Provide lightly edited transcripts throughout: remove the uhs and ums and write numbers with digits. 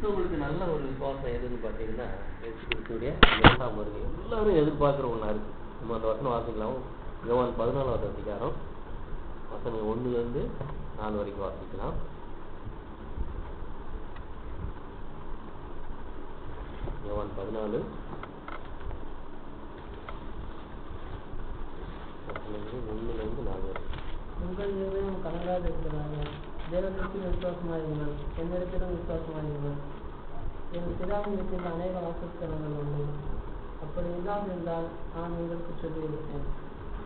கிறிஸ்தவங்களுக்கு நல்ல ஒரு விசுவாசம் எதுன்னு பார்த்தீங்கன்னா இயேசு கிறிஸ்துடைய 2ஆம் வருகை எல்லாரும் எதிர்பார்க்குற ஒன்றா இருக்கு. நம்ம அந்த வசனம் வாசிக்கலாம். யோவான் 14வது அதிகாரம் வசனம் 1 - 4 வரைக்கும் வாசிக்கலாம். யோவான் 14 1 - 4 வரைக்கும். உங்கள் இருதயம் கலங்காது இருக்கிறாங்க. தேவனிடத்தில் விசுவாசமாயிருங்கள், என்னிடத்திலும் விசுவாசமாயிருங்கள். என் பிதாவின் வீட்டில் அநேக வாசஸ்தலங்கள் உண்டு. அப்படி இல்லாதிருந்தால் நான் உங்களுக்கு சொல்லியிருக்கேன்.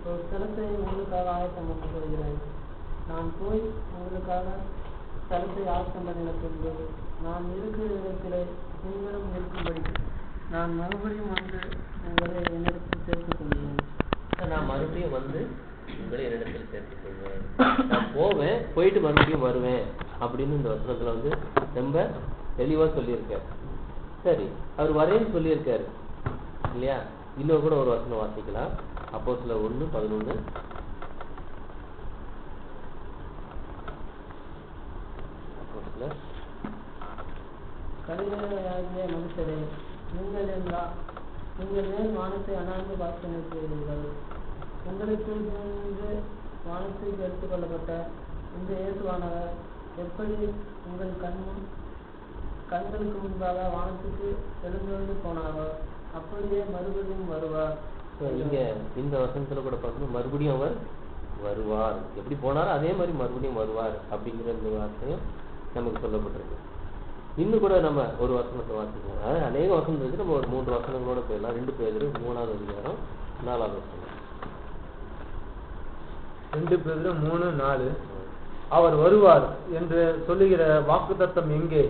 ஒரு ஸ்தலத்தை உங்களுக்காக ஆயத்தமாக்கப் போகிறேன். நான் போய் உங்களுக்காக ஸ்தலத்தை ஆயத்தம் பண்ணின பின்பு நான் இருக்கிற இடத்திலே நீங்களும் இருக்கும்படி நான் மறுபடியும் வந்து உங்களை என்னிடத்தில் சேர்த்துக் கொள்கிறேன். நான் மறுபடியும் வந்து உங்களை என்னிடத்தில் சேர்த்துக் கொள்வேன். நான் போவேன், போயிட்டு மறுபடியும் வருவேன் அப்படின்னு இந்த வசனத்துல வந்து ரொம்ப தெளிவா சொல்லியிருக்காரு. சரி, அவர் வரேன்னு சொல்லியிருக்காரு இல்லையா? இன்னும் கூட ஒரு வசனம் வாசிக்கலாம். அப்போஸ்தலர் 1:11. கலிலேயராகிய மனுஷரே, நீங்கள் மேல் வானத்தை அனாந்து பாசனைக்கிறீர்கள். உங்களுக்கு முன்பு வானத்துக்கு எடுத்துக் கொள்ளப்பட்ட இந்த இயேசுவானவர் எப்படி உங்கள் கண்களுக்கு முன்பாக வானத்துக்கு எழுந்தொழிந்து போனாரோ அப்படியே மறுபடியும் வருவார். இங்க இந்த வசனத்துல கூட பார்க்கணும், மறுபடியும் அவர் வருவார். எப்படி போனாரோ அதே மாதிரி மறுபடியும் வருவார் அப்படிங்கிற இந்த வார்த்தையும் நமக்கு சொல்லப்பட்டிருக்கு. இன்னும் கூட நம்ம ஒரு வசனத்தை வாசிக்கலாம். அதாவது அநேக வசனம் இருக்கு. நம்ம ஒரு 3 வசனங்களோட போயிடலாம். 2 பேதுரு 3வது அதிகாரம் 4வது வசனம். 2 பேதுரு 3:4. அவர் வருவார் என்று சொல்லுகிற வாக்குத்தத்தம் எங்கே?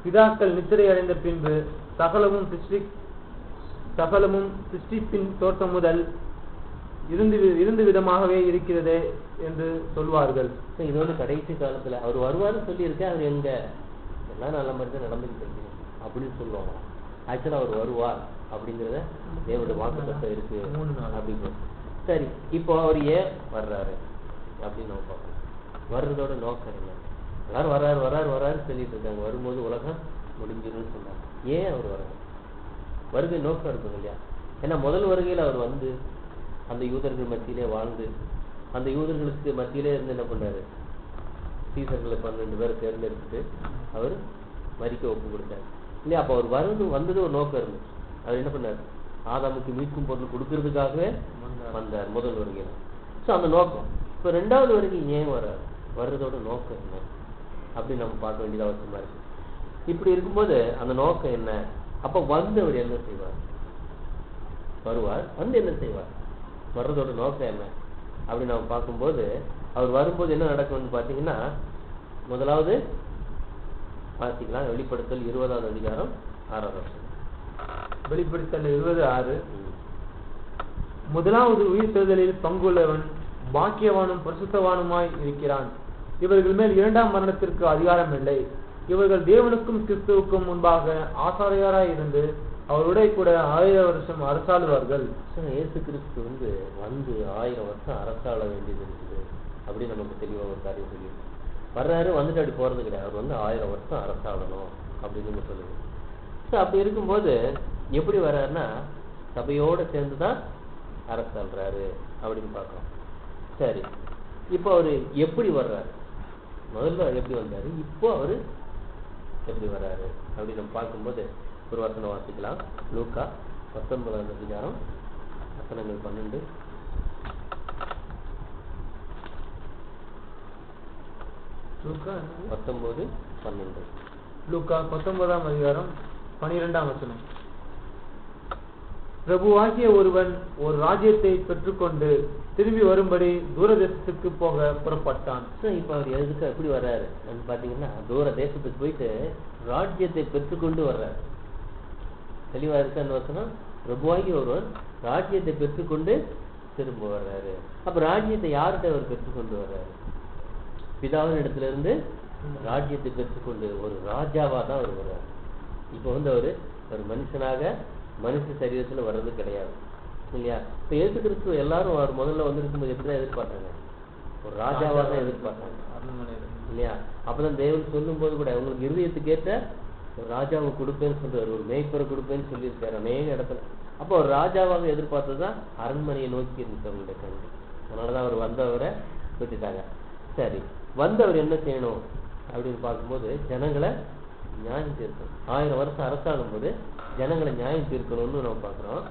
பிதாக்கள் நித்திரை அடைந்த பின்பு சகலமும் சிருஷ்டிப்பின் தோற்றம் முதல் இருந்து விதமாகவே இருக்கிறதே என்று சொல்வார்கள். இது வந்து கடைசி காலத்துல அவர் வருவார்னு சொல்லியிருக்கேன். அவர் எங்க எல்லாம் நல்ல மாதிரி தான் நடந்துகிட்டு இருக்கு அப்படின்னு சொல்லுவாங்க. ஆக்சுவலா அவர் வருவார் அப்படிங்கிறத தேவனுடைய வாக்குத்தத்தம் இருக்கு அப்படின்னு. சரி, இப்போ அவர் ஏன் வர்றாரு அப்படின்னு நம்ம பார்க்கணும். வர்றதோட நோக்கம் என்ன? எல்லாரும் வர்றாரு சொல்லிட்டு இருக்காங்க. வரும்போது உலகம் முடிஞ்சிருன்னு சொன்னாங்க. ஏன் அவர் வர்றாரு? வருகை நோக்கம் இருக்கும் இல்லையா? ஏன்னா முதல் வருகையில் அவர் வந்து அந்த யூதர்கள் மத்தியிலே வாழ்ந்து அந்த யூதர்களுக்கு மத்தியிலே இருந்து என்ன பண்ணாரு? சீசர்களை 12 பேரை தேர்ந்தெடுத்துட்டு அவர் மரிக்க ஒப்பு கொடுத்தாரு இல்லையா? அப்போ அவர் வந்தது ஒரு நோக்கம் இருந்துச்சு. அவர் என்ன பண்ணார்? ஆதாமுக்கு மீட்கும் பொருள் கொடுக்கறதுக்காகவே வந்தார் முதல் வருகையில். ஸோ அந்த நோக்கம். இப்போ 2வது வருகை ஏன் வர்றாரு? வர்றதோட நோக்கம் என்ன அப்படின்னு நம்ம பார்க்க வேண்டியது அவசியமா இருக்கு. இப்படி இருக்கும்போது அந்த நோக்கம் என்ன? அப்போ வந்து அவர் என்ன செய்வார்? வருவார், வந்து என்ன செய்வார்? வர்றதோட நோக்கம் என்ன அப்படின்னு நம்ம பார்க்கும்போது அவர் வரும்போது என்ன நடக்கும்னு பார்த்தீங்கன்னா, முதலாவது பார்த்திக்கலாம். வெளிப்படுத்தல் 20வது அதிகாரம் 6வது வசனம். வெளிப்படுத்தல் 20:6. முதலாவது உயிர்த்தெழுதலில் பங்குள்ளவன் பாக்கியவானும் பரிசுத்தவானுமாய் இருக்கிறான். இவர்கள் மேல் 2ஆம் மரணத்திற்கு அதிகாரம் இல்லை. இவர்கள் தேவனுக்கும் கிறிஸ்துவுக்கும் முன்பாக ஆசாரியராய் இருந்து அவருடைய கூட 1000 வருஷம் அரசாளுவார்கள். இயேசு கிறிஸ்து வந்து 1000 வருஷம் அரசாள வேண்டியது இருக்குது அப்படின்னு நமக்கு தெளிவாக ஒரு காரியம் சொல்லி வர்றாரு. வந்துட்டு அப்படி போறது கிடையாது. அவர் வந்து 1000 வருஷம் அரசாளணும் அப்படின்னு சொல்லுது. ஸோ அப்படி இருக்கும்போது எப்படி வர்றாருன்னா சபையோடு சேர்ந்து தான் அரசாள்றாரு அப்படின்னு பார்க்கலாம். சரி, இப்போ அவர் எப்படி வர்றாரு? முதல்ல எப்படி வந்தாரு, இப்போ அவரு எப்படி வர்றாரு அப்படின்னு நம்ம பார்க்கும்போது ஒரு வசனம் வாசிக்கலாம். லூக்கா 19வது அதிகாரம் வசனங்கள் 12. லூக்கா 19:12. லூக்கா 19ஆம் அதிகாரம் 12ஆம் வசனம். பிரபுவாகிய ஒருவன் ஒரு ராஜ்யத்தை பெற்றுக்கொண்டு திரும்பி வரும்படி தூரதேசத்துக்கு போக புறப்பட்டான். இப்ப அவர் எதுக்கு எப்படி வர்றாரு பாத்தீங்கன்னா, தூர தேசத்துக்கு போயிட்டு ராஜ்யத்தை பெற்றுக்கொண்டு வர்றாரு. தெளிவா இருக்கு அந்த வசனம். பிரபுவாகிய ஒருவன் ராஜ்யத்தை பெற்றுக்கொண்டு திரும்ப வர்றாரு. அப்ப ராஜ்யத்தை யார்கிட்ட அவர் பெற்றுக்கொண்டு வர்றாரு? பிதாவின் இடத்துல இருந்து ராஜ்யத்தை பெற்றுக்கொண்டு ஒரு ராஜாவா தான் அவர் வர்றாரு. இப்ப வந்து அவரு ஒரு மனுஷனாக மனுஷ சரீரத்துல வர்றது கிடையாது இல்லையா? இப்ப இயேசு கிறிஸ்து எல்லாரும் அவர் முதல்ல வந்து இருக்கும்போது எப்படிதான் எதிர்பார்த்தாங்க? ஒரு ராஜாவா தான் எதிர்பார்த்தாங்க இல்லையா? அப்பதான் தேவன் சொல்லும் போது கூட உங்களுக்கு இருதயத்துக்கு ஏற்ற ஒரு ராஜாவை கொடுப்பேன்னு சொல்றாரு, ஒரு மேய்ப்பரை கொடுப்பேன்னு சொல்லியிருக்காரு அநேக இடத்துல. அப்போ ஒரு ராஜாவாக எதிர்பார்த்ததுதான் அரண்மனையை நோக்கி இருந்துச்சு அவங்களுடைய கண்கள். அதனாலதான் அவர் வந்தவரை விட்டுட்டாங்க. சரி, வந்தவர் என்ன செய்யணும் அப்படின்னு பார்க்கும்போது ஜனங்களை நியாயம் தீர்க்கணும். 1000 வருஷம் அரசாடும் போது ஜனங்களை நியாயம் தீர்க்கணும்னு நம்ம பார்க்கிறோம்.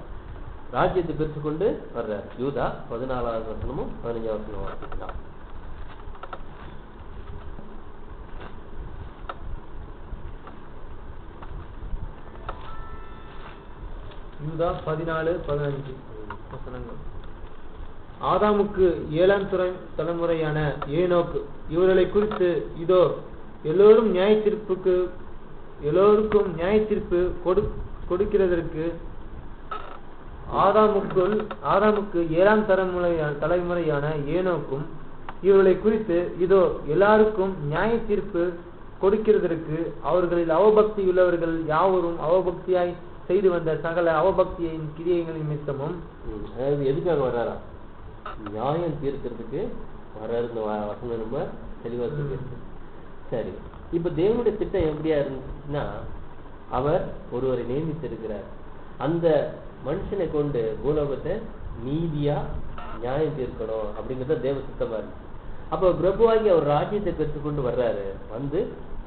ராஜ்யத்தை பெற்றுக்கொண்டு வர்றார். யூதா 14வது வசனமும் 15வது வசனமும் வாசிக்கலாம். யூதா 14-15 வசனங்கள். ஆதாமுக்கு 7ஆம் தலைமுறையான ஏனோக்கு இவர்களை குறித்து, இதோ எல்லோருக்கும் நியாயத்தீர்ப்பு கொடுக்கிறதற்கு ஆதாமுக்கு 7ஆம் தலைமுறையான ஏனோக்கும் இவர்களை குறித்து, இதோ எல்லாருக்கும் நியாய தீர்ப்பு கொடுக்கிறதற்கு அவர்களில் அவபக்தி உள்ளவர்கள் யாவரும் அவபக்தியாய் செய்து வந்த சகல அவபக்தியின் கிரியைகளின் நிமித்தமும். அதாவது எதுக்காக வர்றாரா? நியாயம் தீர்க்கிறதுக்கு வர்றாரு. இந்த வசனம் ரொம்ப தெளிவா இருக்கு. சரி, இப்ப தேவனுடைய திட்டம் எப்படியா இருந்துச்சுன்னா, அவர் ஒருவரை நியமித்திருக்கிறார். அந்த மனுஷனை கொண்டு பூலோகத்தை நீதியா நியாயம் தீர்க்கணும் அப்படிங்கிறத தேவ சித்தமா இருந்துச்சு. அப்ப பிரபுவாகி அவர் ராஜ்யத்தை பெற்றுக்கொண்டு வர்றாரு. வந்து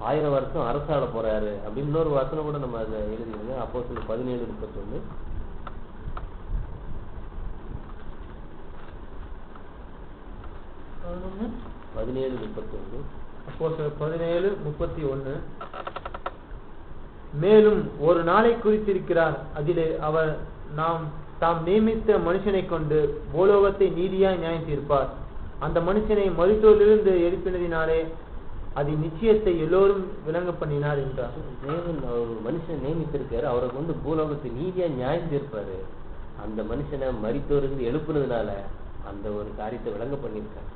1000 வருஷம் அரசாட போறாரு அப்படின்னு இன்னொரு வசனம் கூட நம்ம அதை எழுதிடுங்க. அப்போஸ்தலர் 17:31. அப்போஸ்தலர் 17:31. மேலும் ஒரு நாளை குறித்திருக்கிறார், அதிலே அவர் தாம் நியமித்த மனுஷனை கொண்டு பூலோகத்தை நீதியாய் நியாயம் தீர்ப்பார். அந்த மனுஷனை மருத்துவத்திலிருந்து எழுப்பினதினாலே அது நிச்சயத்தை எல்லோரும் விளங்க பண்ணினார் என்றார். தேவன் ஒரு மனுஷனை நியமித்திருக்காரு, அவரை கொண்டு பூலோகத்தை நீதியா நியாயம் தீர்ப்பாரு. அந்த மனுஷனை மரித்தோரிலிருந்து எழுப்புனதுனால அந்த ஒரு காரியத்தை விளங்க பண்ணியிருக்காரு.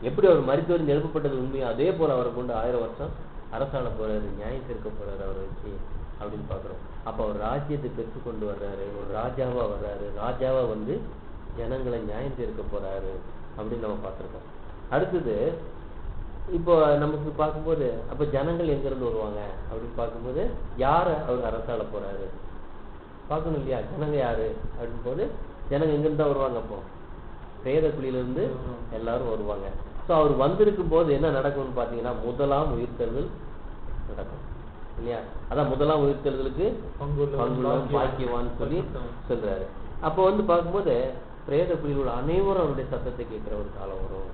எப்படி அவர் மரித்தோரிலிருந்து எழுப்பப்பட்டது உண்மையோ அதே போல அவரை கொண்டு 1000 வருஷம் அரசாண போறாரு, நியாயம் தீர்க்க போறாரு அவரை வச்சு அப்படின்னு பாக்குறோம். அப்ப அவர் ராஜ்யத்தை பெற்று கொண்டு வர்றாரு, ஒரு ராஜாவா வர்றாரு. ராஜாவா வந்து ஜனங்களை நியாயம் தீர்க்க போறாரு அப்படின்னு நம்ம பார்த்திருக்கோம். அடுத்தது இப்போ நமக்கு பார்க்கும்போது அப்ப ஜனங்கள் எங்க இருந்து வருவாங்க அப்படின்னு பார்க்கும்போது யார அவர் அரசாள போறாரு பார்க்கணும் இல்லையா? ஜனங்க யாரு அப்படின்னு போது ஜனங்க எங்க இருந்தா வருவாங்க? அப்போ பிரேத குழியிலிருந்து எல்லாரும் வருவாங்க. ஸோ அவர் வந்திருக்கும் போது என்ன நடக்கும்னு பாத்தீங்கன்னா, முதலாம் உயிர்த்தெழுதல் நடக்கும் இல்லையா? அதான் முதலாம் உயிர்த்தெழுதலுக்கு பங்குள்ளவன் பாக்கியவான்னு சொல்லி சொல்றாரு. அப்போ வந்து பார்க்கும்போது பிரேத குழியில் உள்ள அனைவரும் அவருடைய சத்தத்தை கேட்கிற ஒரு காலம் வரும்.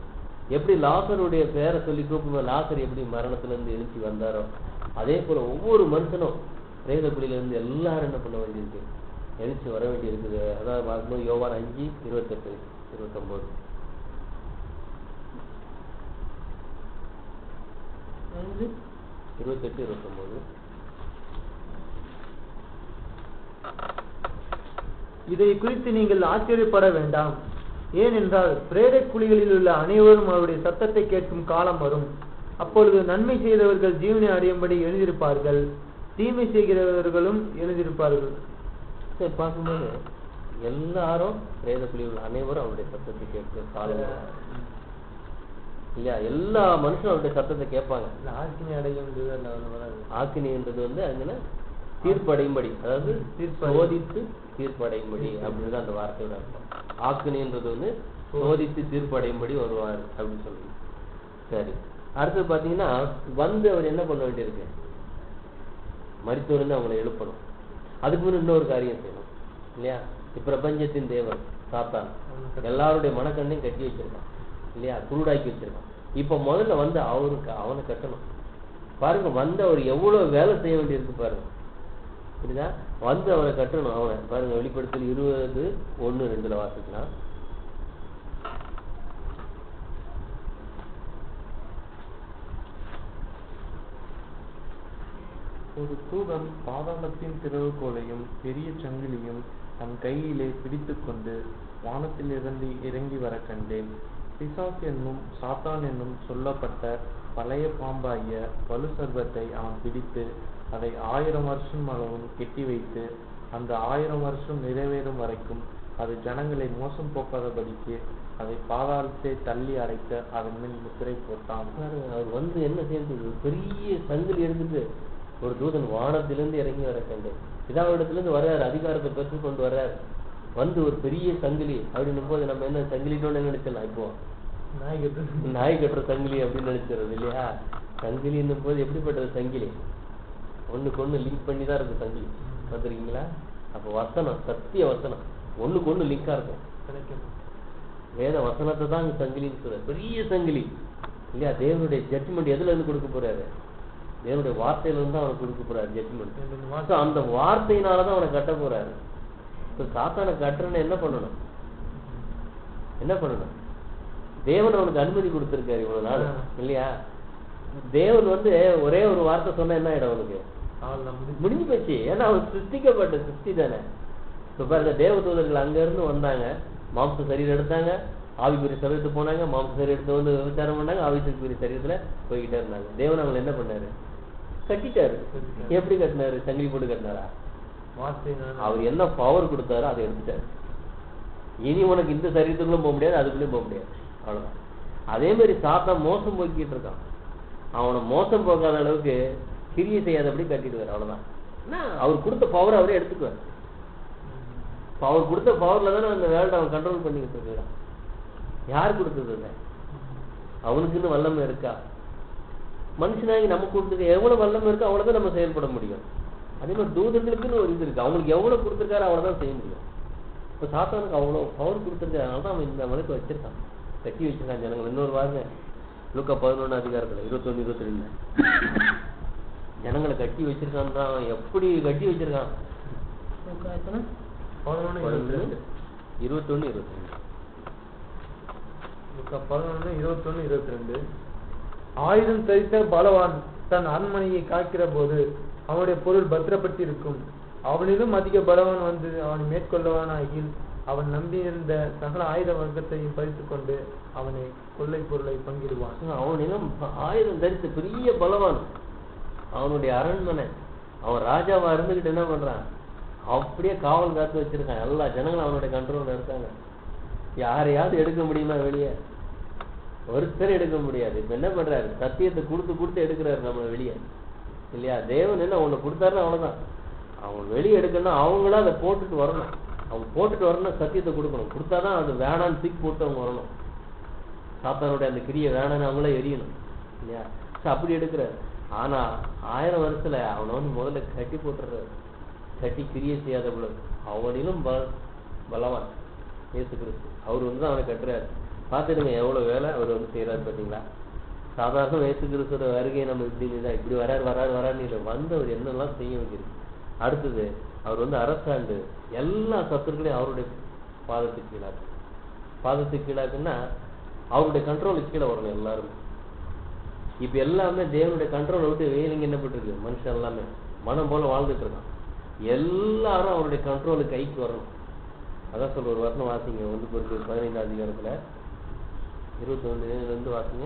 எப்படி லாசருடைய பேரை சொல்லி கூப்பிடும்போது லாசர் எப்படி மரணத்துல இருந்து எழுச்சி வந்தாரோ அதே போல ஒவ்வொரு மனுஷனும் பிரேத குழியில இருந்து எல்லாரும் என்ன பண்ண வேண்டியிருக்கு? எழுச்சி வர வேண்டி இருக்குது. அதாவது பார்க்கும்போது யோவான் 5:28-29. இதை குறித்து நீங்கள் ஆச்சரியப்பட வேண்டாம். ஏனென்றால் பிரேத குழிகளில் உள்ள அனைவரும் அவருடைய சத்தத்தை கேட்கும் காலம் வரும். அப்பொழுது நன்மை செய்தவர்கள் ஜீவனை அடையும்படி எழுதியிருப்பார்கள், தீமை செய்கிறவர்களும் எழுதியிருப்பார்கள். சரி, பார்க்கும்போது எல்லாரும் பிரேத குழியில் உள்ள அனைவரும் அவருடைய சத்தத்தை கேட்கிற காலம் இல்லையா? எல்லா மனுஷனும் அவருடைய சத்தத்தை கேட்பாங்க. ஆக்கினி அடையும் ஆக்கினின்றது வந்து அங்கே தீர்ப்படையும்படி, அதாவது சோதித்து தீர்ப்படையும்படி அப்படின்னு அந்த வார்த்தையோட அர்த்தம். ஆக்கினின்றது வந்து சோதித்து தீர்ப்படையும்படி வருவார் அப்படின்னு சொல்லுங்க. சரி, அடுத்தது பாத்தீங்கன்னா வந்து அவர் என்ன பண்ண வேண்டியிருக்கு? மரித்தோர்ந்து அவங்களை எழுப்பணும். அதுக்கு முன்னாடி இன்னொரு காரியம் செய்யணும் இல்லையா? இப்பிரபஞ்சத்தின் தேவன் சாத்தான் எல்லாருடைய மனக்கண்ணையும் கட்டி வச்சிருக்கான் இல்லையா? குருடாக்கி வச்சிருக்கான். இப்ப முதல்ல வந்து அவனை கட்டணும். பாருங்க, வந்து அவர் எவ்வளவு வேலை செய்ய வேண்டியிருக்கு பாருங்க. புரியுதா? வந்து அவரை கட்டணும். அவனை பாருங்க, வெளிப்படுத்தல் 20:1-2 வாசிக்கலாம். ஒரு தூதன் பாதாளத்தின் திறவுகோலையும் பெரிய சங்கிலியும் தன் கையிலே பிடித்துக்கொண்டு வானத்திலிருந்து இறங்கி வர கண்டேன். பிசாசு என்னும் சாத்தான் என்னும் சொல்லப்பட்ட பழைய பாம்பாகிய வலு சர்வத்தை அவன் பிடித்து அதை 1000 வருஷம் அளவும் கெட்டி வைத்து அந்த 1000 வருஷம் நிறைவேறும் வரைக்கும் அது ஜனங்களை மோசம் போக்காதபடிக்கு அதை பாதாளத்தை தள்ளி அடைக்க அதன் மேல் முத்திரை போட்டான். அவர் வந்து என்ன செய்யறது? பெரிய சங்கிலி எடுத்துட்டு ஒரு தூதன் வானத்திலிருந்து இறங்கி வர கண்டேன். பிதாவிடத்திலிருந்து வர்றாரு, அதிகாரத்தை பெற்று கொண்டு வர்றாரு. வந்து ஒரு பெரிய சங்கிலி அப்படின்னும் போது நம்ம என்ன சங்கிலின்னு நினைச்சிடலாம். இப்போ நாய் கட்டுற சங்கிலி அப்படின்னு நினைச்சிடறது இல்லையா? சங்கிலின்னும் போது எப்படிப்பட்டது சங்கிலி? ஒண்ணுக்கு ஒண்ணு லிங்க் பண்ணி தான் இருக்கு சங்கிலி. பார்த்துருக்கீங்களா? அப்போ வசனம், சத்திய வசனம் ஒண்ணுக்கு ஒண்ணு லிங்கா இருக்கும். வேத வசனத்தை தான் சங்கிலின்னு சொல்ற, பெரிய சங்கிலி இல்லையா? தேவனுடைய ஜட்ஜ்மெண்ட் எதுல இருந்து கொடுக்க போறாரு? தேவனுடைய வார்த்தையில இருந்து அவனுக்கு கொடுக்க போறாரு ஜட்ஜ்மெண்ட். அந்த வார்த்தையினாலதான் அவனை கட்ட போறாரு. இப்ப சாத்தானை கட்டுறன்னு என்ன பண்ணணும்? என்ன பண்ணணும்? தேவன் அவனுக்கு அனுமதி கொடுத்திருக்காரு இவ்வளவு நாள் இல்லையா? தேவன் வந்து ஒரே ஒரு வார்த்தை சொன்னா என்ன ஆயிடும் அவனுக்கு? முடிஞ்சு போச்சு. ஏன்னா அவன் சிருஷ்டிக்கப்பட்ட சிருஷ்டி தானே. இப்ப பாருங்க, தேவதூதர்கள் அங்க இருந்து வந்தாங்க, மாம்ச சரீரம் எடுத்தாங்க, ஆவிக்குரிய சரீரத்துக்கு போனாங்க, மாம்ச சரீரம் எடுத்து வந்து விசாரம் பண்ணாங்க, ஆவிக்குரிய சரீரத்துல போய்கிட்டே இருந்தாங்க. தேவன் அவங்களை என்ன பண்ணாரு? கட்டிட்டாரு. எப்படி கட்டினாரு? சங்கிலி போட்டு கட்டினாரா? அவர் என்ன பவர் கொடுத்தாரோ அதை எடுத்துட்டாரு. இனி உனக்கு இந்த சரீரத்துக்குள்ளும் போக முடியாது, அதுக்குள்ளயும் போக முடியாது. அவ்வளவுதான். அதே மாதிரி சாத்தான் மோசம் போக்கிட்டு இருக்கான். அவனை மோசம் போக்காத அளவுக்கு கிரியை செய்யாதபடி கட்டிடுவார். அவ்வளவுதான். அவர் கொடுத்த பவர் அவரே எடுத்துக்குவார். அவர் கொடுத்த பவர்ல தானே அந்த வேர்ல்ட் அவன் கண்ட்ரோல் பண்ணிக்கிட்டு இருக்கான். யார் கொடுத்தது? அவனுக்குன்னு வல்லமை இருக்கா? மனுஷனாகி நமக்கு கொடுத்துருக்க எவ்வளவு வல்லமை இருக்கோ அவ்வளவுதான் நம்ம செயல்பட முடியும். அதே மாதிரி தூதர்களுக்குன்னு ஒரு இது இருக்கு. அவங்களுக்கு எவ்வளவு கொடுத்துருக்காரு அவ்வளவுதான் செய்ய முடியும். இப்ப சாத்தானுக்கு அவ்வளவு பவர் கொடுத்துருக்காரு. அதனால தான் அவன் இந்த மலைக்கு வச்சிருக்கான், கட்டி வச்சிருக்கான் ஜனங்கள். இன்னொரு வாருங்க, லூக்கா 11 அதிகாரத்துல 21, 22 ஜனங்களை கட்டி வச்சிருக்கான். எப்படி கட்டி வச்சிருக்கான்? 11, 21, 22 ஆயுதம் தரித்த பலவான் தன் அரண்மனையை காக்கிற போது அவனுடைய பொருள் பத்திரப்பட்டு இருக்கும். அவனிலும் அதிக பலவான் வந்து அவனை மேற்கொள்ளவானாகில் அவன் நம்பியிருந்த சகல ஆயுத வர்க்கத்தையும் பறித்துக் கொண்டு அவனை கொள்ளை பொருளை பங்கிடுவான். அவனிலும் ஆயுதம் தரித்த பெரிய பலவான், அவனுடைய அரண்மனை, அவன் ராஜாவா இருந்துகிட்டு என்ன பண்றான்? அப்படியே காவல் காத்து வச்சிருக்கான். எல்லா ஜனங்களும் அவனுடைய கண்ட்ரோல்ல இருக்காங்க. யாரையாவது எடுக்க முடியுமா வெளியே? ஒருத்தர் எடுக்க முடியாது. இப்ப என்ன பண்றாரு? சத்தியத்தை கொடுத்து எடுக்கிறாரு நம்மளை வெளியே இல்லையா? தேவன் என்ன ஒண்ணு கொடுத்தாருன்னா அவ்வளவுதான். அவங்க வெளியே எடுக்கணும், அவங்களா அதை போட்டுட்டு வரணும். அவங்க போட்டுட்டு வரணும், சத்தியத்தை கொடுக்கணும். கொடுத்தாதான் அது வேணான்னு தூக்கி போட்டு அவங்க வரணும். சாத்தானுடைய அந்த கிரியை வேணான்னு அவங்களே எரியணும் இல்லையா? அப்படி எடுக்கிறாரு. ஆனா 1000 வருஷத்துல அவனை வந்து முதல்ல கட்டி போட்டுறாரு. கட்டி கிரியை செய்யாத போல அவனிலும் பலவான் இயேசு கிறிஸ்து. அவர் வந்து அவனை கட்டுறாரு. பார்த்துடுங்க எவ்வளவு வேலை அவர் வந்து செய்யறாரு பார்த்தீங்களா? சாதாரண இயேசு கிறிஸ்துவோட வருகையை நம்ம இப்படி வராருன்னு வந்து அவர் என்னெல்லாம் செய்ய வைக்கிறது. அடுத்தது அவர் வந்து அரசாண்டு எல்லா சத்துருக்களையும் அவருடைய பாதத்துக்கு கீழாக்குன்னா அவருடைய கண்ட்ரோலுக்கு கீழே வரணும் எல்லாரும். இப்ப எல்லாமே தேவனுடைய கண்ட்ரோலை விட்டு வேலைங்க என்ன பண்ணிருக்கு? மனுஷன் எல்லாமே மனம் போல வாழ்ந்துட்டு இருக்கான். எல்லாரும் அவருடைய கண்ட்ரோலுக்கு கைக்கு வரணும். அதான் சொல்ற ஒரு வசனம் வாசிங்க, 1 Corinthians 15 அதிகாரத்துல 21 வாசிங்க.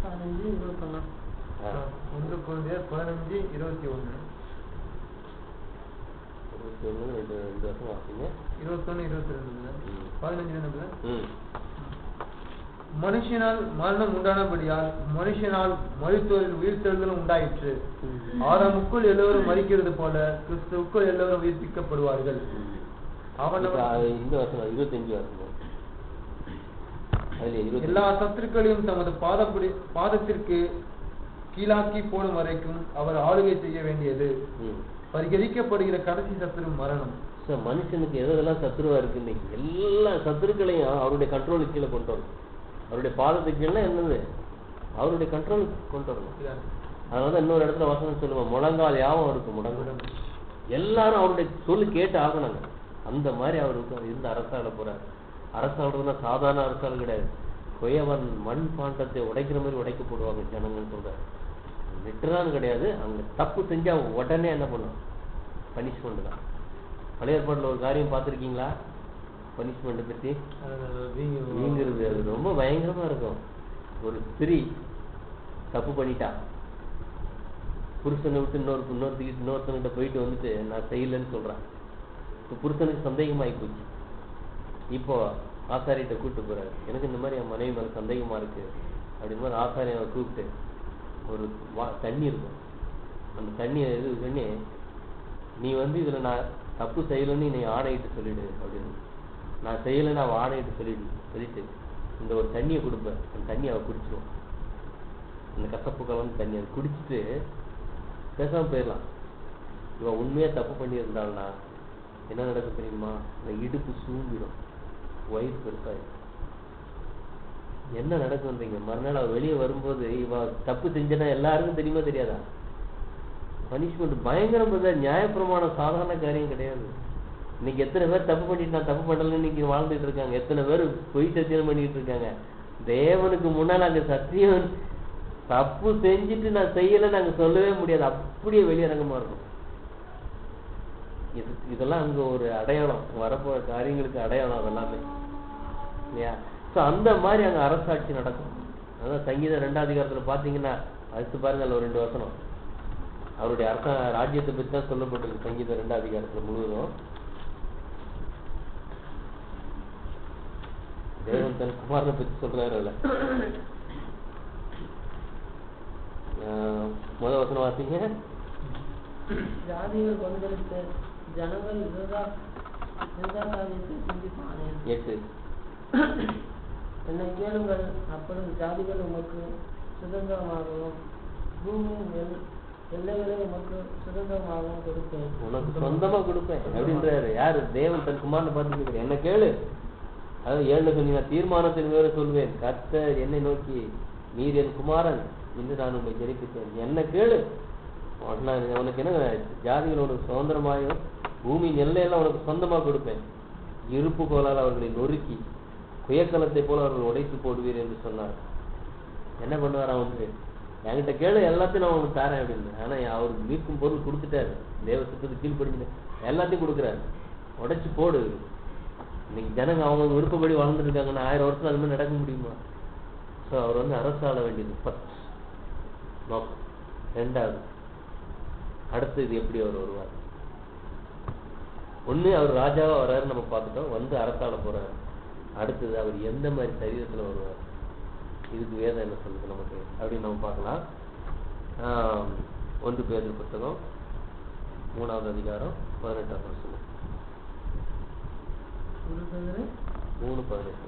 1 Corinthians 15, 21 வாசிங்க. 21, 22 15. மனுஷனால் மரணம் உண்டானபடியால் மனுஷனால் மரித்தோரில் உயிர்த்தெழுதலும் உண்டாயிற்று. ஆதாமுக்குள் எல்லோரும் மரிக்கிறது போல கிறிஸ்துவுக்குள் எல்லோரும் உயிர்ப்பிக்கப்படுவார்கள். இந்த வசனம் 25 எல்லா சத்துருக்களையும் தமது பாதத்திற்கு கீழாக்கி போடும் வரைக்கும் அவர் ஆளுகை செய்ய வேண்டியது. பரிகரிக்கப்படுகிற கடைசி சத்துரு மரணம். மனுஷனுக்கு எதெல்லாம் சத்துருவா இருக்கு இன்னைக்கு? எல்லா சத்துருக்களையும் அவருடைய கண்ட்ரோலுக்கு கீழே கொண்டு வரணும். அவருடைய பாதத்துக்கு கீழே என்னது? அவருடைய கண்ட்ரோலுக்கு கொண்டு வரணும். அதனாலதான் இன்னொரு இடத்துல வசனம் சொல்லுவோம், முழங்கால் யாவும் அவருக்கு முடங்கணும். எல்லாரும் அவருடைய சொல்லு கேட்டு ஆகணுங்க. அந்த மாதிரி அவருக்கு இருந்து அரசாள போறாரு. அரசாளுன்னா சாதாரண அரசாள் கிடையாது. கொயவன் மண் பாண்டத்தை உடைக்கிற மாதிரி உடைக்க போடுவாங்க ஜனங்கன்னு சொல்றாரு. லிட்டரான்னு கிடையாது. அவங்க தப்பு செஞ்சா உடனே என்ன பண்ணும்? பனிஷ்மெண்ட் தான். பழைய ஏற்பாட்டில் ஒரு காரியம் பார்த்துருக்கீங்களா? பனிஷ்மெண்ட் பற்றி வீங்கிறது அது ரொம்ப பயங்கரமா இருக்கும். ஒரு ஸ்திரீ தப்பு பண்ணிட்டா, புருஷனை விட்டு இன்னொருத்தங்கிட்ட போயிட்டு வந்துட்டு நான் செய்யலன்னு சொல்றான். இப்போ புருஷனுக்கு சந்தேகமாகி போச்சு. இப்போ ஆசாரியிட்ட கூப்பிட்டு போறாரு, எனக்கு இந்த மாதிரி என் மனைவி மேல சந்தேகமா இருக்கு அப்படின்னு ஆசாரியை கூப்பிட்டு ஒரு தண்ணி இருக்கும். அந்த தண்ணியை இது பண்ணி நீ இதில் நான் தப்பு செய்யலைன்னு நீ ஆணையிட்டு சொல்லிடு அப்படின்னு. நான் செய்யலைன்னு அவள் ஆணையிட்டு சொல்லிட்டு இந்த ஒரு தண்ணியை கொடுப்பேன். அந்த தண்ணியை அவள் குடிச்சிடுவான். அந்த கசப்பு கலந்து தண்ணி அதை குடிச்சிட்டு பேசாமல் போயிடலாம். இவன் உண்மையாக தப்பு பண்ணியிருந்தாள்னா என்ன நடக்கும் தெரியுமா? இந்த இடுப்பு சூம்பிடும், வயிறு பெருசாயிடும். என்ன நடக்கும்ன்றீங்க? மறுநாள் அவள் வெளியே வரும்போது இவன் தப்பு செஞ்சனா எல்லாருக்கும் தெரியுமா தெரியாதா? பனிஷ்மெண்ட் பயங்கரம். நியாயப்பிரமாணம் சாதாரண காரியம் கிடையாது. இன்னைக்கு எத்தனை பேர் தப்பு பண்ணிட்டு நான் தப்பு பண்ணலன்னு இன்னைக்கு வாழ்ந்துட்டு இருக்காங்க. எத்தனை பேர் பொய் சத்தியம் பண்ணிட்டு இருக்காங்க. தேவனுக்கு முன்னால் அங்க சத்தியம் தப்பு செஞ்சுட்டு நான் செய்யலை நாங்க சொல்லவே முடியாது. அப்படியே வெளியரங்கமா இருக்கும். இதெல்லாம் அங்க ஒரு அடையாளம், வரப்போற காரியங்களுக்கு அடையாளம் அதெல்லாமே இல்லையா? ஸோ அந்த மாதிரி அங்க அரசாட்சி நடக்கும். அதான் சங்கீதம் 2ஆம் அதிகாரத்துல பாத்தீங்கன்னா அடுத்து பாருங்க, அதுல ஒரு 2 வசனம் அவருடைய ராஜ்யத்தை பற்றி தான் சொல்லப்பட்டிருக்கு. சங்கீதம் 2ஆம் அதிகாரத்துல முழுவதும் தேவன் தன் குமாரனை பற்றி சொல்றாரு. அதுல முதல் வசனம் வாசிங்க. ஜாதிகள் கொந்தளித்து ஜனங்கள் சிந்திப்பானேன். 8. என்னை கேளுங்கள், அப்பொழுது ஜாதிகள் உமக்கு சுதந்திரமாகவும் பூமியின் எல்லைகளை உமக்கு சுதந்திரமாகவும் கொடுப்பேன். உனக்கு சொந்தமா கொடுப்பேன் அப்படின்றாரு. யாரு? தேவன் தன் குமாரனை பார்த்து என்ன கேளு. அதாவது 7 சொன்னீங்க, தீர்மானத்தின் வேறு சொல்வேன், கர்த்தர் என்னை நோக்கி நீர் என் குமாரன் என்று நான் உங்களை ஜெனிப்பித்தேன். என்ன கேளு, உனக்கு என்ன ஜாதிகள் உனக்கு சுதந்திரமாயும் பூமியின் எல்லையெல்லாம் உனக்கு சொந்தமா கொடுப்பேன். இருப்பு கோலால் அவர்களை நொறுக்கி குயக்கலத்தை போல அவர்கள் உடைத்து போடுவீர் என்று சொன்னார். என்ன பண்ணுவார்? என்கிட்ட கேளு, எல்லாத்தையும் நான் உனக்கு தரேன் அப்படின்னு. ஆனா அவருக்கு மீட்கும் பொருள் கொடுத்துட்டாரு. தேவ சுத்தத்துக்கு கீழ்படிஞ்சு எல்லாத்தையும் கொடுக்குறாரு. உடைச்சு போடு. இன்னைக்கு ஜனங்க அவங்க விருப்பப்படி வாழ்ந்துட்டு இருக்காங்கன்னா 1000 வருஷம் அது மாதிரி நடக்க முடியுமா? ஸோ அவர் அரசாள வேண்டியது ஃபர்ஸ்ட் நோக்கம். 2வது அடுத்து இது எப்படி அவர் வருவார்? ஒண்ணு அவர் ராஜாவா வர்றாரு, நம்ம பார்த்துட்டோம். அரசாள போறாரு. அடுத்தது அவர் எந்த மாதிரி சரீரத்துல வருவார், இதுக்கு வேதம் என்ன சொல்லுது நமக்கு அப்படின்னு நம்ம பார்க்கலாம். 1 பேதுரு புத்தகம் 3ஆம் அதிகாரம் 18ஆம் வசனம். 3:18.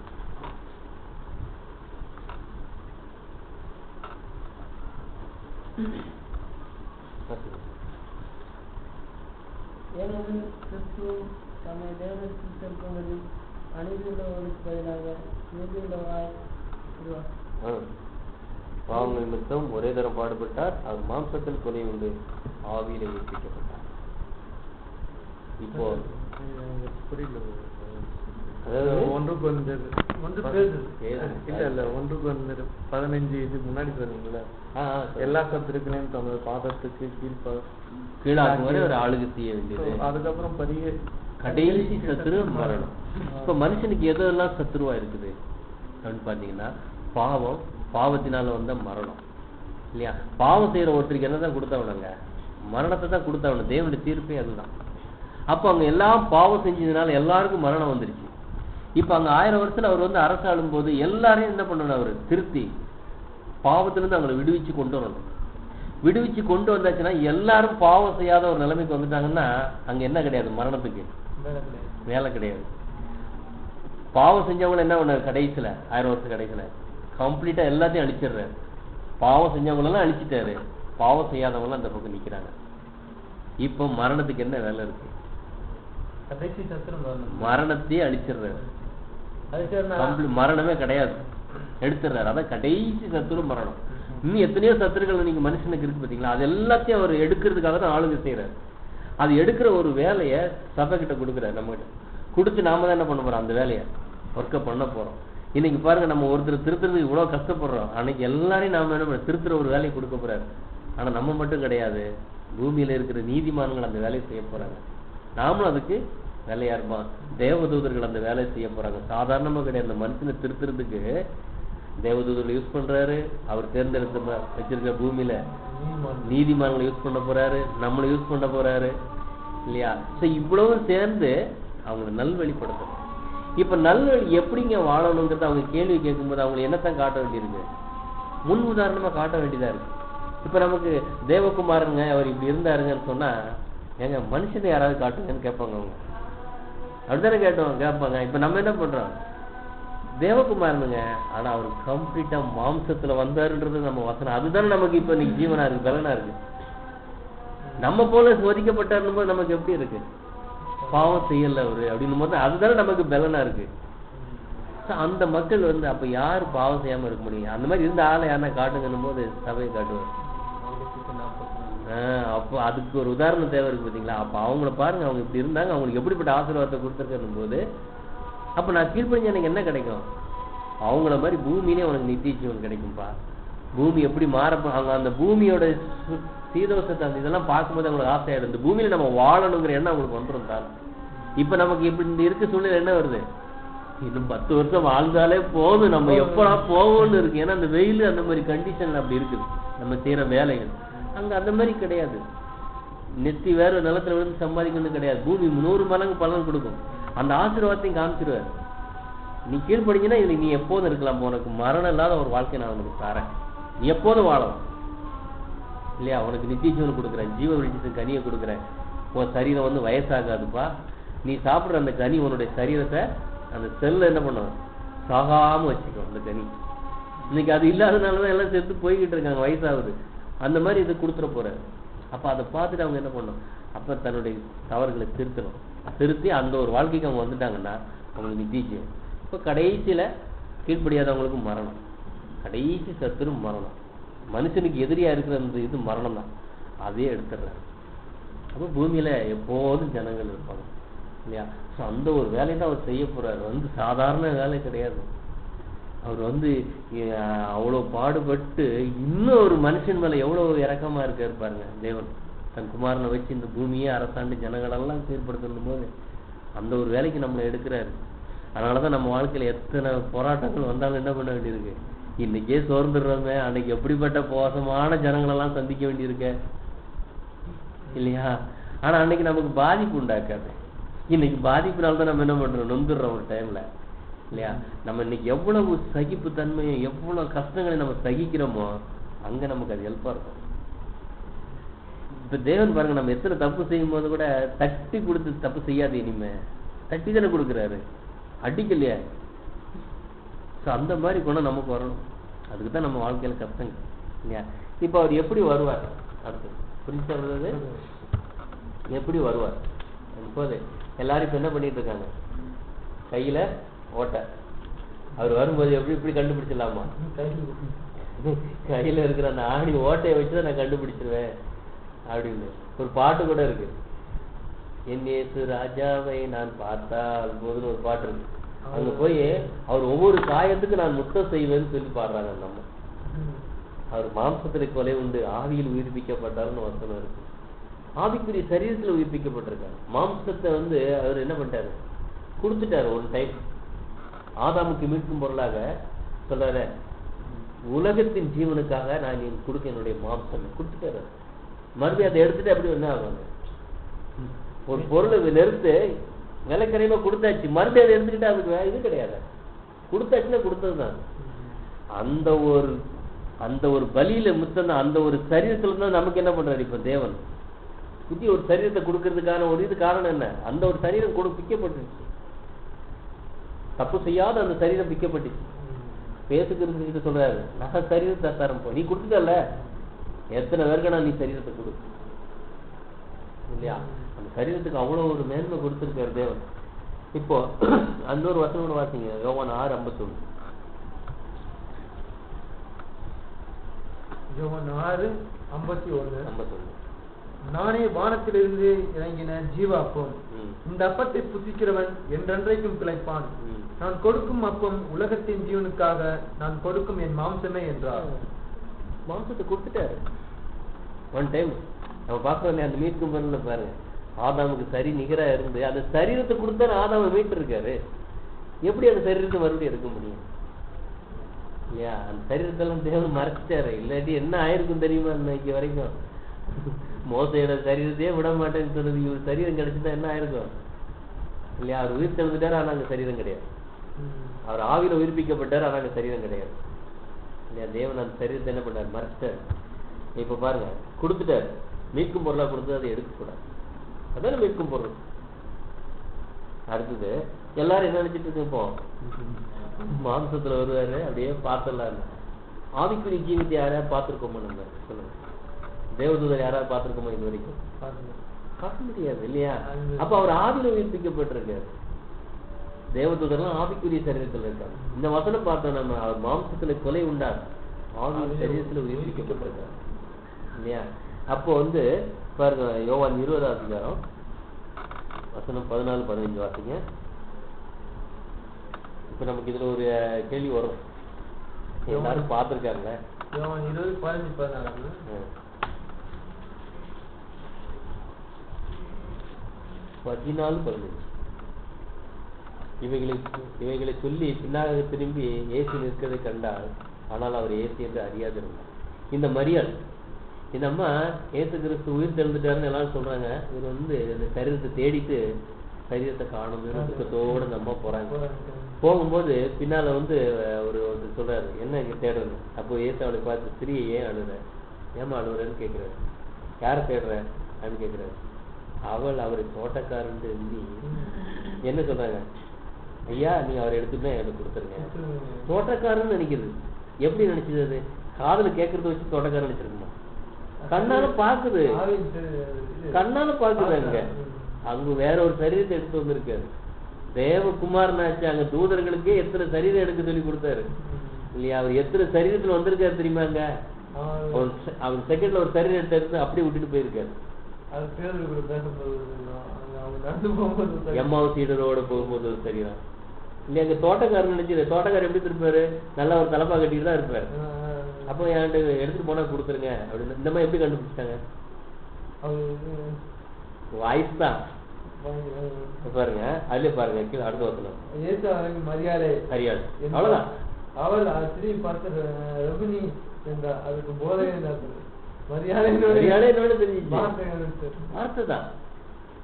ஏனெனில் கிறிஸ்து தம்மை தேவனுக்கு செலுத்தும்படி அநீதியுள்ளவர்களுக்கு பதிலாக நீதியுள்ளவராய் வருவார். பாவங்கள் நிமித்தம் ஒரே தரம் பாடுபட்டார். அவர் மாம்சத்தில் கொலை உண்டு, ஆவியிலே உயிர்ப்பிக்கப்பட்டார். இப்போ புரியல. அதாவது 1 Corinthians 15 இது முன்னாடி சொன்னீங்களா? எல்லா சத்துருக்களையும் தமது பாதத்துக்கு கீழாக்குவரை ஒரு ஆளுகை செய்ய வேண்டியது. அதுக்கப்புறம் கடைசி சத்துரு மரணம். இப்ப மனுஷனுக்கு எதெல்லாம் சத்துருவா இருக்குது அப்படின்னு பாத்தீங்கன்னா, பாவத்தினால வந்த மரணம் இல்லையா? பாவம் செய்யற ஒருத்தருக்கு என்னதான் கொடுத்தவனுங்க? மரணத்தை தான் கொடுத்தவனு. தேவனுடைய தீர்ப்பே அதுதான். அப்ப அவங்க எல்லாம் பாவம் செஞ்சதுனால எல்லாருக்கும் மரணம் வந்துருச்சு. இப்ப அங்க 1000 வருஷத்துல அவர் அரசாளும் போது எல்லாரையும் என்ன பண்ணணும்? அவரு திருத்தி பாவத்திலிருந்து அவங்களை விடுவிச்சு கொண்டு வரணும். விடுவிச்சு கொண்டு வந்தாச்சுன்னா எல்லாரும் பாவம் செய்யாத ஒரு நிலைமைக்கு வந்துட்டாங்கன்னா அங்க என்ன கிடையாது? மரணத்துக்கு வேலை கிடையாது. பாவம் செஞ்சவங்க என்ன பண்ணாரு? கடைசியில 1000 வருஷம் கடைசியில கம்ப்ளீட்டா எல்லாத்தையும் அழிச்சிடுறாரு. பாவம் செஞ்சவங்களெல்லாம் அழிச்சிட்டாரு. பாவம் செய்யாதவங்க அந்த பக்கம் நிக்கிறாங்க. இப்ப மரணத்துக்கு என்ன வேலை இருக்கு? மரணத்தையே அழிச்சிடுறாரு. மரணமே கிடையாது, எடுத்துடுறாரு. அதான் கடைசி சத்துரு மரணம். இன்னும் எத்தனையோ சத்துருக்கள் நீங்க மனுஷனுக்கு இருக்கு பாத்தீங்களா? அது எல்லாத்தையும் அவர் எடுக்கிறதுக்காக தான் ஆளுங்க செய்யறாரு. அது எடுக்கிற ஒரு வேலையை சபை கிட்ட கொடுக்குறாரு. நம்ம கிட்ட கொடுத்து நாம தான் என்ன பண்ண போறோம்? அந்த வேலையை ஒர்க்க பண்ண போறோம். இன்னைக்கு பாருங்க, நம்ம ஒருத்தர் திருத்துறதுக்கு இவ்வளவு கஷ்டப்படுறோம். அன்னைக்கு எல்லாரையும் நாம என்ன பண்ண திருத்துற ஒரு வேலையை கொடுக்க போறாரு. ஆனா நம்ம மட்டும் கிடையாது, பூமியில இருக்கிற நீதிமான்கள் அந்த வேலையை செய்ய போறாங்க. நாமளும் அதுக்கு வேலையா இருப்பான். தேவதூதர்கள் அந்த வேலையை செய்ய போறாங்க. சாதாரணமா கிடையாது. அந்த மனுஷனை திருத்துறதுக்கு தேவதூதர்கள் யூஸ் பண்றாரு. அவர் தேர்ந்தெடுத்து வச்சிருக்க பூமியில நீதிமான்களை யூஸ் பண்ண போறாரு, நம்மளை யூஸ் பண்ண போறாரு இல்லையா? சோ இவ்வளவு சேர்ந்து அவங்களை நல்வழிப்படுத்தணும். இப்ப நல்வழி எப்படிங்க வாழணுங்கிறத அவங்க கேள்வி கேட்கும்போது அவங்களை என்னத்தான் காட்ட வேண்டியிருக்கு? முன் உதாரணமா காட்ட வேண்டியதா இருக்கு. இப்ப நமக்கு தேவகுமாரனுங்க அவர் இப்படி இருந்தாருங்கன்னு சொன்னா எங்க மனுஷனை யாராவது காட்டுங்கன்னு கேட்பாங்க அவங்க. அப்படித்தானே கேட்பாங்க. இப்ப நம்ம என்ன பண்றோம்? தேவகுமாரனுங்க, ஆனா அவர் கம்ப்ளீட்டா மாம்சத்துல வந்தாருன்றது நம்ம வசனம். அதுதானே நமக்கு இப்ப இன்னைக்கு ஜீவனா இருக்கு, பலனா இருக்கு. நம்ம போல சோதிக்கப்பட்டாருன்னு போது நமக்கு எப்படி இருக்கு? பாவம் செய்யல அவரு அப்படின்னும் போது அதுதானே நமக்கு பலனா இருக்கு. அந்த மக்கள் அப்ப யாரு பாவம் செய்யாம இருக்க முடியும்? அந்த மாதிரி இருந்த ஆளை யாரா காட்டுங்கன்னும் போது சபையை காட்டுவார். அப்போ அதுக்கு ஒரு உதாரணம் தேவை இருக்கு பாத்தீங்களா? அப்ப அவங்கள பாருங்க, அவங்க இப்படி இருந்தாங்க, அவங்களுக்கு எப்படிப்பட்ட ஆசீர்வாதத்தை கொடுத்துருக்கணும் போது அப்ப நான் கீழ்ப்படிஞ்ச எனக்கு என்ன கிடைக்கும்? அவங்கள மாதிரி பூமியிலே உனக்கு நித்திய ஜீவன் கிடைக்கும்பா. பூமி எப்படி அவங்க அந்த பூமியோட சீதோஷத்தை அந்த இதெல்லாம் பார்க்கும்போது அவங்களுக்கு ஆசையாயிடும். இந்த பூமியில நம்ம வாழணுங்கிற எண்ணம் அவங்களுக்கு வந்துடும் தான். இப்ப நமக்கு இப்படி இந்த இருக்க சூழ்நிலை என்ன வருது? இன்னும் 10 வருஷம் வாழ்ந்தாலே போதும், நம்ம எப்படா போவோம்னு இருக்கு. ஏன்னா அந்த வெயில் அந்த மாதிரி கண்டிஷன் அப்படி இருக்குது. நம்ம செய்யற வேலைகள் அங்க அந்த மாதிரி கிடையாது. நெத்தி வேற நிலத்துல விழுந்து சம்பாதிக்கணும் கிடையாது. பூமி 100 மடங்கு பலன் கொடுக்கும். அந்த ஆசீர்வாதத்தையும் காமிச்சிருவார். நீ கீழ்படிஞ்சினா இதுல நீ எப்போதும் இருக்கலாம். உனக்கு மரணம் இல்லாத ஒரு வாழ்க்கை நான் உனக்கு தரேன், நீ எப்போதும் வாழலாம் இல்லையா? உனக்கு நித்திய ஜீவன் கொடுக்குறேன், ஜீவ வெளிச்சத்துக்கு கனியை கொடுக்குறேன். உன் சரீரம் வயசாகாதுப்பா. நீ சாப்பிட்ற அந்த கனி உன்னுடைய சரீரத்தை அந்த செல்ல என்ன பண்ணுவோம்? சாகாம வச்சுக்கோ அந்த கனி. இன்னைக்கு அது இல்லாதனாலதான் எல்லாம் சேர்த்து போய்கிட்டு இருக்காங்க, வயசாகுது. அந்த மாதிரி இது கொடுத்துட போறாரு. அப்ப அதை பார்த்துட்டு அவங்க என்ன பண்ணணும்? அப்ப தன்னுடைய தவறுகளை திருத்தி அந்த ஒரு வாழ்க்கைக்கு அவங்க வந்துட்டாங்கன்னா அவங்களுக்கு நித்திய ஜீவன். இப்ப கடைசியில கீழ்ப்படியாதவங்களுக்கு மரணம், கடைசி சத்துரும் மரணம். மனுஷனுக்கு எதிரியா இருக்கிற அந்த இது மரணம் தான், அதே எடுத்துடுறாரு. அப்போ பூமியில எப்போதும் ஜனங்கள் இருப்பாங்க இல்லையா? அந்த ஒரு வேலையை தான் அவர் செய்ய போறாரு. சாதாரண வேலை கிடையாது. அவர் அவ்வளவு பாடுபட்டு இன்னும் ஒரு மனுஷன் மேல எவ்வளவு இரக்கமா இருக்காரு பாருங்க. தேவன் தன் குமாரனை வச்சு இந்த பூமியே அரசாண்டு ஜனங்களெல்லாம் சீர்படுத்தணும் போது அந்த ஒரு வேலைக்கு நம்மளை எடுக்கிறாரு. அதனாலதான் நம்ம வாழ்க்கையில எத்தனை போராட்டங்கள் வந்தாலும் என்ன பண்ண வேண்டியிருக்கு? இன்னைக்கே சோர்ந்துடுறோமே, அன்னைக்கு எப்படிப்பட்ட மோசமான ஜனங்களெல்லாம் சந்திக்க வேண்டியிருக்க இல்லையா? ஆனா அன்னைக்கு நமக்கு பாதிப்பு உண்டாக்காது. இன்னைக்கு பாதிப்புனால்தான் நம்ம என்ன பண்றோம்? நொந்துடுறோம் ஒரு டைம்ல இல்லையா? நம்ம இன்னைக்கு எவ்வளவு சகிப்பு தன்மையை, எவ்வளவு கஷ்டங்களை நம்ம சகிக்கிறோமோ அங்க நமக்கு அது ஹெல்ப்பா இருக்கும். இப்ப தேவன் பாருங்க, நம்ம எத்தனை தப்பு செய்யும் போது கூட தட்டி கொடுத்து தப்பு செய்யாது, இனிமே தட்டி தானே கொடுக்குறாரு, அடிக்கலையா? அந்த மாதிரி குணம் நமக்கு வரணும். அதுக்குதான் நம்ம வாழ்க்கையில கஷ்டம் இல்லையா? இப்ப அவர் எப்படி வருவார்? அடுத்து புரிஞ்சு சொல்றது எப்படி வருவார்? இப்போது எல்லாரும் இப்ப என்ன பண்ணிட்டு இருக்காங்க? கையில ஓட்டை. அவர் வரும்போது எப்படி கண்டுபிடிச்சிடலாமா? கையில இருக்கிற அந்த ஆணி ஓட்டையை வச்சுதான் நான் கண்டுபிடிச்சிருவேன் அப்படின்னு ஒரு பாட்டு கூட இருக்கு. என் இயேசு ராஜாவை நான் பார்த்தால் போதுன்னு ஒரு பாட்டு இருக்கு. அங்க போய் அவர் ஒவ்வொரு காயத்துக்கு நான் முத்தம் செய்வேன்னு சொல்லி பாடுறாங்க. நம்ம அவர் மாம்சத்துல கொலை உண்டு, ஆவியில் உயிர்ப்பிக்கப்பட்டாருன்னு வசனம் இருக்கு. ஆவிக்குரிய சரீரத்துல உயிர்ப்பிக்கப்பட்டிருக்காரு. மாம்சத்தை அவர் என்ன பண்ணிட்டாரு? கொடுத்துட்டாரு ஒரு டைம். ஆதாமுக்கு மீட்கும் பொருளாக சொல்றாரு, உலகத்தின் ஜீவனுக்காக நான் கொடுக்க என்னுடைய மாம்சம் கொடுத்துட்டாரு. மறுபடியும் அதை எடுத்துட்டு அப்படி என்ன ஆகுங்க? ஒரு பொருளை நிறுத்து விலைக்கரையில கொடுத்தாச்சு, மறுபடியும் அதை எடுத்துக்கிட்டு அதுக்கு இது கிடையாது. கொடுத்தாச்சுன்னா கொடுத்ததுதான். அந்த ஒரு பலியில முத்தம், அந்த ஒரு சரீரத்துல தான் நமக்கு என்ன பண்றாரு இப்ப தேவன்? புதிய ஒரு சரீரத்தை கொடுக்கறதுக்கான ஒரு இது காரணம் என்ன? அந்த ஒரு சரீரம் பிக்கப்பட்டுச்சு. தப்பு செய்யாத அந்த சரீரம் பிக்கப்பட்டுச்சு. பேசுகிறது சொல்றாரு, நான் சரீரத்தை தரேன், நீ கொடுத்துட்டல, எத்தனை பேருக்கு நான் நீ சரீரத்தை கொடு இல்லையா? அந்த சரீரத்துக்கு அவ்வளவு ஒரு மேன்மை கொடுத்திருக்காரு தேவன். இப்போ அந்த ஒரு வசனம் வாசிங்க, யோவான் 6:51. யோவான் 6:51. நானே வானத்திலிருந்து இறங்கின ஜீவாப்பம், இந்த அப்பத்தை புசிக்கிறவன் என்றென்றைக்கும் பிழைப்பான். நான் கொடுக்கும் அப்பம் உலகத்தின் ஜீவனுக்காக நான் கொடுக்கும் என் மாம்சமே என்றார். மாம்சத்தை கொடுத்துட்டாரு ஒன் டைம். நம்ம பார்க்கறோம் அந்த மீட்கும் பொருள்ல பாருங்க, ஆதாமுக்கு சரி நிகரா இருந்து அந்த சரீரத்தை கொடுத்தாரு. ஆதாம மீட்டு இருக்காரு. எப்படி அந்த சரீரத்தை மறுபடியும் எடுக்க முடியும் இல்லையா? அந்த சரீரத்தெல்லாம் தேவன் மறைச்சிட்டாரு. இல்லாட்டி என்ன ஆயிருக்கும் தெரியுமா? இன்னைக்கு வரைக்கும் மோசையோட சரீரத்தையே விட மாட்டேன்னு சொன்னது, இவர் சரீரம் கிடைச்சுதான் என்ன ஆயிருக்கும் இல்லையா? அவர் உயிர் தெழுந்துட்டாரு, ஆனா அங்க சரீரம் கிடையாது. அவர் ஆவியில உயிர்ப்பிக்கப்பட்டாரு, ஆனா அங்க சரீரம் கிடையாது இல்லையா? தேவன் அந்த சரீரத்தை என்ன பண்ணார்? மறைச்சிட்டாரு. இப்ப பாருங்க, கொடுத்துட்டாரு, மீட்கும் பொருளா கொடுத்து அதை எடுக்கக்கூடாது, அதான மீட்கும் பொருள். அடுத்தது எல்லாரும் என்ன நினைச்சிட்டு இருக்கோம், மாம்சத்துல வருவாரு அப்படியே பார்த்தலாம். ஆவிக்குரிய ஜீவித்தை யாராவது பார்த்திருக்கோமா? நம்ம சொல்லுங்க, தேவதூதர் யாராவது பார்த்திருக்கோமா இது வரைக்கும்? பார்க்க முடியாது இல்லையா? அப்ப அவர் ஆவியில உயிர்ப்பிக்கப்பட்டிருக்காரு. தேவதூதர்லாம் ஆவிக்குரிய சரீரத்துல இருக்காங்க. இந்த வசனம் பார்த்தோம் நம்ம, அவர் மாம்சத்துல கொலை உண்டார், ஆவியின் சரீரத்துல உயிர்ப்பிக்கப்பட்டிருக்காரு இல்லையா? அப்போ பாருங்க, யோவான் 20 அதிகாரம் வசனம் 14-15 வாசிங்க. இப்ப நமக்கு இதுல ஒரு கேள்வி வரும், எல்லாரும் பார்த்திருக்காங்க. யோவான் 20:15-14. 14-15. இவைகளை சொல்லி பின்னாக திரும்பி இயேசு நிற்கிறதை கண்டால், ஆனால் அவர் இயேசு என்று அறியாதிருந்தார். இந்த மரியாள், இந்த அம்மா இயேசு கிறிஸ்து உயிர் தெழுந்துட்டாருன்னு எல்லாரும் சொல்றாங்க. இவர் இந்த சரீரத்தை தேடிட்டு சரீரத்தை காணும்னு துக்கத்தோடு இந்த அம்மா போறாங்க. போகும்போது பின்னால ஒரு சொல்றாரு, என்ன தேடுறது? அப்போ இயேசு அவளை பார்த்து, ஸ்திரீயை ஏன் அழுற, ஏமா அழுகுறன்னு கேட்கிறாரு. யாரை தேடுற அப்படின்னு கேட்கிறாரு. அவள் அவரை தோட்டக்காரன் தெரிஞ்சு என்ன சொல்றாங்க, ஐயா நீங்க அவரை எடுத்துட்டு எனக்கு கொடுத்துருங்க. தோட்டக்காரன்னு நினைக்கிறது. எப்படி நினைச்சது? அது காதுல கேட்கறத வச்சு தோட்டக்காரன் நினைச்சிருக்குமா? கண்ணால பாக்குது, கண்ணால பாக்குது. அங்க வேற ஒரு சரீரத்தை எடுத்து வந்திருக்காரு. தேவகுமாரனாச்சு, அங்க தூதர்களுக்கே எத்தனை சரீரம் எடுக்க சொல்லி கொடுத்தாரு இல்லையா? அவர் எத்தனை சரீரத்துல வந்திருக்காரு தெரியுமாங்க? அவர் செகண்ட்ல ஒரு சரீரத்தை எடுத்து அப்படியே விட்டுட்டு போயிருக்காரு. எம்மாவு சீடரோட போகும்போது ஒரு சரீரம் இல்லையா? அங்க தோட்டக்காரன் நினைச்சிரு. தோட்டக்காரர் எப்படி இருப்பாரு? நல்லா ஒரு தலைப்பா கட்டிட்டு தான் இருப்பாரு. அப்போ என்கிட்ட எடுத்துட்டு போனா கொடுத்துருங்க அப்படின்னு. இந்த மாதிரி எப்படி கண்டுபிடிச்சாங்க? வாய்ஸ் தான் பாருங்க, அதுல பாருங்க கீழே அடுத்த வசனம், மரியாதை சரியாது, அவ்வளவுதான். அவள் ஸ்திரீ பார்த்து ரபினி என்றார். அதுக்கு போதை மரியாதை தெரிஞ்சு வார்த்தை தான்.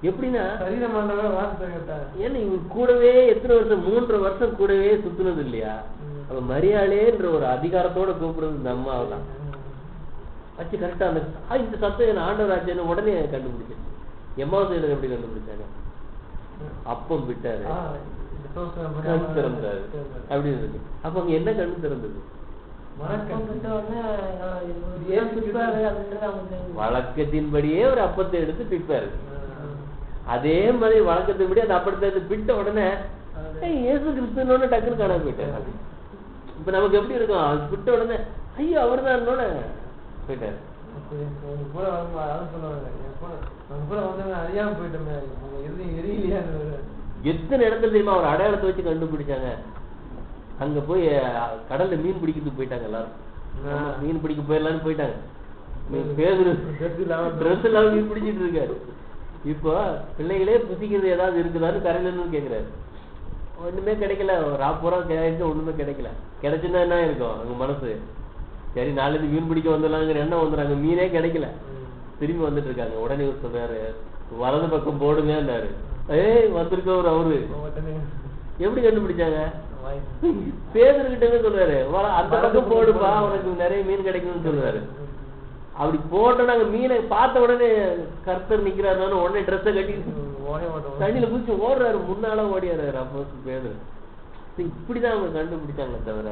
எப்படின்னா ஏன்னா இவங்க கூடவே எத்தனை வருஷம், 3 வருஷம் கூடவே சுத்துனது இல்லையா? அவ மரியாதைன்ற ஒரு அதிகாரத்தோட கூப்பிடுறது இந்த அம்மாவை தான் வச்சு கரெக்டா அந்த இந்த சத்தம் ஆண்டவராஜன்னு உடனே கண்டுபிடிச்சு. எம்மாவது சைடு எப்படி கண்டுபிடிச்சாங்க? அப்பம் விட்டாரு, கண் திறந்தாரு அப்படின்னு இருக்கு. அப்ப அங்க என்ன கண் திறந்தது? வழக்கத்தின்படியே ஒரு அப்பத்தை எடுத்து பிப்பாரு. அதே மாதிரி வழக்கத்தின்படி அந்த அப்பத்தை எடுத்து பிட்ட உடனே இயேசு கிறிஸ்துன்னு டக்குன்னு காணாம போயிட்டாரு. இப்ப நமக்கு எப்படி இருக்கும்? அது பிட்ட உடனே ஐயோ அவர் தான் போயிட்டாரு. எத்தனை இடத்துல தெரியுமா அவர் அடையாளத்தை வச்சு கண்டுபிடிச்சாங்க. அங்க போய் கடல்ல மீன் பிடிக்கிறதுக்கு போயிட்டாங்க எல்லாரும். மீன் பிடிக்க போயிடலான்னு போயிட்டாங்க. ட்ரெஸ் இல்லாம மீன் பிடிச்சிட்டு இருக்காரு. இப்போ பிள்ளைகளே புசிக்கிறது ஏதாவது இருக்குதான்னு கரையிலன்னு கேக்குறாரு. ஒண்ணுமே கிடைக்கல. ராப்பூரா ஒண்ணுமே கிடைக்கல. கிடைச்சுன்னா என்ன இருக்கும் அங்க மனசு? சரி நாளைக்கு மீன் பிடிக்க வந்துடலாங்கிற எண்ணம் வந்துடுறாங்க. மீனே கிடைக்கல. திரும்பி வந்துட்டு இருக்காங்க. உடனே சொல்றாரு, வலது பக்கம் போடுங்கன்னாரு. வந்திருக்கவர் அவரு. எப்படி கண்டுபிடிச்சாங்க? பேதர்கிட்ட சொல்றாரு, அந்த பக்கம் போடுப்பா உனக்கு நிறைய மீன் கிடைக்கும்னு சொல்றாரு. அப்படி போட்டோம். நாங்க மீனை பார்த்த உடனே கர்த்தர் நிக்கிறாரு. உடனே ட்ரெஸ்ஸை கட்டி தண்ணியில குதிச்சு ஓடுறாரு. முன்னால ஓடியாரு. அப்போ பேதர். இப்படிதான் அவங்க கண்டுபிடிச்சாங்களே தவிர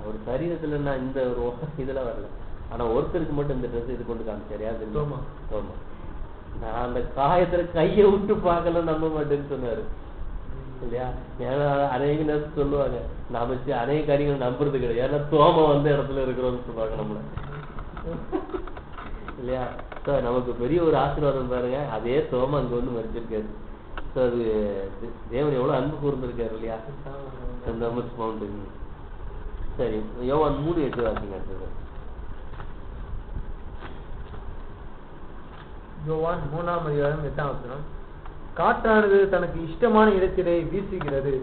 அவர் சரீரத்துல இந்த ஒரு இதுல வரல. ஆனா ஒருத்தருக்கு மட்டும் இந்த ட்ரெஸ் இது கொண்டு காமிச்சாரு. யாரு? ஆமா, நான் அந்த காயத்துல கைய விட்டு பார்க்கல நம்ப மாட்டேன்னு சொன்னாரு இல்லையா? ஏன்னா அநேக நேரத்துக்கு சொல்லுவாங்க, நாம அநேக காரியங்கள் நம்புறது கிடையாது. ஏன்னா தோம வந்த இடத்துல இருக்கிறோம்னு சொல்லுவாங்க நம்மள இல்லையா? நமக்கு பெரிய ஒரு ஆசீர்வாதம் பாருங்க. அதே தோம அங்க வந்து மறிச்சிருக்காரு. அது தேவன் எவ்வளவு அன்பு கூர்ந்திருக்காரு இல்லையா? சரி, யோவான் 3:8 வாசிங்க. யோவான் 3:8. காற்றானது தனக்கு இஷ்டமான இடத்திலே வீசுகிறது,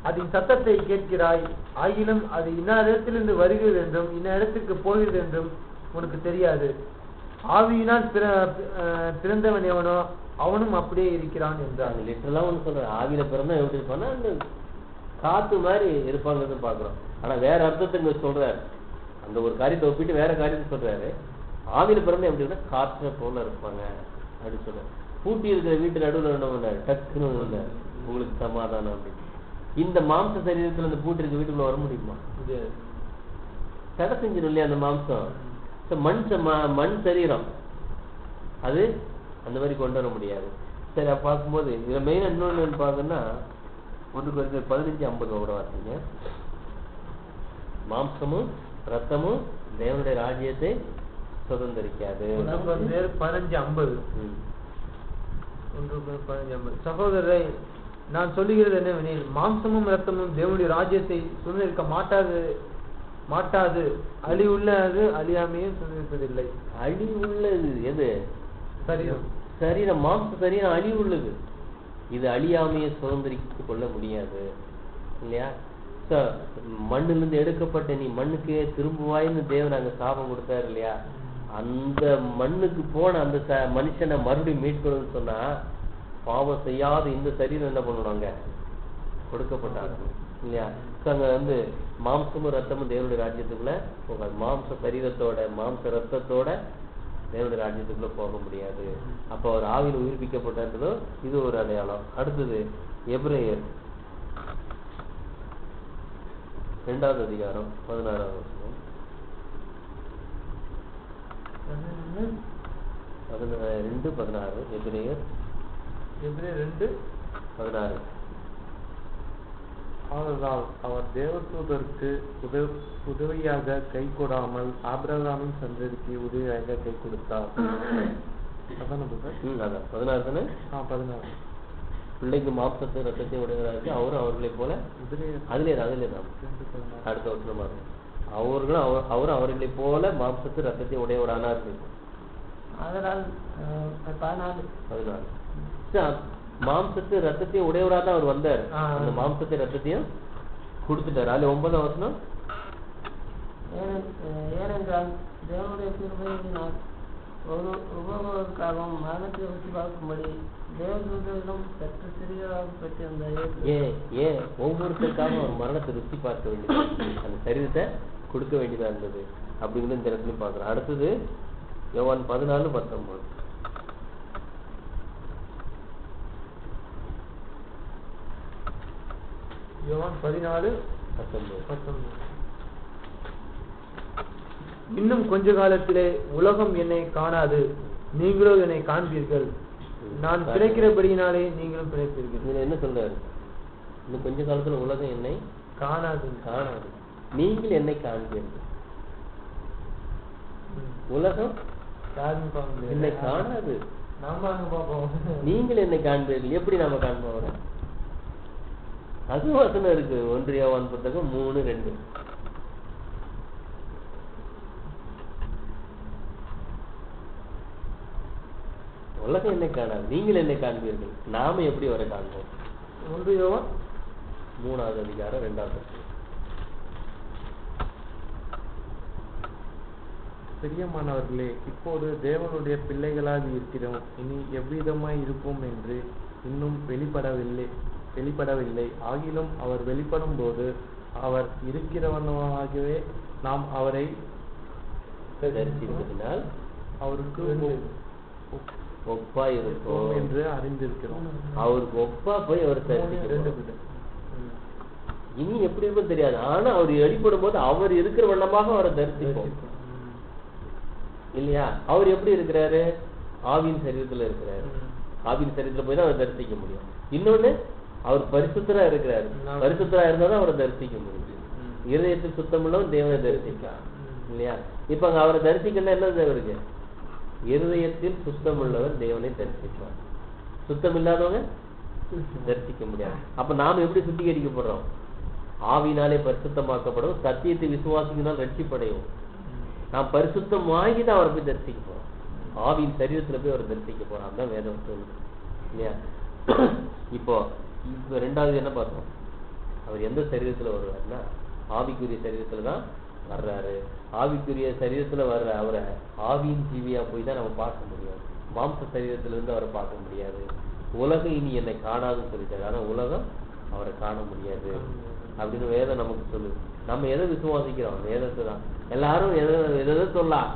அதன் சத்தத்தை கேட்கிறாய், ஆகிலும் அது இன்ன இடத்திலிருந்து வருகிறது என்றும் இன்ன இடத்துக்கு போகிறது என்றும் உனக்கு தெரியாது. ஆவியினால் பிறந்தவன் எவனோ அவனும் அப்படியே இருக்கிறான் என்றார். லிட்டரலா ஒண்ணு சொல்றேன். ஆவியில பிறந்தா எப்படி இருப்பான்னா அந்த காத்து மாதிரி இருப்பாங்கன்னு பாக்குறோம். ஆனா வேற அர்த்தத்தை சொல்றாரு. அந்த ஒரு காரியத்தை ஒப்பிட்டு வேற காரியத்தை சொல்றாரு. ஆவியில பிறந்த எப்படி இருந்தா காற்றை போல இருப்பாங்க அப்படின்னு சொல்ல. பூட்டி இருக்கிற வீட்டு நடுவில் என்ன டக்குன்னு உங்களுக்கு சமாதானம் அப்படின்னு. இந்த மாம்ச சரீரத்துல அந்த பூட்டி இருக்க வீட்டுக்குள்ள வர முடியுமா? தடை செஞ்சிடும் இல்லையா அந்த மாம்சம். மண் சரீரம் அது அந்த மாதிரி கொண்டு வர முடியாது. சரி, பார்க்கும்போது இதுல மெயினா இன்னொன்னு பாத்தோம்னா 1 Corinthians 15:50 வாசிங்க. மாம்சமும் ரத்தமும் தேவனுடைய ராஜ்யத்தை சுதந்திரிக்காது. 15:50 சகோதரரை, நான் சொல்லுகிறது என்னவெனில், மாம்சமும் ரத்தமும் தேவனுடைய ராஜ்யத்தை சுதந்திரிக்க மாட்டாது. அழிவுள்ளது அழியாமையும் சுதந்திரிப்பதில்லை. அழிவுள்ளது எது? சரீரம். மாம்ச சரீரம் அழிவுள்ளது. இது அழியாமையை சுதந்திரித்து கொள்ள முடியாது இல்லையா? மண்ணிலிருந்து எடுக்கப்பட்ட நீ மண்ணுக்கே திரும்புவாயின்னு தேவன் அங்க சாபம் கொடுத்தாரு இல்லையா? அந்த மண்ணுக்கு போன அந்த மனுஷனை மறுபடியும் மீட்கணும்னு சொன்னா பாவம் செய்யாத இந்த சரீரம் என்ன பண்ணுவாங்க? கொடுக்கப்பட்டாங்க இல்லையா? அங்க மாம்சமும் ரத்தமும் தேவனுடைய ராஜ்யத்துக்குள்ள போகாது. மாம்ச சரீரத்தோட மாம்ச ரத்தத்தோட தேவனுடைய ராஜ்யத்துக்குள்ள போக முடியாது. அப்ப அவர் ஆவியில் உயிர்ப்பிக்கப்பட்டதோ இது ஒரு அடையாளம். அடுத்தது எபிரேயர் 2வது அதிகாரம் 16வது வசனம். 2:16 எபிரேயர் 2:16. ஆதலால் அவர் தேவதூதருக்கு உதவியாக கை கொடாமல் ஆபிரகாமின் சந்ததிக்கு உதவியாக கை கொடுத்தார். அதான் 16 16. பிள்ளைக்கு மாம்சத்தை ரத்தத்தை உடையவராக அவரும் அவர்களை போல அதுல அடுத்த வருஷமா இருக்கும். அவரும் அவர்களை போல மாம்சத்தை ரத்தத்தை உடையவரானா இருக்கு. அதனால் 14 மாம்சத்தை ரத்தத்தையும் உடையவரா தான் அவர் வந்தார். அந்த மாம்சத்தை ரத்தத்தையும் கொடுத்துட்டாரு. அதுல 9வது வசனம், ஏனென்றால் தேவனுடைய கிருபையினால் ஒரு உபகாரம் மரணத்தை ருசி பார்க்கும்படி தேவதூதரிடம் சற்று சிறியதாக பெற்றிருந்தார். ஒவ்வொருத்தருக்காக அவர் மரணத்தை ருசி பார்க்க வேண்டியது, அந்த சரீரத்தை கொடுக்க வேண்டியதா இருந்தது அப்படிங்கிறது இந்த இடத்துல பாக்குறோம். அடுத்தது யோவான் 14:19. யோவான் 14:19. இன்னும் கொஞ்ச காலத்திலே உலகம் என்னை காணாது, நீங்களோ என்னை காண்பீர்கள். நான் பிழைக்கிறபடியினாலே நீங்களும் பிழைப்பீர்கள். என்ன சொல்றாரு? இன்னும் கொஞ்ச காலத்துல உலகம் என்னை காணாது, நீங்கள் என்னை காண்பீர்கள். உலகம் என்னை காணாது, நீங்கள் என்னை காண்பீர்கள். எப்படி நாம காண்போம்? அது வசனம் இருக்கு. 1 யோவான் 3:2. உலகம் என்னை காணாது, நீங்கள் என்னை காண்பீர்கள். நாம எப்படி வர காண்போம்? 1 யோவான் 3வது அதிகாரம் 2வது வசனம். பிரியமானவர்களே, இப்போது தேவனுடைய பிள்ளைகளாக இருக்கிறோம். இனி எவ்விதமாய் இருப்போம் என்று இன்னும் வெளிப்படவில்லை. ஆகிலும் அவர் வெளிப்படும் போது அவர் இருக்கிறவனாகவே நாம் அவரை தரிசிப்பதினால் அவருக்கு ஒப்பா இருக்கும் என்று அறிந்திருக்கிறோம். அவருக்கு ஒப்பா போய் அவர் தரிசிக்க. இனி எப்படி இருக்கும் தெரியாது. ஆனா அவர் வெளிப்படும் போது அவர் இருக்கிற வண்ணமாக அவரை தரிசிப்போம் இல்லையா? அவர் எப்படி இருக்கிறாரு? ஆவியின் சரீரத்துல இருக்கிறாரு. ஆவியின் சரீரத்துல போய் தான் அவர் தரிசிக்க முடியும். இன்னொன்னு, அவர் பரிசுத்தரா இருக்கிறாரு. பரிசுத்தரா இருந்தாதான் அவரை தரிசிக்க முடியும். இருதயத்தில் சுத்தம் உள்ளவன் தேவனை தரிசிக்கலாம் இல்லையா? இப்ப அங்க அவரை தரிசிக்கணும் என்ன தேவருக்கு? இருதயத்தில் சுத்தம் உள்ளவர் தேவனை தரிசிக்கலாம். சுத்தம் இல்லாதவங்க தரிசிக்க முடியாது. அப்ப நாம எப்படி சுத்திகரிக்கப்படுறோம்? ஆவினாலே பரிசுத்தமாக்கப்படும், சத்தியத்தை விசுவாசினால் ரட்சிப்படையும். நாம் பரிசுத்தம் வாங்கி தான் அவரை போய் தரிசிக்க போறோம். ஆவியின் சரீரத்துல போய் அவரை தரிசிக்க போறோம். அதுதான் வேதம் சொல்லுது இல்லையா? இப்போ 2வது என்ன பார்த்தோம்? அவர் எந்த சரீரத்துல வருவாருன்னா ஆவிக்குரிய சரீரத்துலதான் வர்றாரு. ஆவிக்குரிய சரீரத்துல வர்ற அவரை ஆவியின் ஜீவியா போய் தான் நம்ம பார்க்க முடியும். மாம்ச சரீரத்துல இருந்து அவரை பார்க்க முடியாது. உலகம் இனி என்னை காணாதுன்னு சொல்லிட்டாரு. ஆனா உலகம் அவரை காண முடியாது அப்படின்னு வேதம் நமக்கு சொல்லுது. நம்ம எதை விசுவாசிக்கிறோம்? வேதத்தை தான். எல்லாரும் எதை சொல்லலாம்?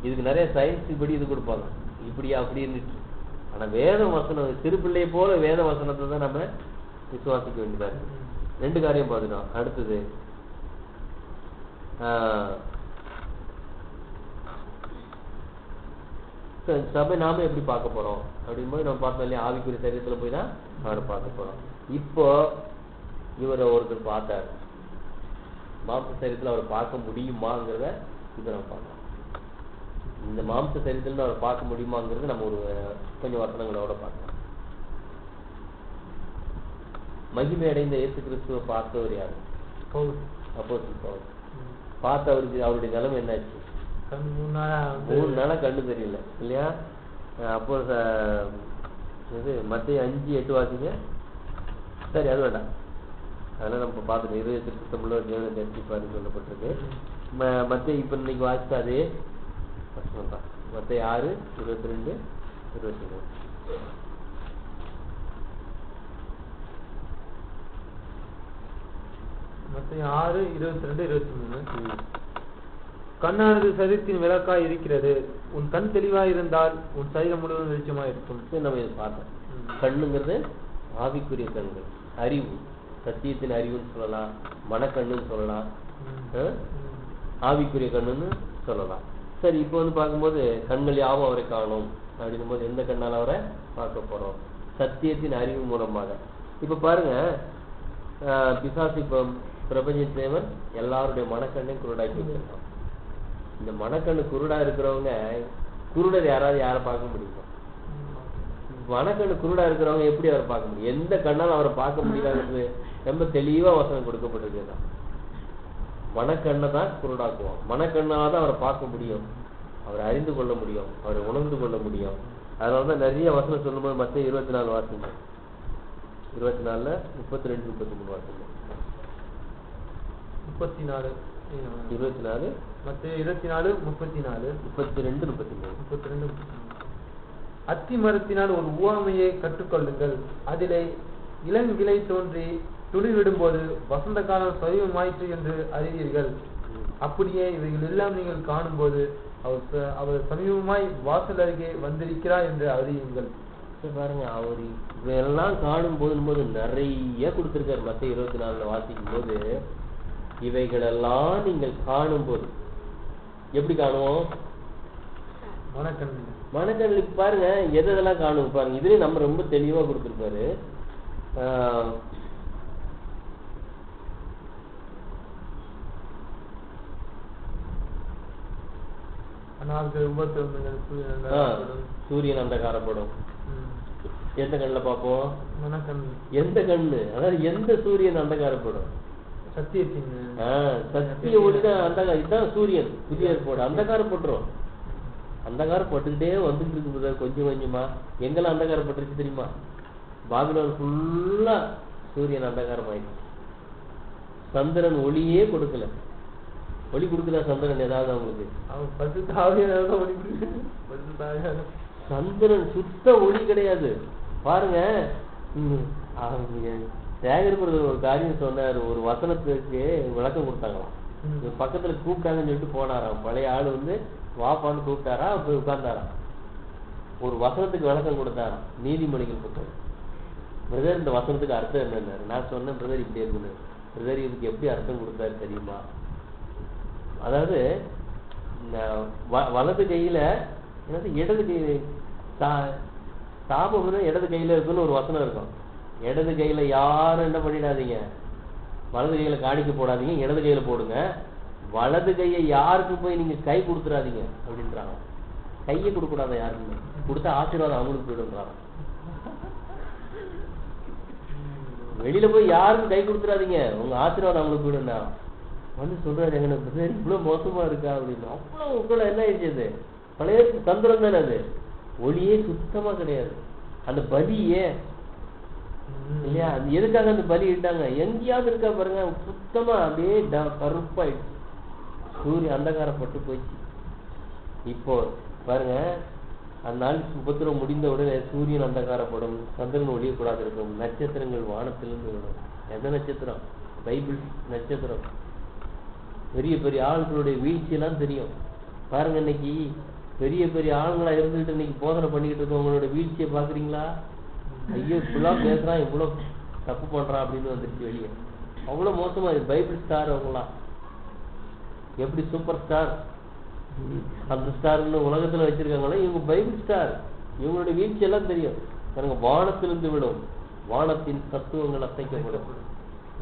இதுக்கு நிறைய சயின்ஸ் இப்படி இது கொடுப்பாங்க, இப்படியா அப்படின்னு. ஆனா வேத வசனம், சிறு பிள்ளையை போல வேத வசனத்தை தான் நம்ம விசுவாசிக்க வேண்டியதா இருக்கு. 2 காரியம் பார்த்துட்டோம். அடுத்தது சபை நாம எப்படி பார்க்க போறோம் அப்படிங்கும்போது நம்ம பார்த்தோம் இல்லையா, ஆவிக்குரிய சரீரத்துல போய் தான் அவரை பார்க்க போறோம். இப்போ இவரை ஒருத்தர் பார்த்தாரு, மாம்ச சரீரத்துல அவரை பார்க்க முடியுமாங்கிறத இதை நம்ம பார்க்கலாம். இந்த மாம்ச சரீரத்துல அவரை பார்க்க முடியுமாங்கிறது நம்ம ஒரு கொஞ்சம் வசனங்களோட பார்க்கலாம். மகிமை அடைந்த இயேசு கிறிஸ்துவை பார்த்தவர் யாரு? அப்போஸ்தலன் பவுல். பார்த்து அவருடைய நிலைமை என்னாச்சு? 3 நாளா கண்ணு தெரியல இல்லையா? அப்போ இது மத்திய 5:8 வாசிங்க. சரி, அது வேண்டாம், அதெல்லாம் நம்ம பார்த்துட்டு 20 சுத்தமுள்ள தேவனை தரிசிப்பாரு சொல்லப்பட்டிருக்கு. மத்திய இப்ப இன்னைக்கு வாசித்தா அதே வசனம் தான். மத்திய 6:22, 23. மத்திய 6:22, 23. கண்ணானது சரீரத்தின் விளக்காய் இருக்கிறது. உன் கண் தெளிவாய் இருந்தால் உன் சரீரம் முழுவதும் வெளிச்சமாய் இருக்கும். நம்ம இதை பார்த்தோம். கண்ணுங்கிறது ஆவிக்குரிய கண்கள், அறிவு, சத்தியத்தின் அறிவுன்னு சொல்லலாம், மனக்கண்ணுன்னு சொல்லலாம், ஆவிக்குரிய கண்ணுன்னு சொல்லலாம். சரி, இப்போ வந்து பார்க்கும்போது கண்கள் யாவும் அவரை காணும் அப்படின்னும் போது எந்த கண்ணால் அவரை பார்க்க போறோம்? சத்தியத்தின் அறிவு மூலமாக. இப்ப பாருங்க, பிசாசு இப்போ பிரபஞ்சத்தேவன் எல்லாருடைய மனக்கண்ணையும் குருடாக்கி வச்சிருக்கான். இந்த மனக்கண்ணு குருடா இருக்கிறவங்க, குருடர் யாராவது யாரை பார்க்க முடியுமா? மனக்கண்ணு குருடா இருக்கிறவங்க எப்படி அவரை பார்க்க முடியும்? எந்த கண்ணால் அவரை பார்க்க முடியாதுன்றது ரொம்ப தெளிவா வசனம் கொடுக்கப்பட்டிருக்குதான். மனக்கண்ணை தான் குருடாக்குவோம். மனக்கண்ணால தான் அவரை பார்க்க முடியும், அவரை அறிந்து கொள்ள முடியும், அவரை உணர்ந்து கொள்ள முடியும். அதனாலதான் நிறைய வசனம் சொல்லும்போது மத்திய 24 வாசிங்க. 24, 32, 33 வாசிங்க. 34, 24, மத்திய 24, 34, 32, 33. 32. அத்தி மரத்தினால் ஒரு உவமையை கற்றுக்கொள்ளுங்கள். அதிலே இளங்கிளை தோன்றி துளிர்விடும்போது வசந்த காலம் சமீபமாயிற்று என்று அறிவீர்கள். அப்படியே இவைகள் எல்லாம் நீங்கள் காணும்போது அவர் சமீபமாய் வாசல் அருகே வந்திருக்கிறார் என்று அறியுங்கள். பாருங்க, அவர் இவையெல்லாம் காணும் போது நிறைய கொடுத்திருக்காரு. மத்திய 24 வாசிக்கும் போது இவைகளெல்லாம் நீங்கள் காணும் போது எப்படி காணுவோம்? மனக்கண்ணுக்கு பாருங்க எதெல்லாம் காணும் பாருங்க. இதுலயும் நம்ம ரொம்ப தெளிவா கொடுத்திருப்பாரு. சூரியன் அந்தகாரப்படும். எந்த கண்ணுல பாப்போம்? எந்த கண்ணு? அதாவது எந்த சூரியன் அந்தகாரப்படும்? சத்திய ஒளிதான் அந்தகாரம். இதுதான் சூரியன் புதிய ஏற்பாடு. அந்தகாரப்பட்டுரும். அந்தகாரப்பட்டுக்கிட்டே வந்துட்டு இருக்கு கொஞ்சம் கொஞ்சமா. எங்கெல்லாம் அந்தகாரப்பட்டுருச்சு தெரியுமா? பாபிலோன் ஃபுல்லா சூரியன் அந்தகாரம் ஆயிடுச்சு. சந்திரன் ஒளியே கொடுக்கல. ஒளி கொடுக்குதா சந்திரன் ஏதாவது அவங்களுக்கு? சந்திரன் சுத்த ஒளி கிடையாது. பாருங்க, சேகரிப்பது ஒரு காரியம் சொன்னார். ஒரு வசனத்துக்கு விளக்கம் கொடுத்தாங்களாம். பக்கத்துல கூப்பிட்டாங்கன்னு சொல்லிட்டு போனாராம். பழைய ஆளு வந்து வாப்பான்னு கூப்பிட்டாரா, போய் உட்கார்ந்தாராம். ஒரு வசனத்துக்கு விளக்கம் கொடுத்தாராம். நீதிமொழிகள் புத்தகம். பிரதர், இந்த வசனத்துக்கு அர்த்தம் என்னன்னாரு. நான் சொன்னேன், பிரதர் இப்படி இருக்குன்னு. பிரதர் இதுக்கு எப்படி அர்த்தம் கொடுத்தாரு தெரியுமா? அதாவது வலது கையில இடது கையில சாபம் இடது கையில இருக்குன்னு ஒரு வசனம் இருக்கும். இடது கையில யாரும் என்ன பண்ணிடாதீங்க, வலது கையில காணிக்க போடாதீங்க, இடது கையில போடுங்க. வலது கையை யாருக்கு போய் நீங்க கை கொடுத்துடாதீங்க அப்படின்றாங்க. கையை கொடுக்கூடாத யாருக்குமே. கொடுத்தா ஆசீர்வாதம் அவங்களுக்கு போயிடுன்றாங்க. வெளியில போய் யாருக்கும் கை கொடுத்துடாதீங்க, உங்க ஆசீர்வாதம் அவங்களுக்கு போயிடுன்னா வந்து சொல்றாரு. எங்களுக்கு இவ்வளவு மோசமா இருக்கா அப்படின்னு. அவ்வளவு உட்கால என்ன ஆயிடுச்சு? பழைய தந்திரம் தானே அது. ஒளியே சுத்தமா கிடையாது. அந்த பலியே இல்லையா, அது எதுக்காக அந்த பலி இட்டாங்க? எங்கேயாவது இருக்கா பாருங்க, சுத்தமா அப்படியே கருப்பாயிடுச்சு. சூரியன் அந்தகாரப்பட்டு போயிடுச்சு. இப்போ பாருங்க, அந்த நாள் உபத்திரம் முடிந்த உடனே சூரியன் அந்தகாரப்படும், சந்திரன் ஒளியக்கூடாது இருக்கும், நட்சத்திரங்கள் வானத்திலிருந்து விடும். எந்த நட்சத்திரம்? பைபிள் நட்சத்திரம். பெரிய பெரிய ஆட்களுடைய வீழ்ச்சியெல்லாம் தெரியும். பாருங்க, இன்னைக்கு பெரிய பெரிய ஆளுங்களா இருந்துகிட்டு இன்னைக்கு போதனை பண்ணிக்கிட்டு இருக்கவங்களோட வீழ்ச்சியை பாக்குறீங்களா? ஐயோ இப்படிலாம் பேசுறான், இவ்வளவு தப்பு பண்றான் அப்படின்னு வந்துருச்சு வெளியே. அவ்வளவு மோசமா இருக்கு. பைபிள் ஸ்டார் அவங்களாம் எப்படி சூப்பர் ஸ்டார், அந்த ஸ்டார்னு உலகத்துல வச்சிருக்காங்களே, இவங்க பைபிள் ஸ்டார். இவங்களுடைய வீழ்ச்சி எல்லாம் தெரியும். பாருங்க, வானத்திலிருந்து விடும், வானத்தின் தத்துவங்கள் அசைக்கப்படும்.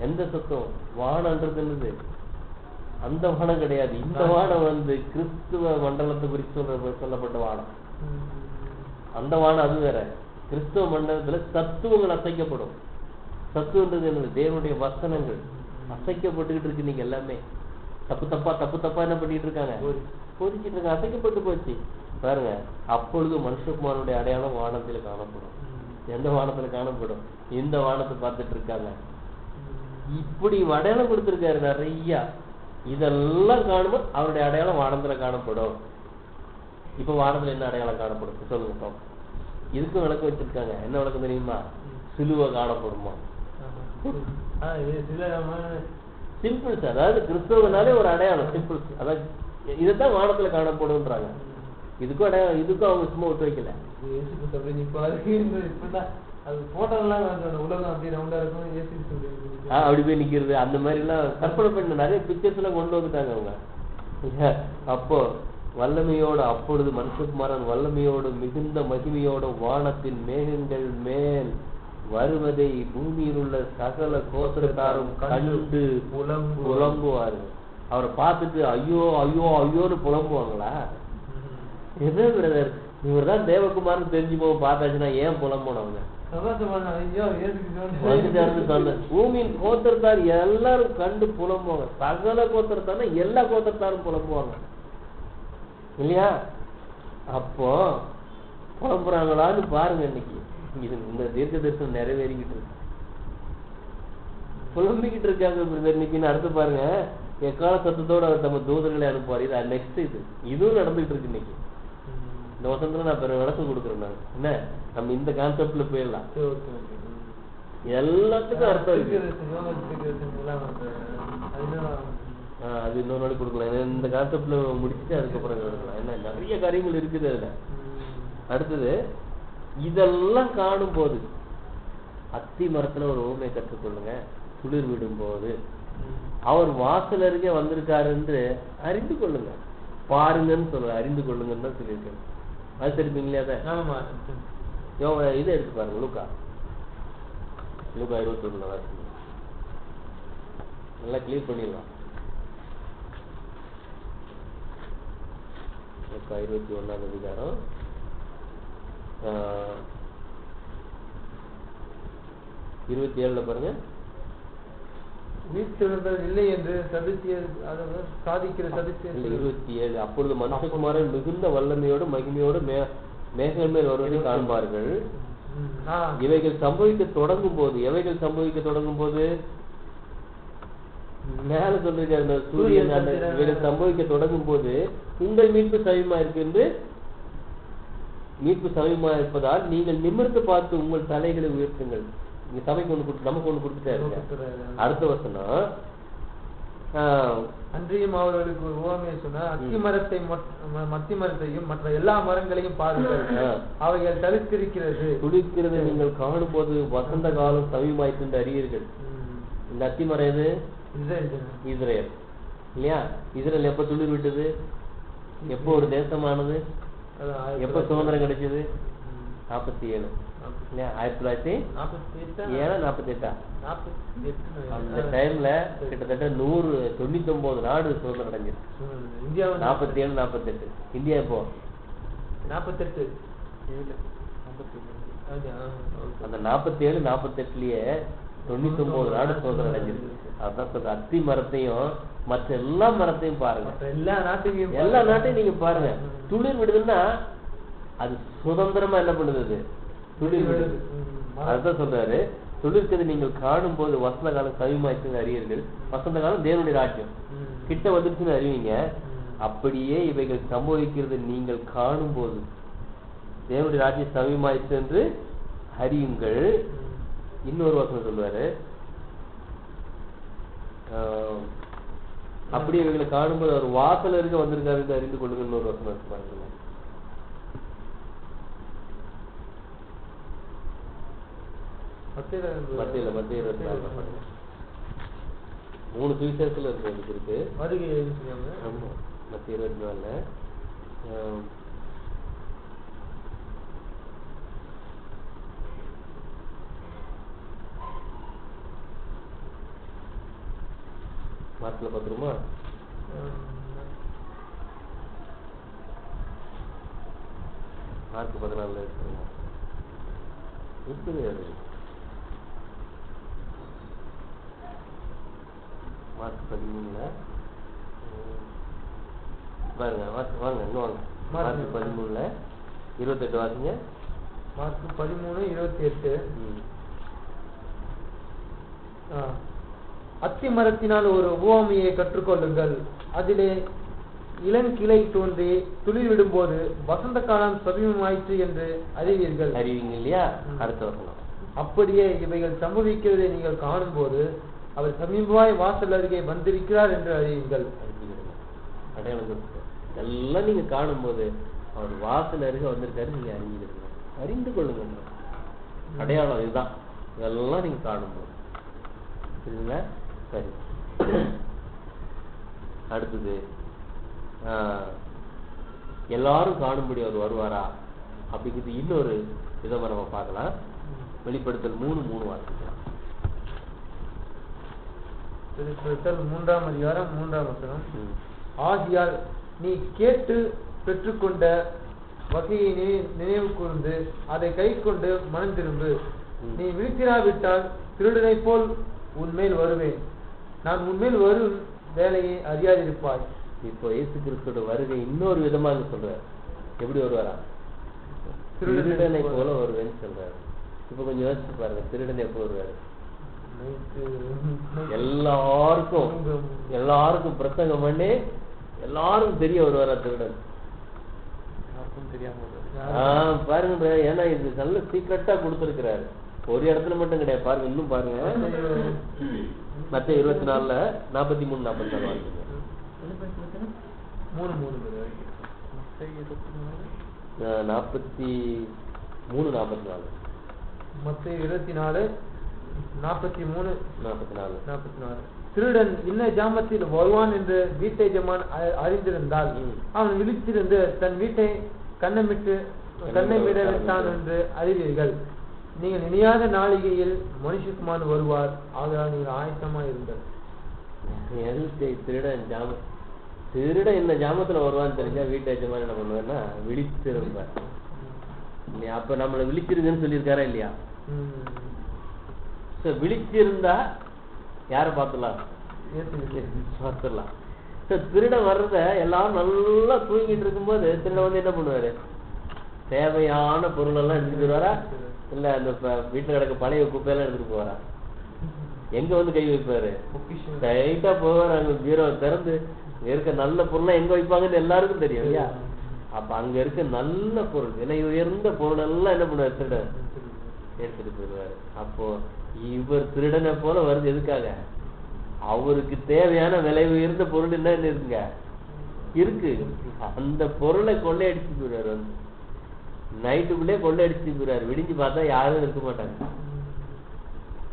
எந்த சத்துவம்? வானன்றது என்னது? அந்த வானம் கிடையாது. இந்த வானம் வந்து கிறிஸ்துவ மண்டலத்தை குறித்து சொல்லப்பட்ட வானம். அந்த வானம் அது வேற. கிறிஸ்துவ மண்டலத்துல தத்துவங்கள் அசைக்கப்படும். தத்துவன்றது என்னது? தேவனுடைய வசனங்கள் அசைக்கப்பட்டுக்கிட்டு இருக்கு. நீங்க எல்லாமே தப்பு தப்பா என்ன பண்ணிட்டு இருக்காங்க? போதிக்கிட்டு இருக்காங்க. அசைக்கப்பட்டு போச்சு. பாருங்க, அப்பொழுது மனுஷகுமாரனுடைய அடையாளம் வானத்துல காணப்படும். எந்த வானத்துல காணப்படும்? இந்த வானத்தை பார்த்துட்டு இருக்காங்க. இப்படி அடையாளம் கொடுத்திருக்காரு நிறைய. இதெல்லாம் காணும்போது அவருடைய அடையாளம் வானத்துல காணப்படும். இப்ப வானத்துல என்ன அடையாளம் காணப்படும் சொல்லுங்க. இதுக்கும் விளக்கம் வச்சிருக்காங்க. என்ன விளக்கம் தெரியுமா? சிலுவை காணப்படுமா? சிம்பிள்ஸ். அதாவது கிறிஸ்தவனாலே ஒரு அடையாளம் சிம்பிள்ஸ். அதாவது இதைத்தான் வானத்துல காணப்படும்ன்றாங்க. இதுக்கும் அடையாளம், இதுக்கும் அவங்க சும்மா விட்டு வைக்கல. அப்படி போய் நிக்கிறது, அந்த மாதிரி எல்லாம் கற்பனை பண்ண நிறைய பிக்சர்ஸ் எல்லாம் கொண்டு வந்துட்டாங்க அவங்க. அப்போ வல்லமையோட, அப்பொழுது மனுஷகுமாரன் வல்லமையோடு மிகுந்த மகிமையோட வானத்தின் மேகங்கள் மேல் வருவதை பூமியில் உள்ள சகல கோத்திரத்தாரும் கண்டு புலம்புவார்கள். அவரை பார்த்துட்டு ஐயோ ஐயோ ஐயோன்னு புலம்புவாங்களா? என்ன பிரதர், இவர் தான் தேவகுமார்னு தெரிஞ்சு போக பார்த்தாச்சுன்னா ஏன் புலம்போனவங்க? பூமியின் கோத்திரத்தார் எல்லாரும் கண்டு புலம்புவாங்க. சகல கோத்திரத்தார்னா எல்லா கோத்திரத்தாரும் புலம்புவாங்க இல்லையா? அப்போ புலம்புறாங்களான்னு பாருங்க. இன்னைக்கு இது இந்த தீர்க்க தரிசனம் நிறைவேறிக்கிட்டு இருக்கு. புலம்பிக்கிட்டு இருக்காங்க இன்னைக்கு. அடுத்து பாருங்க, எக்கால சத்தத்தோட அவர் தம்ம தூதர்களை அனுப்புவார். இது நெக்ஸ்ட். இதுவும் நடந்துகிட்டு இருக்கு இன்னைக்கு. இந்த வருஷத்துல நான் பெரிய விளக்கம் கொடுக்குறேன். நான் என்ன, நம்ம இந்த கான்செப்ட்ல போயிடலாம். எல்லாத்துக்கும் அர்த்தம் இருக்கு. அது இன்னொரு நாளைக்கு கொடுக்கலாம். இந்த கான்செப்ட்ல முடிச்சுட்டு அதுக்கப்புறம் கொடுக்கலாம். என்ன நிறைய காரியங்கள் இருக்குது அதுல. அடுத்தது, இதெல்லாம் காணும் போது அத்தி மரத்துல ஒரு ஓமையை கற்றுக்கொள்ளுங்க. குளிர் விடும் போது அவர் வாசல் அருகே வந்திருக்காரு என்று அறிந்து கொள்ளுங்க. பாருங்கன்னு சொல்ல, அறிந்து கொள்ளுங்கன்னு தான் சொல்லியிருக்கேன். அது தெரியுங்களே? அதை இதை எடுத்து பாருங்க. லூக்கா 21 நல்லா கிளியர் பண்ணிடலாம். லூக்கா 21 அதிகாரம் 27 பாருங்க. இல்லை என்று சாதிக்கிற 27. அப்பொழுது மனுஷகுமாரன் மிகுந்த வல்லமையோடு மகிமையோடு மேகங்கள் மேல் வருவதை காண்பார்கள். இவைகள் சம்பவிக்க தொடங்கும் போது, எவைகள் சம்பவிக்க தொடங்கும் போது மேல சொல்லிருக்காரு சூரியன். இவைகள் சம்பவிக்க தொடங்கும் போது உங்கள் மீட்பு சமீபமா இருக்கு என்று, மீட்பு சமீபமா இருப்பதால் நீங்கள் நிமிர்ந்து பார்த்து உங்கள் தலைகளை உயர்த்துங்கள். இங்க சபைக்கு ஒண்ணு நமக்கு ஒண்ணு கொடுத்துட்டாரு. அடுத்த வசனம், அன்றியும் அவர்களுக்கு ஒரு உவமையை சொன்னார். அத்தி மரத்தை மத்தி மரத்தையும் மற்ற எல்லா மரங்களையும் பாருங்கள், அவைகள் தளிர்த்திருக்கிறது துளிர்க்கிறது. நீங்கள் காணும் போது வசந்த காலம் சமீபமாயிற்று என்று அறியீர்கள். இந்த அத்தி மரம் எது? இஸ்ரேல் இல்லையா? இஸ்ரேல் எப்ப துளிர் விட்டது? எப்போ ஒரு தேசமானது? எப்ப சுதந்திரம் கிடைச்சது? 47 இல்லையா? 1947 அந்த டைம்ல கிட்டத்தட்ட 199 நாடு சுதந்திரம் அடைஞ்சிருக்கு. 47 48. இந்தியா இப்போ 48. அந்த 47 48லயே 99 நாடு சுதந்திரம் அடைஞ்சிருக்கு. அதான் சொல்ற, அத்தி மரத்தையும் மற்ற எல்லா மரத்தையும் பாருங்க. எல்லா நாட்டையும் நீங்க பாருங்க. துளிர் விடுதுன்னா அது சுதந்திரமா என்ன பண்ணுது? துளிர் விடுது. அதுதான் சொல்றாரு, துளிர்க்கிறது நீங்கள் காணும் போது வசந்த காலம் சமீபமாயிற்று அறியீர்கள். வசந்த காலம் தேவனுடைய ராஜ்யம் கிட்ட வந்துருச்சுன்னு அறிவீங்க. அப்படியே இவைகள் சம்பவிக்கிறது நீங்கள் காணும் போது தேவனுடைய ராஜ்யம் சமீபமாயிற்று என்று அறியுங்கள். இன்னொரு வசனம் சொல்றாரு, அப்படி இவங்களை காணும்போது அவர் வாசல் இருக்க வந்திருக்காரு அறிந்து கொள்ளுங்கன்னு ஒரு வசனம் இருக்கு பாருங்களேன். மத்தியில 24 3 சுவிசேஷத்துல இருக்கு. வருகை ஆமா, மத்திய 24 மார்க்ல பாத்துருமா? மார்க் 14 இருக்குங்க. மார்க் 13 பாருங்க, வாங்க இன்னும் வாங்க. மார்க் 13 28 வாசிங்க. மார்க் 13:28. அத்தி மரத்தினால் ஒரு உவமையை கற்றுக்கொள்ளுங்கள். அதிலே இளங்கிளை தோன்றி துளிர் விடும்போது வசந்த காலம் சமீபமாயிற்று என்று அறிவீங்க இல்லையா? அடுத்த வசனம். அப்படியே இவைகள் சம்பவிக்கிறதை நீங்கள் காணும் போது அவர் சமீபமாய் வாசல் அருகே வந்திருக்கிறார் என்று அறிவீங்கள். எல்லாம் நீங்க காணும் போது அவர் வாசல் அருகே வந்திருக்காரு, நீங்க அறிந்து கொள்ளுங்க. அடையாளம் இதுதான். இதெல்லாம் நீங்க காணும் போது சரிங்களா? சரி, அடுத்தது எல்லாரும் காணும்படி அவர் வருவாரா அப்படிங்கிறது இன்னொரு விதமா நம்ம பார்க்கலாம். வெளிப்படுத்தல் 3:3 வாசிக்கலாம். வெளிப்படுத்தல் 3ஆம் அதிகாரம் 3ஆம் வசனம். ஆகியால் நீ கேட்டு பெற்றுக்கொண்ட வகையை நினைவு கூர்ந்து அதை கை கொண்டு மனம் திரும்பு. நீ விழித்திராவிட்டால் திருடனை போல் உன்மேல் வருவேன். நான் உன்மேல் வரும் வேலையை அறியாதிருப்பாய். இப்போ இயேசு கிறிஸ்துவோட வருகை இன்னொரு விதமாக சொல்றாரு. எப்படி வருவாரா? திருடனை போல வருவேன்னு சொல்றாரு. இப்ப கொஞ்சம் யோசிச்சு பாருங்க, திருடன் எப்போ வருவாரு? எல்லாருக்கும் பிரசங்கம் பண்ணி எல்லாருக்கும் தெரிய வருவாரா திருடன்? பாருங்க, ஏன்னா இது நல்ல சீக்கிரட்டா கொடுத்திருக்கிறாரு. ஒரு இடத்துல மட்டும் கிடையாது. பாருங்க, இன்னும் பாருங்க, மத்திய 24 43 44 வாசிங்க. 43 மத்திய 24 43 44. திருடன் இன்ன ஜாமத்தில் வருவான் என்று வீட்டை ஜமான் அறிந்திருந்தால் அவன் விழித்திருந்து தன் வீட்டை கண்ணமிட விட்டான் என்று அறிவீர்கள். நீங்கள் நினையாத நாளிகையில் மனுஷகுமாரன் வருவார். ஆதலால் நீங்கள் ஆயத்தமா இருங்கள். திருடன் இந்த ஜாமத்துல வருவான்னு தெரிஞ்சா வீட்டு எஜமான் என்ன பண்ணுவாருன்னா விழிச்சிருப்பார். அப்ப நம்மள விழிச்சிருங்கன்னு சொல்லியிருக்காரா இல்லையா? விழிச்சிருந்தா யார பார்த்துலாம்? பார்த்துடலாம். திருடன் வர்றத எல்லாரும் நல்லா தூங்கிட்டு இருக்கும்போது திருடன் வந்து என்ன பண்ணுவாரு? தேவையான பொருள் எல்லாம் எடுத்துட்டு வருவாரா? இல்ல அந்த வீட்டுல கிடக்க பழைய குப்பையெல்லாம் எடுத்துட்டு போவாரா? எங்க வந்து கை வைப்பாரு? டைட்டா போவாரு. அங்க பீரோ திறந்து இருக்க நல்ல பொருள்லாம் எங்க வைப்பாங்கன்னு எல்லாருக்கும் தெரியும் இல்லையா? அப்ப அங்க இருக்க நல்ல பொருள், விலை உயர்ந்த பொருள் எல்லாம் என்ன பண்ணுவாரு? திருடன் எடுத்துட்டு போயிடுவாரு. அப்போ இவர் திருடனை போல வருது எதுக்காக? அவருக்கு தேவையான விலை உயர்ந்த பொருள் என்ன இருக்குங்க இருக்கு. அந்த பொருளை கொள்ளையடிச்சு போயிடுவாரு. வந்து நைட்டுக்குள்ளே கொள்ளையடிச்சு போயிடுவாரு. விடிஞ்சு பார்த்தா யாரும் இருக்க மாட்டாங்க.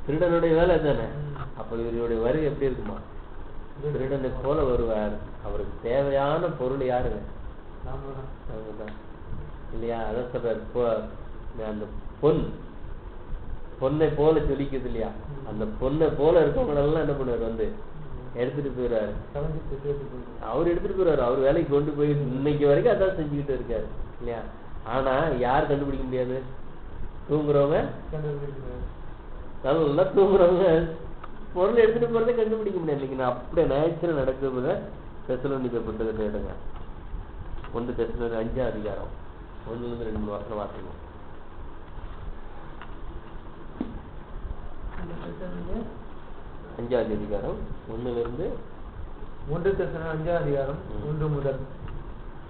திருடனுடைய வேலை தானே. அப்ப இவருடைய வருகை எப்படி இருக்குமா? திருடனை போல வருவார். அவருக்கு தேவையான பொருள் யாருங்க? இல்லையா? அதான் சொல்றாரு, அந்த பொண்ணை போல சொல்லிக்குது இல்லையா? அந்த பொண்ணை போல இருக்கவங்க எல்லாம் என்ன பண்ணுவாரு? வந்து எடுத்துட்டு போயிடுறாரு. அவர் எடுத்துட்டு போயிடுறாரு. அவர் வேலைக்கு கொண்டு போய் இன்னைக்கு வரைக்கும் அதான் செஞ்சுக்கிட்டு இருக்காரு இல்லையா? ஆனா யார் கண்டுபிடிக்க முடியாது? தூங்குறவங்க, நல்லா தூங்குறவங்க பொருள் எடுத்துட்டு போறதை கண்டுபிடிக்க முடியாது. இன்னைக்கு நான் அப்படியே நேச்சுரல் நடக்குது. தெசலோனிக்கேயர் புத்தகத்தை எடுங்க. 1 தெசலோனிக்கேயர் 5ஆம் அதிகாரம் 1-2 வசனம் வாசிக்கணும். 5ஆம் அதிகாரம் 1 தெசலோனிக்கேயர் 5ஆம் அதிகாரம் 1 முதல்.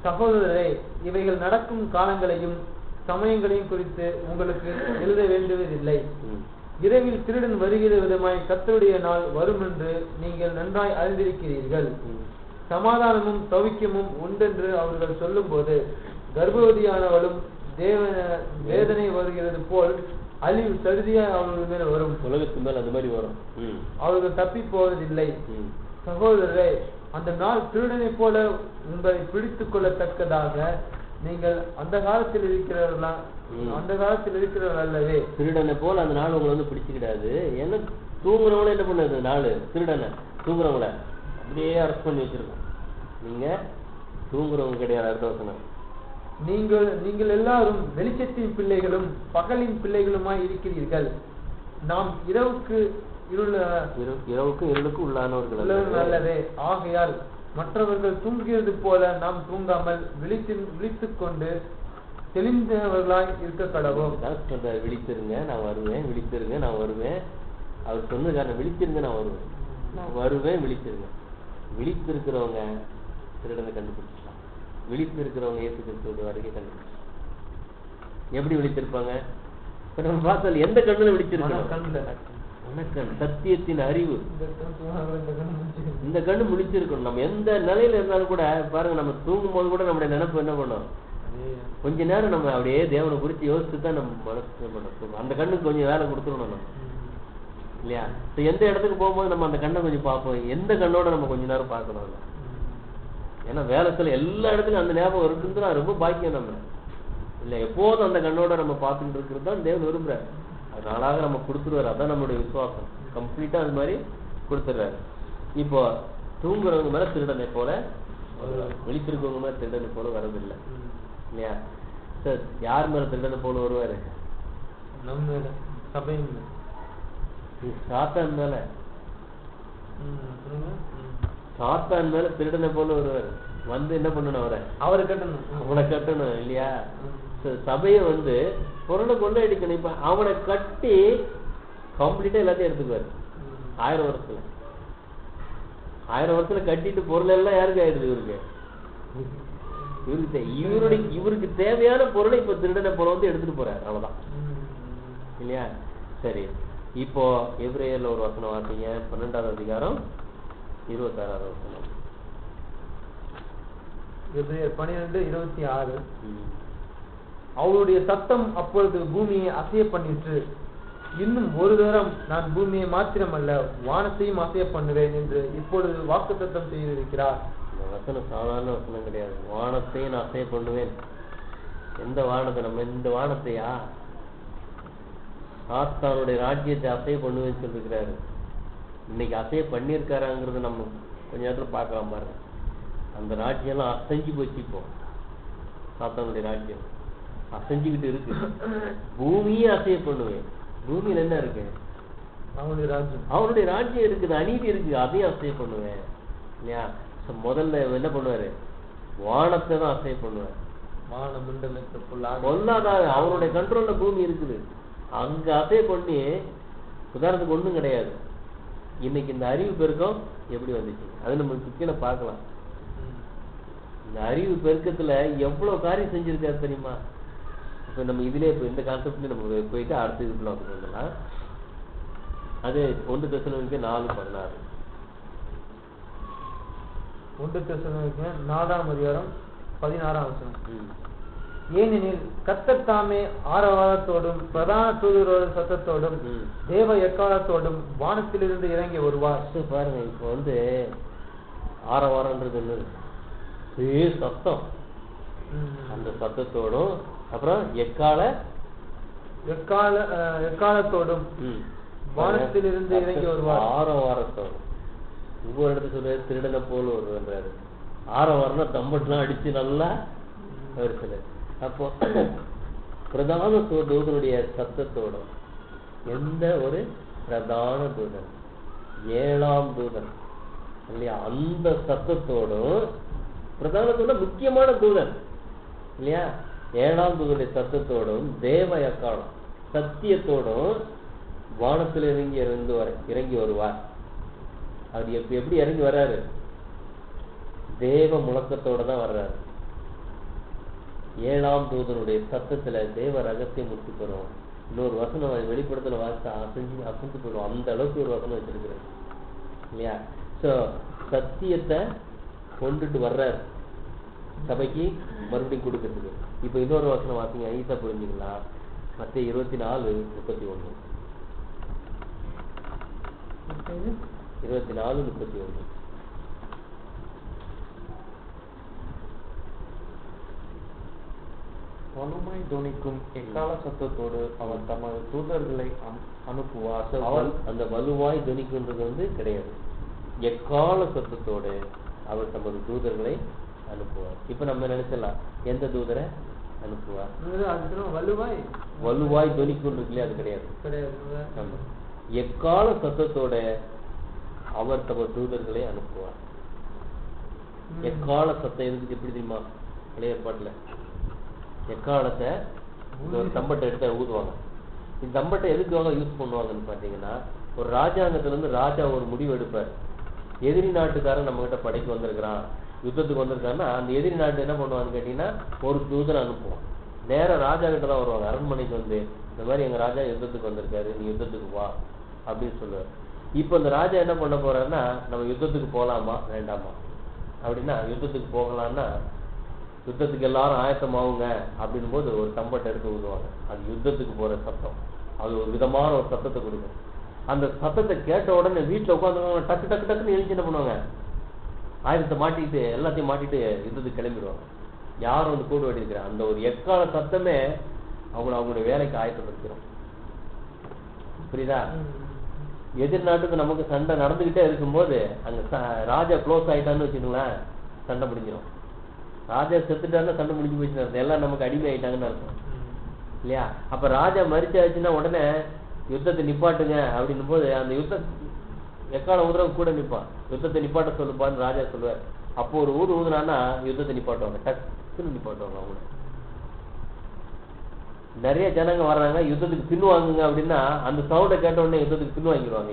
சகோதரரே, இவைகள் நடக்கும் காலங்களையும் சமயங்களையும் குறித்து உங்களுக்கு எழுத வேண்டுவதில்லை. இரவில் திருடன் வருகிற விதமாய் கர்த்தருடைய நாள் வரும் என்று நீங்கள் நன்றாய் அறிந்திருக்கிறீர்கள். சமாதானமும் சௌக்கியமும் உண்டென்று அவர்கள் சொல்லும் போது கர்ப்பவதியானவளும் வேதனை வருகிறது போல் அழிவு சடுதியாய் அவர்கள் மேல வரும். உலகத்து மேல அந்த மாதிரி வரும். அவர்கள் தப்பி போவதில்லை. சகோதரரே, அந்த நாள் திருடனை போல உங்களை பிடித்துக் கொள்ளத்தக்கதாக நீங்கள் அந்த காலத்தில் இருக்கிறவர்களா? அந்த காலத்தில் இருக்கிறவர்கள் அல்லவே. திருடனை போல அந்த நாள் உங்களை வந்து பிடிச்சுக்கிடாது. ஏன்னா தூங்குறவங்கள என்ன பண்ணுது? நாள் திருடனை தூங்குறவங்கள அப்படியே அரெஸ்ட் பண்ணி வச்சிருக்கோம். நீங்க தூங்குறவங்க கிடையாது. அடுத்த வசனம், நீங்கள் எல்லாரும் வெளிச்சத்தின் பிள்ளைகளும் பகலின் பிள்ளைகளுமாய் இருக்கிறீர்கள். நாம் இரவுக்கும் இருளுக்கும் உள்ளானவர்கள் அல்லவே. ஆகையால் மற்றவர்கள் தூங்குகிறது போல நாம் தூங்காமல் விழித்துக் கொண்டு தெளிந்தவர்களாய் இருக்க கடவோம். விழித்திருங்க, நான் வருவேன். விழித்திருங்க, நான் வருவேன். அவர் சொன்னதுக்கான விழித்திருங்க, நான் வருவேன். நான் வருவேன், விழித்திருங்க. விழித்திருக்கிறவங்க திருடனை கண்டுபிடிச்சிடலாம். விழித்திருக்கிறவங்க இயேசு கிறிஸ்துவோட வரைக்கும் கண்டுபிடிச்சிடலாம். எப்படி விழித்திருப்பாங்க? இப்ப நம்ம பார்த்தால் எந்த கண்ணுல விழிச்சிருக்கணும்? சத்தியத்தின் அறிவு. இந்த கண்ணு முழிச்சிருக்கணும். நம்ம எந்த நிலையில இருந்தாலும் கூட பாருங்க, நம்ம தூங்கும் போது கூட நம்முடைய நினைப்பு என்ன பண்ணும்? கொஞ்ச நேரம் நம்ம அப்படியே தேவனை குறித்து யோசிச்சுதான் நம்ம மனசு பண்ண. அந்த கண்ணுக்கு கொஞ்சம் வேலை கொடுத்துடணும் நம்ம, இல்லையா? எந்த இடத்துக்கு போகும்போது நம்ம அந்த கண்ணை கொஞ்சம் பார்ப்போம். எந்த கண்ணோட நம்ம கொஞ்ச நேரம் பார்க்கணும். ஏன்னா வேலைத்துல எல்லா இடத்துலயும் அந்த ஞாபகம் இருக்குன்னு ரொம்ப பாக்கியம் நம்ம, இல்ல எப்போதும் அந்த கண்ணோட நம்ம பார்த்துட்டு இருக்கிறது தான் தேவன் விரும்புறாரு. அது நாளாக நம்ம கொடுத்துருவாரு. அதான் நம்மளுடைய விசுவாசம். கம்ப்ளீட்டா அது மாதிரி கொடுத்துடுறாரு. இப்போ தூங்குறவங்க மேல திருடனை போல, விழித்திருக்கவங்க மேல திருடனை போல வரதில்லை, இல்லையா? சார், யார் மேல திருடனை போல வருவாரு? நம்ம சபையின் சாத்தான் மேல. சாத்தான் மேல திருடனை போல வருவாரு. வந்து என்ன பண்ணணும்? அவரை கட்டணும், இல்லையா? சபையை வந்து பொருளை கொண்டு அடிக்கணும். இப்ப அவனை கட்டி கம்ப்ளீட்டா எல்லாத்தையும் எடுத்துக்குவாரு. 1000 வருஷத்துல கட்டிட்டு பொருள் எல்லாம் யாருக்கு ஆயிடுது? இவருக்கு தேவையான பொருளை இப்ப திருடனை போல வந்து எடுத்துட்டு போறாரு. அவ்வளவுதான், இல்லையா? சரி, இப்போ எபிரேயர்ல ஒரு வசனம் வாசிங்க. 12வது அதிகாரம் 26வது வசனம். எபிரேயர் 12:26. அவருடைய சத்தம் அப்பொழுது பூமியை அசைய பண்ணிற்று. இன்னும் ஒரு தரம் நான் பூமியை மாத்திரமல்ல வானத்தையும் அசைய பண்ணுவேன் என்று இப்பொழுது வாக்குத்தத்தம் செய்திருக்கிறார். இந்த வசனம் சாதாரண வசனம் கிடையாது. வானத்தையும் நான் அசைய பண்ணுவேன். எந்த வானத்தை? நம்ம இந்த வானத்தையா? சாத்தானுடைய ராஜ்யத்தை அசைய பண்ணுவேன்னு சொல்லிருக்கிறாரு. இன்னைக்கு அசைய பண்ணியிருக்காராங்கிறது நம்ம கொஞ்ச நேரத்துல பார்க்கலாம் பாருங்க. அந்த ராஜ்யம் எல்லாம் அசைஞ்சு போச்சு. இப்போ சாத்தானுடைய ராஜ்யம் அசைஞ்சுக்கிட்டு இருக்கு. பூமியே அசைய பண்ணுவேன். பூமியில என்ன இருக்கு? அவனுடைய ராஜ்யம் இருக்குது, அநீதி இருக்கு, அதையும் அசைய பண்ணுவேன், இல்லையா? முதல்ல என்ன பண்ணுவாரு? வானத்தை தான் அசைய பண்ணுவார். பொல்லாதார அவருடைய கண்ட்ரோல்ல பூமி இருக்குது. அங்க அசைய பண்ணி உதாரணத்துக்கு ஒண்ணும் கிடையாது. இன்னைக்கு இந்த அறிவு பெருக்கம் எப்படி வந்துச்சு? அது நம்ம கீழே பார்க்கலாம். இந்த அறிவு பெருக்கத்துல எவ்வளவு காரியம் செஞ்சிருக்காரு தெரியுமா? இப்ப நம்ம இதுல இந்த கான்செப்ட்ல நம்ம போயிட்டு அடுத்த இதுக்குள்ள வந்துடலாம். அது 1 தெசலோனிக்கே 4:16. 1 தெசலோனிக்கே 4ஆம் அதிகாரம் 16ஆம் வசனம். ஏனெனில் கர்த்தர் தாமே ஆரவாரத்தோடும் பிரதான தூதரோட சத்தத்தோடும் தேவ எக்காலத்தோடும் வானத்திலிருந்து இறங்கி வருவார். பாருங்க, இப்ப வந்து ஆரவாரன்றது என்னது? சத்தம். அந்த சத்தத்தோடும் அப்புறம் எக்காலத்தோடும் வானத்திலிருந்து இறங்கி வருவார். ஆரவாரத்தோடும் ஒவ்வொரு இடத்துல சொல்ற திருடனை போல வருவாரு. ஆரவாரம்னா தம்பட்லாம் அடிச்சு நல்லா வருது. அப்போ பிரதான தூதனுடைய சத்தத்தோடும், எந்த ஒரு பிரதான தூதன் 7ஆம் தூதன் இல்லையா, அந்த சத்தத்தோடும், பிரதான தூதன் முக்கியமான தூதன் இல்லையா, 7ஆம் தூதனுடைய சத்தத்தோடும் தேவ எக்காலம் சத்தியத்தோடும் வானத்தில் இறங்கி வருவார். அது எப்படி இறங்கி வர்றாரு? தேவ முழக்கத்தோட தான் வர்றாரு. 7ஆம் தூதனுடைய சத்தத்துல தேவ ரகசியம் முத்தி பெறும். இன்னொரு வசனம் வெளிப்படத்துல வாசித்தா அசைஞ்சு போயிடும், அந்த அளவுக்கு ஒரு வசனம் வச்சிருக்கிறார் இல்லையா? ஸோ சத்தியத்தை கொண்டுட்டு வர்றார் சபைக்கு மறுபடியும் கொடுக்கறதுக்கு. இப்போ இன்னொரு வசனம் வாசிங்க, ஈஸா புரிஞ்சுக்கலாம். மத்திய 24:31. 24:31. வலுமாய் தொனிக்கும் எக்கால சத்தத்தோடு அவர் தமது தூதர்களை அனுப்புவார். அவன் அந்த வலுவாய் தொனிக்குன்றது கிடையாது, எக்கால சத்தத்தோடு அவர் தமது தூதர்களை அனுப்புவார். இப்ப நம்ம நினைச்சலாம், எந்த தூதரை அனுப்புவார்? வலுவாய் தொனிக்குன்னு இல்லையா, அது கிடையாது. ஆமா, எக்கால சத்தத்தோட அவர் தமது தூதர்களை அனுப்புவார். எக்கால சத்தம் எதுக்கு எப்படி தெரியுமா? பழைய ஏற்பாட்டுல எக்காலத்தை ஒரு தம்பட்டை எடுத்து ஊதுவாங்க. இந்த தம்பட்டை எதுக்காக யூஸ் பண்ணுவாங்கன்னு பாத்தீங்கன்னா, ஒரு ராஜாங்கத்துல இருந்து ராஜா ஒரு முடிவு எடுப்பார். எதிரி நாட்டுக்காரன் நம்ம கிட்ட படைக்கு வந்திருக்கிறான், யுத்தத்துக்கு வந்திருக்காருன்னா அந்த எதிரி நாட்டு என்ன பண்ணுவான்னு கேட்டீங்கன்னா ஒரு தூதரை அனுப்புவான். நேரம் ராஜா கிட்ட தான் வருவாங்க. அரண்மனைக்கு வந்து இந்த மாதிரி எங்க ராஜா யுத்தத்துக்கு வந்திருக்காரு, நீ யுத்தத்துக்கு வா அப்படின்னு சொல்லுவார். இப்போ இந்த ராஜா என்ன பண்ண போறாருன்னா, நம்ம யுத்தத்துக்கு போகலாமா வேண்டாமா அப்படின்னா, யுத்தத்துக்கு போகலான்னா யுத்தத்துக்கு எல்லாரும் ஆயத்தமாவுங்க அப்படின் போது ஒரு தம்பட்டை எடுத்து ஊதுவாங்க. அது யுத்தத்துக்கு போற சத்தம். அது ஒரு விதமான ஒரு சத்தத்தை கொடுக்கும். அந்த சத்தத்தை கேட்ட உடனே வீட்டுல உட்காந்து டக்கு டக்கு டக்குன்னு எழுச்சி என்ன பண்ணுவாங்க, ஆயுதத்தை மாட்டிட்டு எல்லாத்தையும் மாட்டிட்டு யுத்தத்துக்கு கிளம்பிடுவாங்க. யாரும் வந்து கூடு வெடிக்கிறாங்க. அந்த ஒரு எக்கால சத்தமே அவங்களுடைய வேலைக்கு ஆயத்தப்படுத்திடும். புரியுதா? எதிர்நாட்டுக்கு நமக்கு சண்டை நடந்துகிட்டே இருக்கும்போது அங்க ராஜா க்ளோஸ் ஆயிட்டான்னு வச்சுக்கோங்களேன், சண்டை முடிஞ்சிடும். ராஜா செத்துட்டாருன்னா சண்டை முடிஞ்சு போச்சுன்னு அர்த்தம், எல்லாம் நமக்கு அடிமை ஆயிட்டாங்கன்னு அர்த்தம் இல்லையா? அப்ப ராஜா மரிச்சாச்சுன்னா உடனே யுத்தத்தை நிப்பாட்டுங்க அப்படின்னும் போது அந்த எக்கால ஊதுறவங்க கூட நிற்பான். யுத்தத்தை நிப்பாட்ட சொல்லுப்பான்னு ராஜா சொல்லுவார். அப்போ ஒரு ஊதுனான்னா யுத்தத்தை நிப்பாட்டுவாங்க, டக்குன்னு நிப்பாட்டுவாங்க. அவங்க நிறைய ஜனங்க வர்றாங்க, யுத்தத்துக்கு பின்வாங்குங்க அப்படின்னா அந்த சவுண்டை கேட்ட உடனே யுத்தத்துக்கு பின்வாங்கிடுவாங்க.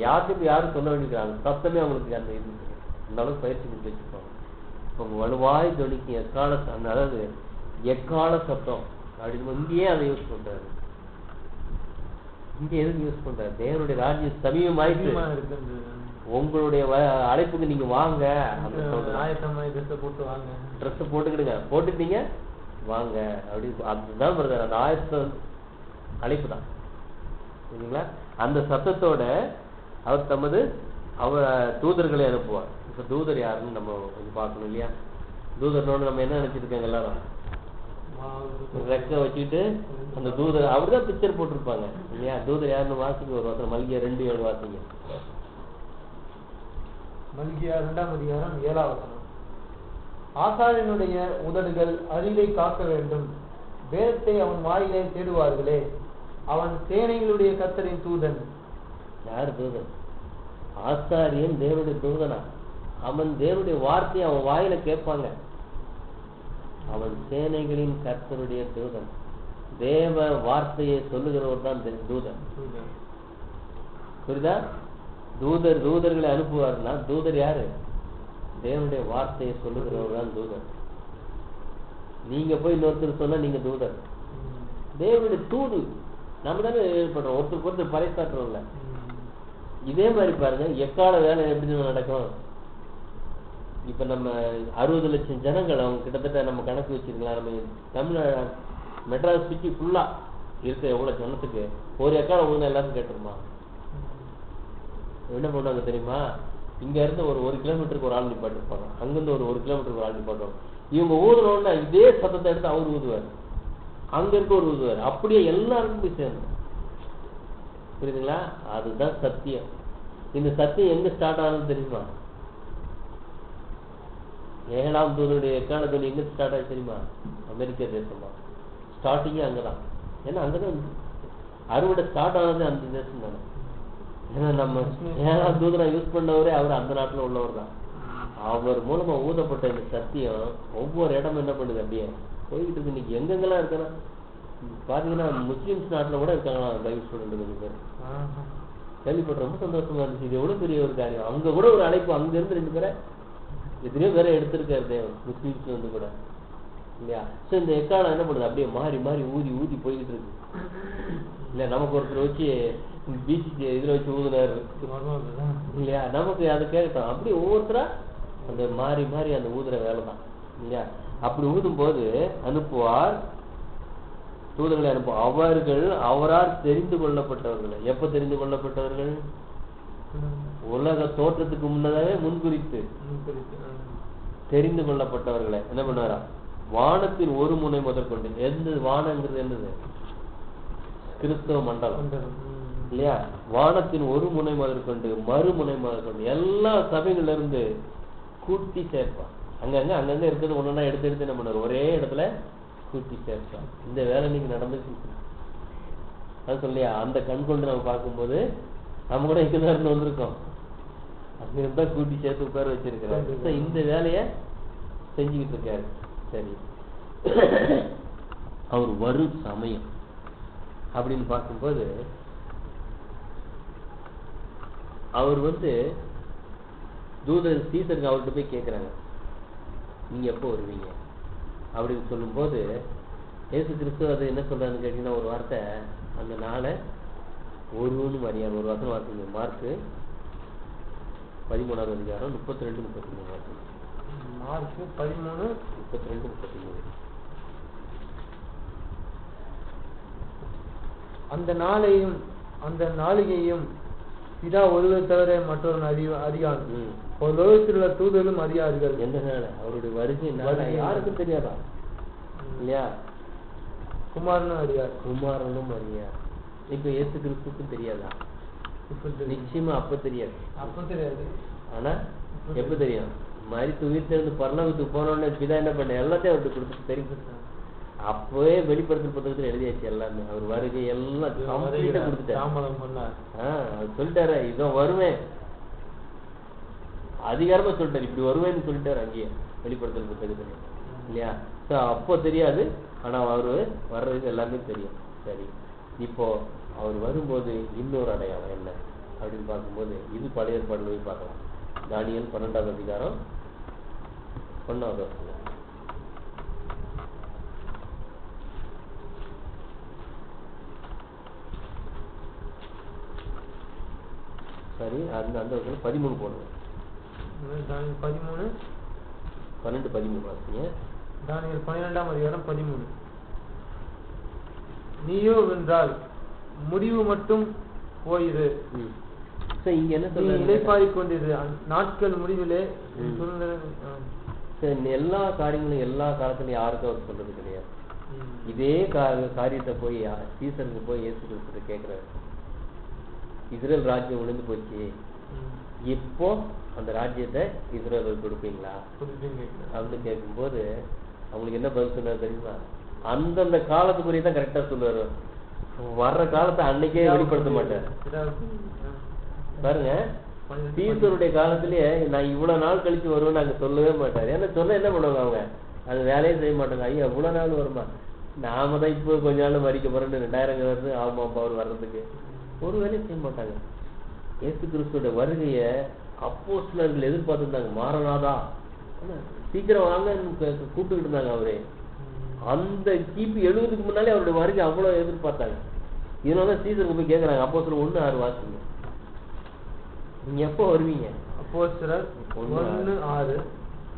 யாரும் சொல்ல வேண்டியிருக்காங்க, சத்தமே அவங்களுக்கு அந்த இது அந்த அளவுக்கு பயிற்சி கொடுத்து வச்சிருப்பாங்க. இப்போ வலுவாய் தொனிக்கு எக்கால, அதாவது எக்கால சத்தம் அப்படின்னு இங்கேயே அதை யூஸ் பண்றாரு. இங்க எதுக்கு யூஸ் பண்றாரு? தேவனுடைய ராஜ்யம் சமீபமாயிட்டு உங்களுடைய அழைப்புக்கு நீங்க வாங்க, ட்ரெஸ் போட்டுக்கிடுங்க, போட்டுட்டீங்க வாங்க அப்படி அதுதான் வருது. அந்த ஆயத்த அழைப்பு தான் சரிங்களா? அந்த சத்தத்தோட அவர் தமது தூதர்களை அனுப்புவார். இப்ப தூதர் யாருன்னு நம்ம கொஞ்சம் பார்க்கணும் இல்லையா? தூதர்னோட நம்ம என்ன நினைச்சிருக்காங்க எல்லாரும், ரெக்க வச்சுக்கிட்டு அந்த தூதர் அவர்தான் பிக்சர் போட்டிருப்பாங்க இல்லையா? தூதர் யாருன்னு வாசிக்க ஒரு வாசம் மல்கியா 2:7 வாசிங்க. மல்கியா 2ஆம் அதிகாரம் 7ஆம் வசனம். ஆசாரியனுடைய உதடுகள் அறிவை காக்க வேண்டும், வேதத்தை அவன் வாயிலே தேடுவார்களே. அவன் சேனைகளுடைய கர்த்தரின் தூதன். யார் தூதன்? ஆசாரியன் தேவனுடைய தூதனா? அவன் தேவனுடைய வார்த்தையை அவன் வாயில கேட்பாங்க. அவன் சேனைகளின் கர்த்தருடைய தூதன். தேவ வார்த்தையை சொல்லுகிறவர் தான் தூதன். புரியுதா? தூதர்களை அனுப்புவார்னா தூதர் யாரு? தேவனுடைய வார்த்தையை சொல்லுகிறவர் தான் தூதர். நீங்க போய் இன்னொருத்தர் சொன்னா நீங்க தூதர். தேவனுடைய தூது நம்ம தானே ஏற்படுறோம், ஒருத்தருக்கு ஒருத்தர் பறைசாற்றுறோம்ல. இதே மாதிரி பாருங்க, எக்கால வேலை எப்படி நடக்கும். இப்ப நம்ம 60 லட்சம் ஜனங்கள் அவங்க கிட்டத்தட்ட நம்ம கணக்கு வச்சிருக்கலாம். நம்ம தமிழ்நாடு மெட்ராஸ் சிட்டி ஃபுல்லா இருக்க எவ்வளவு ஜனத்துக்கு ஒரு எக்கால ஊதுனா எல்லாரும் கேட்டுருமா? என்ன பண்ணுவாங்க தெரியுமா? இங்க இருந்து ஒரு 1 கிலோமீட்டருக்கு ஒரு ஆள் நிப்பாட்டு இருப்பாங்க, அங்கிருந்து ஒரு 1 கிலோமீட்டருக்கு ஒரு ஆள் நிப்பாட்டுவாங்க. இவங்க ஊதுனோன்னா இதே சத்தத்தை எடுத்து அவர் ஊதுவார், அங்க இருக்க ஒரு ஊதுவார், அப்படியே எல்லாருக்கும் போய் சேரணும். புரியுதுங்களா? அதுதான் சத்தியம். இந்த சத்தியம் எங்க ஸ்டார்ட் ஆனது தெரியுமா? 7ஆம் தூதருடைய எக்கால துணி எங்க ஸ்டார்ட் ஆச்சு தெரியுமா? அமெரிக்க தேசமா. ஸ்டார்டிங்கே அங்கதான். ஏன்னா அங்கதான் அறுவடை ஸ்டார்ட் ஆனது அந்த தேசம் தானே. ஏன்னா நம்ம 7ஆம் தூதரை யூஸ் பண்ணவரே அவர் அந்த நாட்டுல உள்ளவர் தான். அவர் மூலமா ஊதப்பட்ட இந்த சத்தியம் ஒவ்வொரு இடமும் என்ன பண்ணுது, அப்படியே போய்கிட்டு இருக்கு. இன்னைக்கு எங்கெங்கெல்லாம் இருக்கணும் பாத்தீங்கன்னா, முஸ்லிம்ஸ் நாட்டுல கூட இருக்காங்களா பைபிள் ஸ்டூடெண்ட் கொஞ்சம் பேர். கேள்விப்பட்ட ரொம்ப சந்தோஷமா இருந்துச்சு. இது எவ்வளவு பெரிய ஒரு காரியம். அங்க கூட ஒரு அழைப்பு, அங்க இருந்து 2 பேரை எத்தனையோ பேரை எடுத்திருக்காரு தேவன். முஸ்லிம்ஸ் வந்து கூட இல்லையா? ஸோ இந்த எக்காலம் என்ன பண்ணுது, அப்படியே மாறி மாறி ஊதி ஊதி போய்கிட்டு இருக்கு இல்லையா? நமக்கு ஒருத்தர் வச்சு பீச்சுக்கு இதில் வச்சு ஊதுனாரு இல்லையா? நமக்கு அதை கேட்கட்டும். அப்படி ஒவ்வொருத்தரா அந்த மாறி மாறி அந்த ஊதுற வேலை தான் இல்லையா? அப்படி ஊதும் போது அனுப்புவார், தூதர்களை அனுப்புவார். அவர்கள் அவரால் தெரிந்து கொள்ளப்பட்டவர்கள். எப்ப தெரிந்து கொள்ளப்பட்டவர்கள்? உலக தோற்றத்துக்கு முன்னதாகவே முன்குறித்து தெரிந்து கொள்ளப்பட்டவர்களை என்ன பண்ணுவாரா? வானத்தின் ஒரு முனை முதற்கொண்டு, எந்த வானங்கிறது என்னது? கிறிஸ்தவ மண்டலம் இல்லையா? வானத்தின் ஒரு முனை முதற்கொண்டு மறுமுனை முதற்கொண்டு எல்லா சபைகள்ல இருந்து கூட்டி சேர்ப்பான். அங்கங்க அங்கங்க இருக்கிறது ஒன்னொன்னா எடுத்து எடுத்து என்ன பண்ணுவார்? ஒரே இடத்துல கூட்டி சேர்ப்பான். இந்த வேலை இன்னைக்கு நடந்துச்சு. அது சொல்லியா, அந்த கண் கொண்டு நம்ம பார்க்கும்போது நம்ம கூட இங்கதான் இருந்து வந்திருக்கோம். அங்க இருந்தா கூட்டி சேர்த்து உட்கார வச்சிருக்கிறாரு. இந்த வேலைய செஞ்சுக்கிட்டு இருக்காரு. சரி, அவர் வரும் சமயம் அப்படின்னு பார்க்கும்போது அவர் தூதர் சீசருக்கு அவர்கிட்ட போய் கேட்கிறாங்க, நீங்க எப்போ வருவீங்க அப்படின்னு சொல்லும் போது இயேசு கிறிஸ்து அது என்ன சொல்றாருன்னு கேட்டீங்கன்னா, ஒரு வார்த்தை, அந்த நாளை ஒருவனும் அறியார். ஒரு வாசம் வாசிங்க, மார்க்கு 13வது அதிகாரம் 32, 33 வாசிங்க. மார்க்கு 13, 32, 33. அந்த நாளையும் அந்த நாளிகையும் பிதா ஒருவர் தவிர மற்றொரு அறியான். ஒரு லோகத்தில் உள்ள தூதர்களும் அறியார்கள். எந்த நாள்? அவருடைய வருகை நாள் யாருக்கும் தெரியாதா இல்லையா? குமாரனும் அறியார். குமாரனும் அறியார். இப்ப இயேசு கிறிஸ்துக்கும் தெரியாதா? நிச்சயமா அப்ப தெரியாது. அப்ப தெரியாது. ஆனா எப்ப தெரியும்? மரித்து உயிர்த்தெழுந்து பரலோகத்துக்கு போனோடனே பிதா என்ன பண்ண? எல்லாத்தையும் அவர்கிட்ட கொடுத்து தெரியும். அப்பவே வெளிப்படுத்தல் புத்தகத்துல எழுதியாச்சு எல்லாமே. அவர் வருகை எல்லாம் கம்ப்ளீட்டா கொடுத்துட்டாரு. சொல்லிட்டாரு, இதோ வருவேன், அதிகாரமா சொல்லிட்டாரு, இப்படி வருவேன்னு சொல்லிட்டாரு அங்கேயே வெளிப்படுத்தல் புத்தகத்துல இல்லையா? அப்போ தெரியாது, ஆனா அவரு வர்றது எல்லாமே தெரியும். சரி, இப்போ அவர் வரும்போது இன்னொரு அடையாளம் என்ன அப்படின்னு பார்க்கும்போது இது பழைய ஏற்பாடுல போய் பார்க்கலாம். தானியேல் 12வது அதிகாரம் 1வது வசனம். சரி, அந்த 13 போடுங்க. 13, 12, 13 வாசிங்க. தானியேல் 12ஆம் அதிகாரம் 13. நீயோ வென்றால் முடிவு மட்டும் போயிரு. இங்க என்ன சொல்ல? இளைப்பாறிக் கொண்டிரு, நாட்கள் முடிவிலே. எல்லா காரியங்களும் எல்லா காலத்திலும் யாருக்கும் அவர் சொல்றது கிடையாது. இதே காரியத்தை போய் சீசருக்கு போய் இயேசு கிறிஸ்து கேட்கிறாரு, இஸ்ரேல் ராஜ்யம் விழுந்து போச்சு, இப்போ அந்த ராஜ்யத்தை இஸ்ரேலுக்கு கொடுப்பீங்களா அப்படின்னு கேட்கும்போது அவங்களுக்கு என்ன பதில் சொன்னாரு தெரியுமா? அந்தந்த காலத்துக்குரிய தான் கரெக்டா சொல்லுவாரு. வர்ற காலத்தை அன்னைக்கே வெளிப்படுத்த மாட்டார். பாருங்க, சீசருடைய காலத்திலேயே நான் இவ்வளவு நாள் கழிச்சு வருவேன்னு அங்க சொல்லவே மாட்டாரு. ஏன்னா சொல்ல என்ன பண்ணுவாங்க அவங்க? அது வேலையே செய்ய மாட்டாங்க. ஐயா இவ்வளவு நாள் வருமா? நாம தான் இப்போ கொஞ்ச நாள் மறிக்க போறோம்னு 2000 வருது ஆமாப்பா அவர் வர்றதுக்கு ஒரு வேலையும் செய்ய மாட்டாங்க. இயேசு கிறிஸ்துவோட வருகைய அப்போஸ்தலர்கள் எதிர்பார்த்துருந்தாங்க. மாரநாதா சீக்கிரம் வாங்க கூப்பிட்டுக்கிட்டு இருந்தாங்க. அவரே அந்த கிபி 70க்கு முன்னாலே அவருடைய வருகை அவ்வளவு எதிர்பார்த்தாங்க. இதனாலதான் சீசருக்கு போய் கேட்கறாங்க, அப்போஸ்தலர் 1:6 வாசிங்க, நீங்க எப்போ வருவீங்க? அப்போஸ்தலர் 1:6.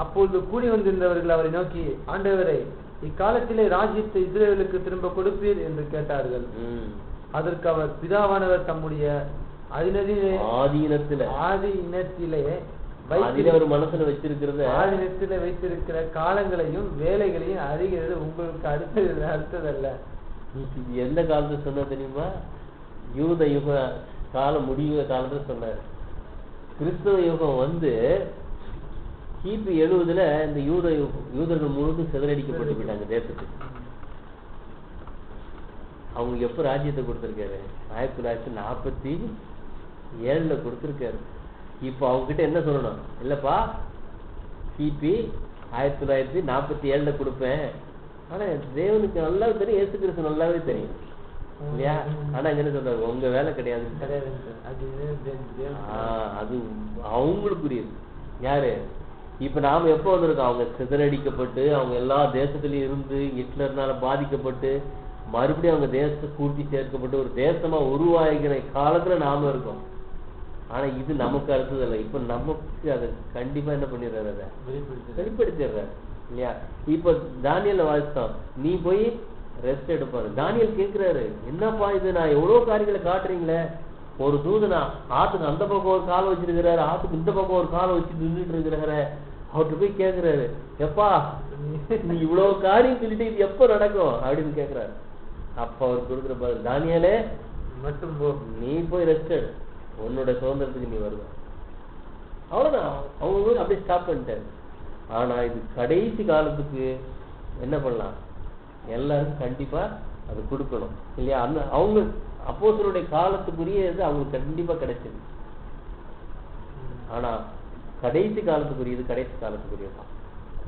அப்பொழுது கூடி வந்திருந்தவர்கள் அவரை நோக்கி, ஆண்டவரே, இக்காலத்திலே ராஜ்யத்தை இஸ்ரவேலுக்கு திரும்ப கொடுப்பீர் என்று கேட்டார்கள். அதற்கு அவர், பிதாவானவர் தம்முடைய ஆதீனத்திலே மனசுல வைத்திருக்கிற காலங்களையும் வேலைகளையும் அறிகிறது உங்களுக்கு அடுத்ததல்ல. எந்த காலத்துல சொன்ன தெரியுமா? யூத யுக காலம் முடிவு காலத்துல சொன்னார். கிறிஸ்தவ யுகம் கிபி 70ல இந்த யூதர்கள் முழுவதும் சிதறடிக்கப்பட்டு போயிட்டாங்க தேசத்துக்கு. அவங்க எப்ப ராஜ்யத்தை கொடுத்திருக்காரு? 1947ல கொடுத்திருக்காரு. இப்போ அவங்க கிட்ட என்ன சொல்லணும்? இல்லப்பா கிபி 1947ல கொடுப்பேன். ஆனா தேவனுக்கு நல்லாவே தெரியும், இயேசு கிறிஸ்து நல்லாவே தெரியும் இல்லையா? ஆனா என்ன சொல்றாரு? உங்க வேலை கிடையாது, அது அவங்களுக்குரியது. யாரு? இப்ப நாம எப்போ வந்திருக்கோம்? அவங்க சிதறடிக்கப்பட்டு அவங்க எல்லா தேசத்திலயும் இருந்து ஹிட்லர்னால பாதிக்கப்பட்டு மறுபடியும் அவங்க தேசத்தை கூட்டி சேர்க்கப்பட்டு ஒரு தேசமா உருவாகிற காலத்துல நாம இருக்கோம். ஆனா இது நமக்கு அடுத்தது இல்லை. இப்ப நமக்கு அதை கண்டிப்பா என்ன பண்ணிடுறாரு? அதை வெளிப்படுத்திடுறாரு இல்லையா? இப்ப தானியேல வாசித்தோம், நீ போய் ரெஸ்ட் எடுப்பாரு. தானியேல் கேட்கிறாரு, என்னப்பா இது, நான் எவ்வளவு காரியங்களை காட்டுறீங்களே, ஒரு தூதனா ஆத்துக்கு அந்த பக்கம் ஒரு காலை வச்சிருக்கிறாரு, ஆத்துக்கு இந்த பக்கம் ஒரு காலை வச்சு நின்றுட்டு இருக்கிறாரு. அவர்கிட்ட போய் கேட்கிறாரு, எப்பா நீ இவ்வளவு காரியம் சொல்லிட்டு இது எப்ப நடக்கும் அப்படின்னு கேட்கிறாரு. அப்ப அவர் கொடுக்குற பதில், தானியேலே மட்டும் நீ போய் ரெஸ்ட் எடு, உன்னோட சுதந்திரத்துக்கு நீ வருவ. அவ்வளவுதான். அவங்க அப்படியே ஸ்டாப் பண்ணிட்டாரு. ஆனா இது கடைசி காலத்துக்கு என்ன பண்ணலாம்? எல்லாருக்கும் கண்டிப்பா அது கொடுக்கணும் இல்லையா? அந்த அவங்க அப்போஸ்தலருடைய காலத்துக்குரியது அவங்களுக்கு கண்டிப்பா கிடைச்சது. ஆனா கடைசி காலத்துக்குரியது கடைசி காலத்துக்குரியதான்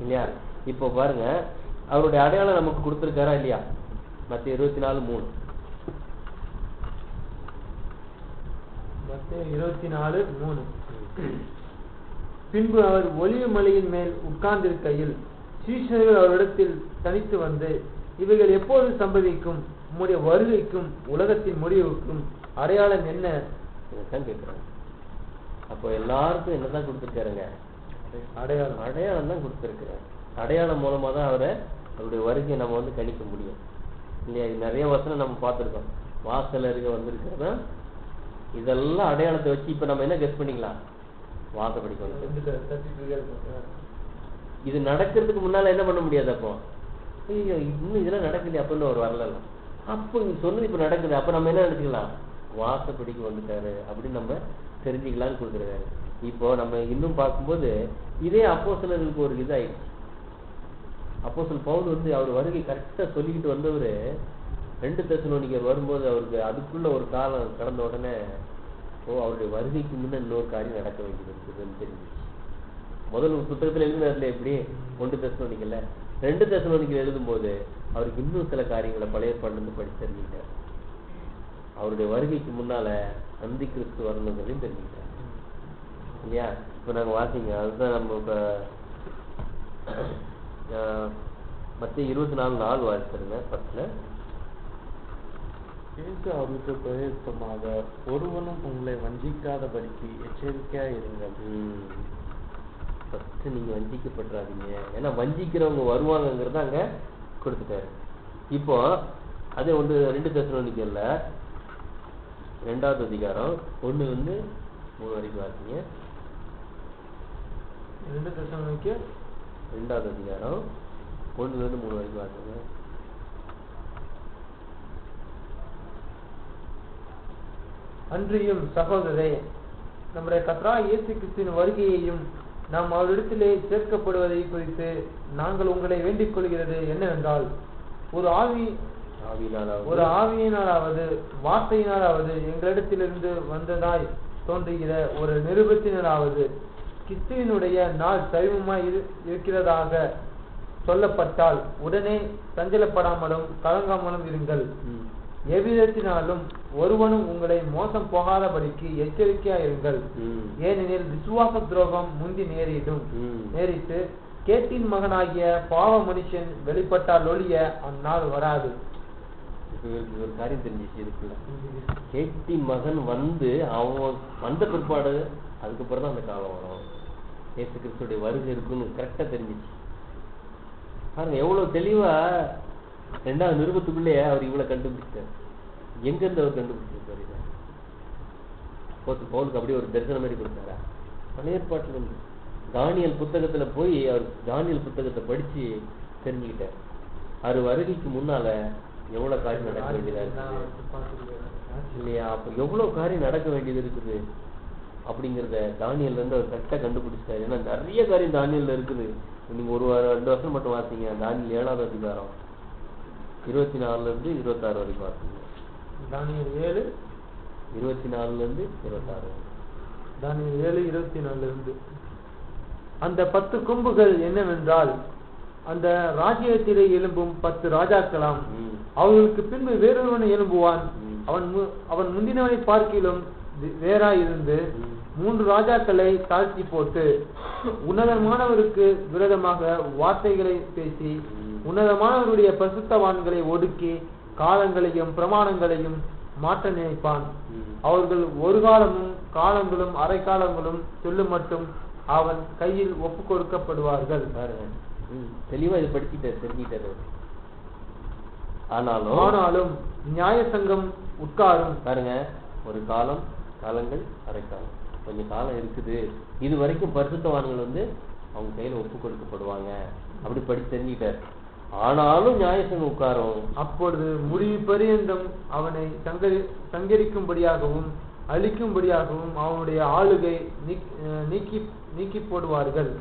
இல்லையா? இப்போ பாருங்க, அவருடைய அடையாளம் நமக்கு கொடுத்திருக்காரா இல்லையா? மத்திய 24:3. மத்திய 24:3. பின்பு அவர் ஒலிவ மலையின் மேல் உட்கார்ந்திருக்கையில் சீஷர்கள் அவரிடத்தில் தனித்து வந்து, இவைகள் எப்போது சம்பவிக்கும்? உம்முடைய வருகைக்கும் உலகத்தின் முடிவுக்கும் அடையாளம் என்ன? இதைத்தான் கேட்கிறாங்க. அப்போ எல்லாருக்கும் என்னதான் கொடுத்துருக்காருங்க? அடையாளம் தான் கொடுத்துருக்கிறார். அடையாளம் மூலமா தான் அவருடைய வருகையை நம்ம வந்து கணிக்க முடியும் இல்லையா? இது நிறைய வசனம் நம்ம பார்த்துருக்கோம். வாசல் அருகே வந்திருக்கிறதா இதெல்லாம் அடையாளத்தை வச்சு இப்ப நம்ம என்ன கெஸ் பண்ணிக்கலாம்? வாசப்படி இது நடக்கிறதுக்கு முன்னால என்ன பண்ண முடியாது. அப்போ ஐயோ இன்னும் இதெல்லாம் நடக்கலையே அப்படின்னு ஒரு வரலாம். அப்போ நீ சொன்னது இப்ப நடக்குது, அப்ப நம்ம என்ன நினைச்சுக்கலாம்? வாசப்படிக்கு வந்துட்டாரு அப்படின்னு நம்ம தெரிஞ்சுக்கலான்னு கொடுத்துருக்காரு. இப்போ நம்ம இன்னும் பார்க்கும்போது இதே அப்போஸ்தலர்களுக்கு ஒரு இதாயிடுச்சு. அப்போஸ்தலர் பவுல் வந்து அவர் வருகை கரெக்டா சொல்லிக்கிட்டு வந்தவரு 2 தெசலோனிக்கர் வரும்போது அவருக்கு அதுக்குள்ள ஒரு காலம் கடந்த உடனே அவருடைய வருகைக்கு முன்ன இன்னொரு காரியம் நடக்க வேண்டியது இருக்குதுன்னு தெரிஞ்சிச்சு. முதல் புத்தகத்துல எழுதினார்ல எப்படி 1 தெசலோனிக்கர்ல, 2 தெசலோனிக்கர் எழுதும் போது அவருக்கு இன்னும் சில காரியங்களை பழைய ஏற்பாடுல படிச்சு தெரிஞ்சுக்கிட்டார். அவருடைய வருகைக்கு முன்னால அந்தி கிறிஸ்து வரணுங்கிறதையும் தெரிஞ்சுக்கிட்டார் இல்லையா? இப்ப நாங்க வாசிங்க, அதுதான் நம்ம இப்ப மத்திய 24:4 வாசிச்சிருங்க. 10ல இயேசு அவருக்கு பிரயுக்தமாக, ஒருவனும் உங்களை வஞ்சிக்காதபடிக்கு எச்சரிக்கையா இருங்கள். ஃபர்ஸ்ட் நீங்க வஞ்சிக்கப்பட்டுறாதீங்க, ஏன்னா வஞ்சிக்கிறவங்க வருவாங்கிறத அங்க கொடுத்துட்டாரு. இப்போ அதே 2 தெசலோனிக்கர்ல 2வது அதிகாரம் 1-3 வரைக்கும் வாசிங்க. 2 தெசலோனிக்கர் 2வது அதிகாரம் 1-3 வரைக்கும் வாசிங்க. அன்றியும் சகோதரரே, நம்முடைய கர்த்தராகிய இயேசு கிறிஸ்துவின் வருகையையும் நாம் அவரிடத்திலே சேர்க்கப்படுவதை குறித்து நாங்கள் உங்களை வேண்டிக் கொள்கிறது என்னவென்றால், ஒரு ஆவியினாலாவது வார்த்தையினாலாவது எங்களிடத்திலிருந்து வந்ததாய் தோன்றுகிற ஒரு நிருபத்தினாலாவது கிறிஸ்துவினுடைய நாள் சமீபமாய் இருக்கிறதாக சொல்லப்பட்டால் உடனே சஞ்சலப்படாமலும் கலங்காமலும் இருங்கள். எவ்விதத்தினாலும் ஒருவனும் உங்களை மோசம் போகாதபடிக்கு எச்சரிக்கையா இருங்கள். ஏனெனில் விசுவாச துரோகம் முந்தி நேரிட்டு கேட்டின் மகனாகிய பாவ மனுஷன் வெளிப்பட்டால் ஒழிய அந்நாள் வராது. ஒரு காரியம் தெரிஞ்சிச்சு இதுக்குள்ள. கேட்டின் மகன் வந்து அவன் வந்த பிற்பாடு அதுக்கப்புறம் தான் அந்த காலம் வரும். இயேசு கிறிஸ்துடைய வருகை இருக்குன்னு கரெக்டா தெரிஞ்சிச்சு. பாருங்க எவ்வளவு தெளிவா 2வது நிருபத்துக்குள்ளே அவர் இவ்வளவு கண்டுபிடிச்சார். எங்க இருந்து அவர் கண்டுபிடிச்சிருக்காரு? பவுலுக்கு அப்படியே ஒரு தரிசனம் மாதிரி கொடுத்தாரா? பழைய ஏற்பாட்டுல இருந்து தானியேல் புத்தகத்துல போய் அவர் தானியேல் புத்தகத்தை படிச்சு தெரிஞ்சுக்கிட்டார். அவர் வருகைக்கு முன்னால எவ்வளவு காரியம் நடக்க வேண்டியதா இருக்குது இல்லையா? அப்ப எவ்வளவு காரியம் நடக்க வேண்டியது இருக்குது அப்படிங்கிறத தானியேல்ல இருந்து அவர் கரெக்டா கண்டுபிடிச்சிட்டாரு. ஏன்னா நிறைய காரியம் தானியேல்ல இருக்குது. நீங்க 2 வருஷம் மட்டும் வாசிங்க. தானியேல் 7வது அதிகாரம் 24-26 வரைக்கும் வாசிங்க. தானியேல் 7 24-26. தானியேல் 7:24. அந்த 10 கொம்புகள் என்னவென்றால், அந்த ராஜ்யத்திலே எழும்பும் 10 ராஜாக்களாம். அவர்களுக்கு பின்பு வேறொருவன் எழும்புவான். அவன் முந்தினவனை பார்க்கிலும் வேறாயிருந்து 3 ராஜாக்களை தாழ்த்தி போட்டு உன்னதமானவருக்கு விரோதமாக வார்த்தைகளை பேசி உன்னதமானவருடைய பரிசுத்தவான்களை ஒடுக்கி காலங்களையும் பிரமாணங்களையும் மாற்ற நினைப்பான். அவர்கள் ஒரு காலமும் காலங்களும் அரை காலங்களும் சொல்லும் மட்டும் அவன் கையில் ஒப்பு கொடுக்கப்படுவார்கள். தெளிவா இது படிச்சுட்டாரு, தெரிஞ்சுட்டாரு. ஆனாலும் நியாய சங்கம் உட்காரும். பாருங்க, ஒரு காலம், காலங்கள், அரை காலம், கொஞ்சம் காலம் இருக்குது. இது வரைக்கும் பரிசுத்தவான்கள் அவங்க கையில ஒப்பு கொடுக்கப்படுவாங்க அப்படி படிச்சு தெரிஞ்சுட்டாரு. ஆனாலும் நியாயசங்கம் உட்காரும். அப்பொழுது முடிவு பரியந்தம் அவனை சங்கரிக்கும்படியாகவும் அழிக்கும்படியாகவும் அவனுடைய ஆளுகை நீக்கி போடுவார்கள்.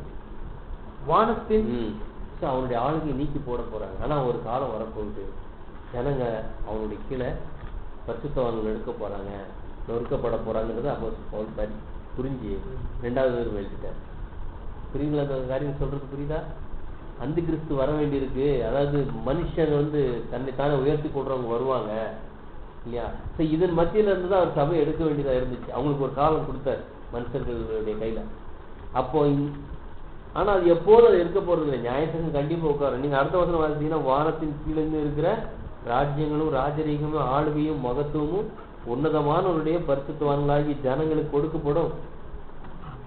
வானத்தின் அவனுடைய ஆளுகை நீக்கி போட போறாங்க. ஆனா ஒரு காலம் வரப்போகுது, ஜனங்க அவனுடைய கீழே பரிசுத்தவான்கள் எடுக்க போறாங்க, நொறுக்கப்பட போறாங்கிறது அப்போ புரிஞ்சு 2வது எழுதிட்டார். புரியுங்களா? அந்த காரியம் சொல்றது புரியுதா? அந்த கிறிஸ்து வர வேண்டியிருக்கு. அதாவது மனுஷன் தன்னைத்தானே உயர்த்தி கொள்றவங்க வருவாங்க இல்லையா? இதன் மத்தியில இருந்து தான் அவர் சபை எடுக்க வேண்டியதா இருந்துச்சு. அவங்களுக்கு ஒரு காலம் கொடுத்தாரு மனுஷர்களுடைய கையில. அப்போ ஆனா அது எப்போதும் அது இருக்க போறது இல்லை. நியாயசங்கம் கண்டிப்பா உட்காரும். நீங்க அடுத்த வசனம் வாசிச்சீங்கன்னா, வானத்தின் கீழிருந்து இருக்கிற ராஜ்யங்களும் ராஜரீகமும் ஆளுகையும் மகத்துவமும் உன்னதமானவருடைய பரிசுத்தவான்களாகி ஜனங்களுக்கு கொடுக்கப்படும்.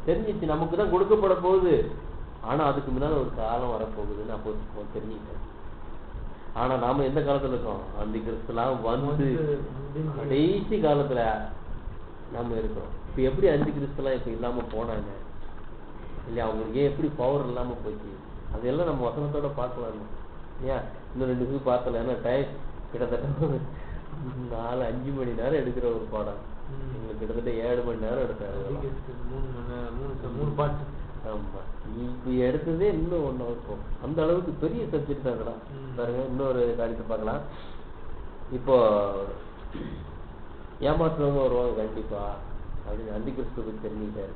தெரிஞ்சிச்சு, நமக்கு தான் கொடுக்கப்பட போகுது. ஆனா அதுக்கு முன்னால ஒரு காலம் வரப்போகுதுன்னு அப்போ தெரிஞ்சுக்கிட்டேன். ஆனா நாம எந்த காலத்துல இருக்கோம்? அந்த கிறிஸ்துலாம் கடைசி காலத்துல நாம இருக்கிறோம். இப்ப எப்படி அந்த கிறிஸ்துலாம் இப்ப இல்லாம போனாங்க இல்லையா? அவங்களுக்கு ஏன் எப்படி பவர் இல்லாம போச்சு? அதெல்லாம் நம்ம வசனத்தோட பார்க்கலாம் இல்லையா? இன்னும் 2 நிமிஷம் பார்க்கல. ஏன்னா டைம் கிட்டத்தட்ட 4-5 மணி நேரம் எடுக்கிற ஒரு பாடம். எங்களுக்கு கிட்டத்தட்ட 7 மணி நேரம் எடுத்தாரு. 3 பாட்டு. ஆமா, இப்ப எடுத்ததே இன்னும் 1 hour போகும். அந்த அளவுக்கு பெரிய சப்ஜெக்ட் தான் அதெல்லாம். பாருங்க, இன்னொரு காரியத்தை பார்க்கலாம். இப்போ ஏமாற்றுறவங்க வருவாங்க கண்டிப்பா அப்படின்னு அந்த கிறிஸ்துவ தெரிஞ்சுட்டாரு.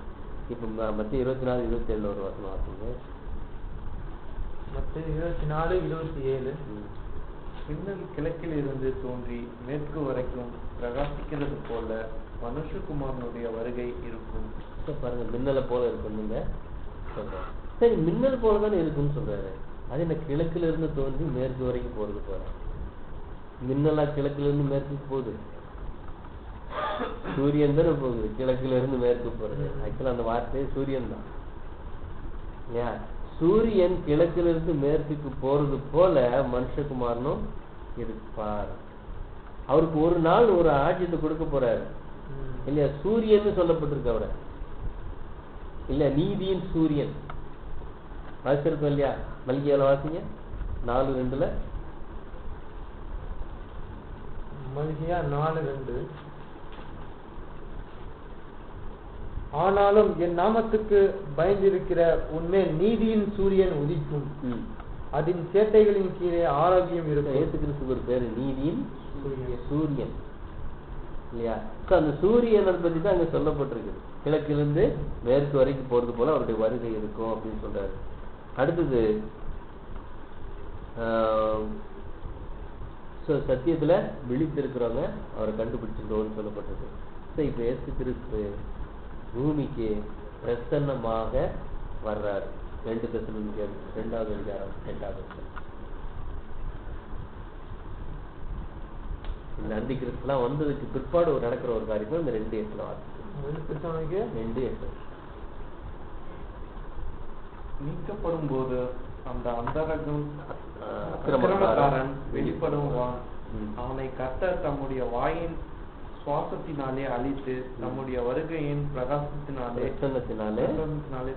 இப்ப மத்திய 24-27 ஒரு வசனம் வாசிங்க. மத்திய 24-27. மின்னல் கிழக்கில் இருந்து தோன்றி மேற்கு வரைக்கும் பிரகாசிக்கிறது போல மனுஷகுமாரனுடைய வருகை இருக்கும். பாருங்க, மின்னலை போல இருக்குங்க. சரி, மின்னல் போலதானே இருக்குன்னு சொல்றாரு. அது என்ன கிழக்குல இருந்து தோன்றி மேற்கு வரைக்கும் போறது போல? மின்னலா கிழக்குல இருந்து மேற்குக்கு போகுது? சூரியன் தானே போகுது கிழக்குல இருந்து மேற்கு போறது. ஆக்சுவலா அந்த வார்த்தை சூரியன் தான். ஏன் சூரியன் கிழக்குல இருந்து மேற்குக்கு போறது போல மனுஷகுமாரனும் இருப்பார். அவருக்கு ஒரு நாள் ஒரு ஆட்சியத்தை கொடுக்க போறாரு இல்லையா? சூரியன் சொல்லப்பட்டிருக்கு அவரை இல்ல, நீதியின் சூரியன் வாசிச்சிருக்கோம் இல்லையா? மல்கியால வாசிங்க 4:2. மல்கியா 4:2. ஆனாலும் என் நாமத்துக்கு பயந்திருக்கிற உன்மேல் நீதியின் சூரியன் உதிக்கும், அதன் சேட்டைகளின் கீழே ஆரோக்கியம் இருக்கும். இயேசு கிறிஸ்துவுக்கு ஒரு பேரு நீதியின் சூரியன் இல்லையா? அந்த சூரியனை பத்தி தான் அங்க சொல்லப்பட்டிருக்கு. கிழக்கிலிருந்து மேற்கு வரைக்கும் போறது போல அவருடைய வருகை இருக்கும் அப்படின்னு சொல்றாரு. அடுத்தது சத்தியத்துல விழித்திருக்கிறவங்க அவரை கண்டுபிடிச்சிருக்கோன்னு சொல்லப்பட்டிருக்கு. இப்ப இயேசு கிறிஸ்து பூமிக்கு பிரசன்னமாக வர்றாரு. 2 தெசலோனிக்கேயர் 2வது அதிகாரம் 2வது வசனம். இந்த அந்தி கிறிஸ்துலாம் வந்ததுக்கு பிற்பாடு நடக்கிற ஒரு காரியம் இந்த 2:8 வாசிக்கும். 2:8 நீக்கப்படும் போது அந்த அந்தரகம் அக்கிரமக்காரன் வெளிப்படுவான். அவனை கர்த்தர் தம்முடைய வாயின் சுவாசத்தினாலே அழித்து தம்முடைய வருகையின் பிரகாசத்தினாலே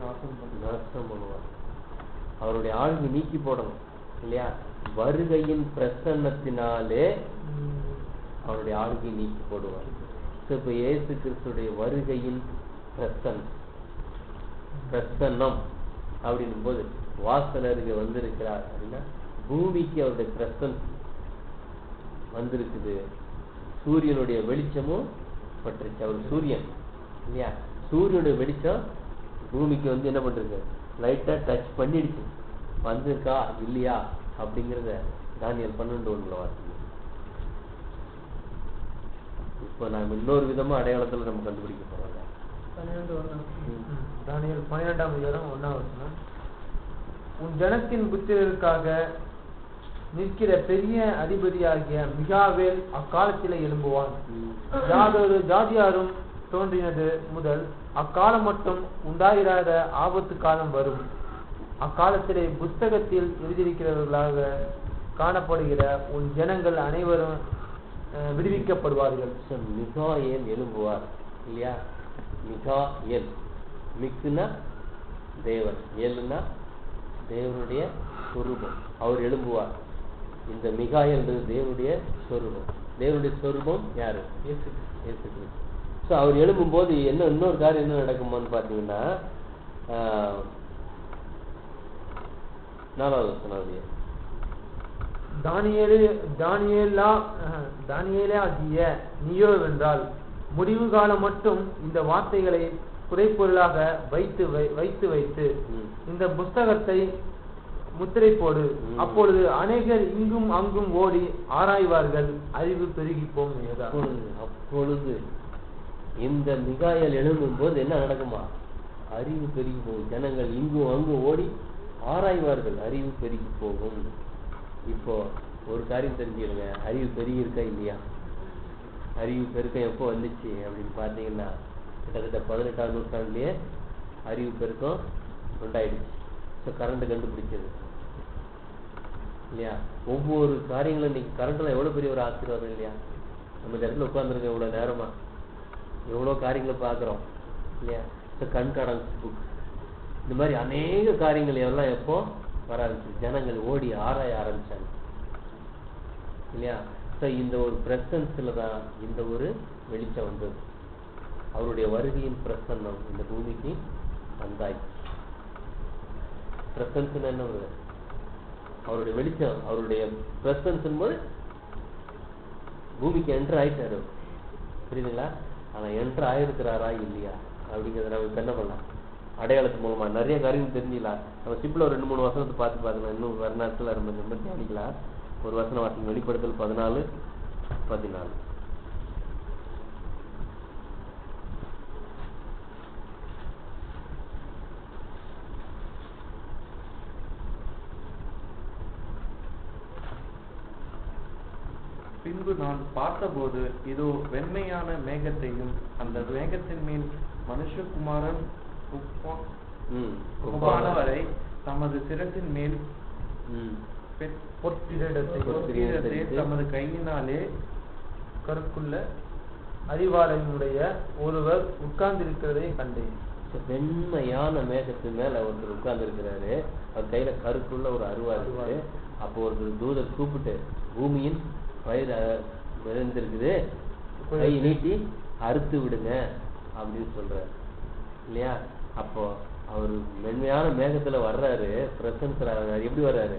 நாசம் பண்ணுவார். அவருடைய ஆளுகை நீக்கி போடணும் இல்லையா? வருகையின் பிரசன்னத்தினாலே அவருடைய ஆளுகை நீக்கி போடுவார். இப்ப இயேசு கிறிஸ்துடைய வருகையின் பிரசன்னம் அப்படின்னும் போது வாசலருக்கு வந்திருக்கிறார் அப்படின்னா பூமிக்கு அவருடைய பிரசன்ஸ் வந்திருக்குது. சூரியனுடைய வெளிச்சமும் பட்டுருச்சு. அவர் சூரியன் இல்லையா? சூரியனுடைய வெளிச்சம் பூமிக்கு என்ன பண்றது? லைட்டா டச் பண்ணிடுச்சு. வந்திருக்கா இல்லையா அப்படிங்கிறத தானியேல் 12:1 வாசிங்க. இப்போ நாம இன்னொரு விதமா அடையாளத்துல நம்ம கண்டுபிடிக்க போறோம். 12:1. தானியேல் 12ஆம் அதிகாரம் 1ஆம் வசனம். உன் ஜனத்தின் புத்திரருக்காக நிற்கிற பெரிய அதிபதியாகிய மிகாவேல் அக்காலத்திலே எழும்புவான். யாதொரு ஜாதியாரும் தோன்றினது முதல் அக்காலம் மட்டும் உண்டாயிராத ஆபத்து காலம் வரும். அக்காலத்திலே புஸ்தகத்தில் எழுதியிருக்கிறவர்களாக காணப்படுகிற உன் ஜனங்கள் அனைவரும் விடுவிக்கப்படுவார்கள். மிகாயேல் எழும்புவார் இல்லையா? மிகாயேல், மிக்குனா தேவன், ஏழுனா தேவனுடைய சொரூபம். அவர் எழும்புவார். இந்த மிகாயல்ன்றது தேவனுடைய சொரூபம். தேவனுடைய சொரூபம் யாரு? இயேசு கிறிஸ்து. ஸோ அவர் எழும்பும்போது இன்னொரு காரியம் என்ன நடக்குமான்னு பார்த்தீங்கன்னா 4வது வசனம். தானியேலாகிய நீயோ வென்றால் முடிவு காலம் மட்டும் இந்த வார்த்தைகளை குறைப்பொருளாக வைத்து இந்த புஸ்தகத்தை முத்திரை போடு. அப்பொழுது அநேகர் இங்கும் அங்கும் ஓடி ஆராய்வார்கள், அறிவு பெருகி போம். அப்பொழுது இந்த மிகாயேல் எழும்பும் போது என்ன நடக்குமா? அறிவு பெருகி போகும். ஜனங்கள் இங்கும் அங்கும் ஓடி ஆராய்வார்கள், அறிவு பெருகி போகும். இப்போ ஒரு காரியம் தெரிஞ்சுக்கிடுங்க, அறிவு பெருகி இருக்கா இல்லையா? அறிவு பெருக்கம் எப்போ வந்துச்சு அப்படின்னு பார்த்தீங்கன்னா கிட்டத்தட்ட 18ஆம் நூற்றாண்டுலேயே அறிவு பெருக்கம் உண்டாயிடுச்சு. ஸோ கரண்ட் கண்டுபிடிச்சது இல்லையா? ஒவ்வொரு காரியங்களும் இன்னைக்கு கரண்ட்ல எவ்வளோ பெரிய ஒரு ஆசீர்வாதம் இல்லையா? நம்ம இந்த இடத்துல உட்காந்துருக்க இவ்வளோ நேரமா எவ்வளோ காரியங்களை பார்க்குறோம் இல்லையா? ஸோ கண்காடன்ஸ் புக், இந்த மாதிரி அநேக காரியங்கள் எல்லாம் எப்போ வர ஆரம்பிச்சு, ஜனங்கள் ஓடி ஆராய ஆரம்பிச்சாங்க இல்லையா? ஸோ இந்த ஒரு பிரசன்ஸில் தான் இந்த ஒரு வெளிச்சம் வந்தது. அவருடைய வருகையின் பிரசன்னம் இந்த பூமிக்கு வந்தாய். பிரசன்ஸ் என்ன வருது? அவருடைய வெளிச்சம், அவருடைய பிரசன்ஸ் போது பூமிக்கு என்ட்ரு ஆயிட்டாரு. புரியுதுங்களா? ஆனால் என்ட்ரு ஆயிருக்கிறாரா இல்லையா அப்படிங்கிறத நம்ம என்ன பண்ணலாம்? அடையாளத்து மூலமா நிறைய காரியம் தெரிஞ்சிக்கலாம். நம்ம சிம்பிளா ஒரு 2-3 வசனத்தை பார்த்து பார்க்கலாம். இன்னும் வர நேரத்தில் ரொம்ப தியானிக்கலாம். ஒரு வசனம் வாசிங்க, வெளிப்படுத்தல் 14:14. பின்பு நான் பார்த்தபோது இதோ வெண்மையான மேகத்தையும் அந்த மேகத்தின் மேல் மனுஷகுமாரன் ஒப்பானவரை தமது சிரசின் மேல் பொற்கிரீடத்தை தமது கையினாலே கருக்குள்ள அறிவாலயமுடைய ஒருவர் உட்கார்ந்திருக்கிறதை கண்டேன். வெண்மையான மேகத்து மேல ஒருத்தர் உட்கார்ந்து இருக்கிறாரு. அவர் கையில கருக்குள்ள ஒரு அருவா இருக்கு. அப்போ ஒரு தூதர் கூப்பிட்டு பூமியின் வயிறு விழுந்திருக்குது, கை நீட்டி அறுத்து விடுங்க அப்படின்னு சொல்றாரு இல்லையா? அப்போ அவரு மென்மையான மேகத்துல வர்றாரு, பிரசன்ஸ் எப்படி வர்றாரு?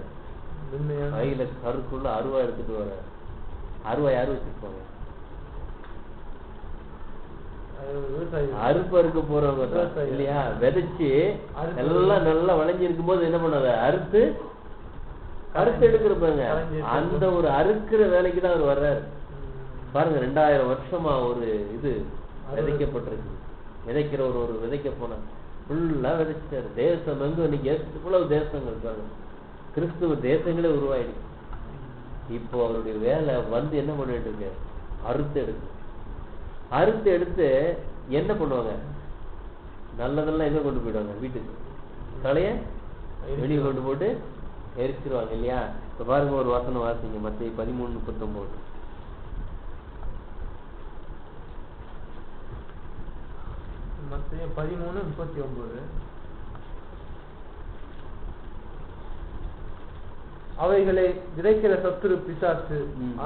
கையில கருக்குள்ள அருவா எடுத்துட்டு வர்றாரு. அருவா யாரு வச்சிருப்பாங்க? அறுப்பு அறுக்க போறவங்க இல்லையா? விதைச்சு எல்லாம் நல்லா விளைஞ்சி இருக்கும் போது என்ன பண்ணாத? அறுத்து எடுக்கிறப்பாங்க. அந்த ஒரு அறுக்கிற வேலைக்கு தான் அவர் வர்றாரு. பாருங்க, 2000 வருஷமா ஒரு இது விதைக்கப்பட்டிருக்கு. விதைக்கிற ஒரு விதைக்க போனா ஃபுல்லா விதைச்சிட்டாரு. தேசம் வந்து இன்னைக்கு எவ்வளவு தேசங்கள் பாருங்க, கிறிஸ்துவ தேசங்களே உருவாயிடுச்சு. இப்போ அவருடைய வேலை வந்து என்ன பண்ணிட்டு இருக்கு? அறுத்து எடுத்து என்ன பண்ணுவாங்க? நல்லதெல்லாம் எங்க கொண்டு போயிடுவாங்க? வீட்டுக்கு. களைய வெளியே கொண்டு போட்டு எரிச்சிருவாங்க இல்லையா? இப்ப பாருங்க, ஒரு வசனம் வாசிங்க, மத்தேயு 13:39. மத்தேயு 13:39. அவைகளை விதைக்கிற சத்துரு பிசாசு,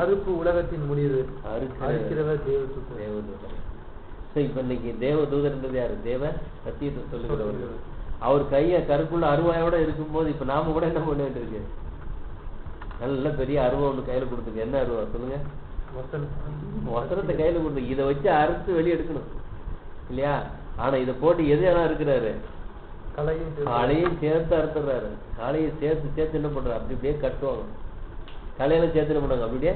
அறுப்பு உலகத்தின் முடிவு, அறுக்கிறவர் தேவதூதர். இப்ப இன்னைக்கு தேவதூதர்ன்றது யாரு? தேவ சத்தியத்தை சொல்லுகிறவர். அவர் கைய கருக்குள்ள அருவாயோட இருக்கும் போது இப்ப நாம கூட என்ன பண்ணிட்டு இருக்கு? நல்ல பெரிய அருவா ஒண்ணு கையில கொடுத்துருக்கு. என்ன அருவா சொல்லுங்க? வசனத்தை கையில கொடுத்து இதை வச்சு அறுத்து வெளியே எடுக்கணும் இல்லையா? ஆனா இதை போட்டு எதையெல்லாம் இருக்கிறாரு? காலையும் சேர்த்து அறுத்துறாரு. காலையை சேர்த்து என்ன பண்றாரு? அப்படியே கட்டுவாங்க. கலையில சேர்த்து என்ன பண்ணுவாங்க? அப்படியே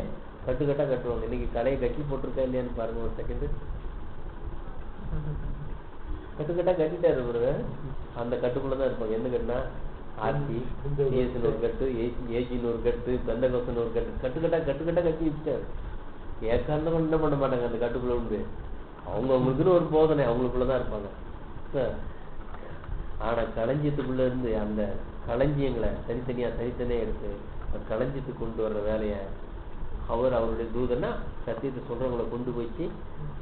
கட்டுக்கட்டா கட்டுவாங்க. இன்னைக்கு கலையை கட்டி போட்டிருக்கா இல்லையான்னு பாருங்க ஒரு செகண்ட். கட்டுக்கட்டா கட்டிட்டாரு பிரதர். அந்த கட்டுக்குள்ளதான் இருப்பாங்க. என்ன கட்டுனா ஆட்சி, ஏசுன்னு ஒரு கட்டு, ஏஜின்னு ஒரு கட்டு, பெந்தகோஸ்துன்னு ஒரு கட்டு, கட்டுக்கட்டா கட்டி வச்சுட்டாரு. ஏற்காந்தம் என்ன பண்ண மாட்டாங்க அந்த கட்டுக்குள்ள உண்டு. அவங்களுக்குன்னு ஒரு போதனை அவங்களுக்குள்ளதான் இருப்பாங்க. ஆனா களஞ்சியத்துக்குள்ள இருந்து அந்த களஞ்சியங்களை தனித்தனியா எடுத்து களஞ்சியத்துக்கு கொண்டு வர்ற வேலைய அவருடைய தூதனா சத்தியத்தை சொல்றவங்களை கொண்டு போய்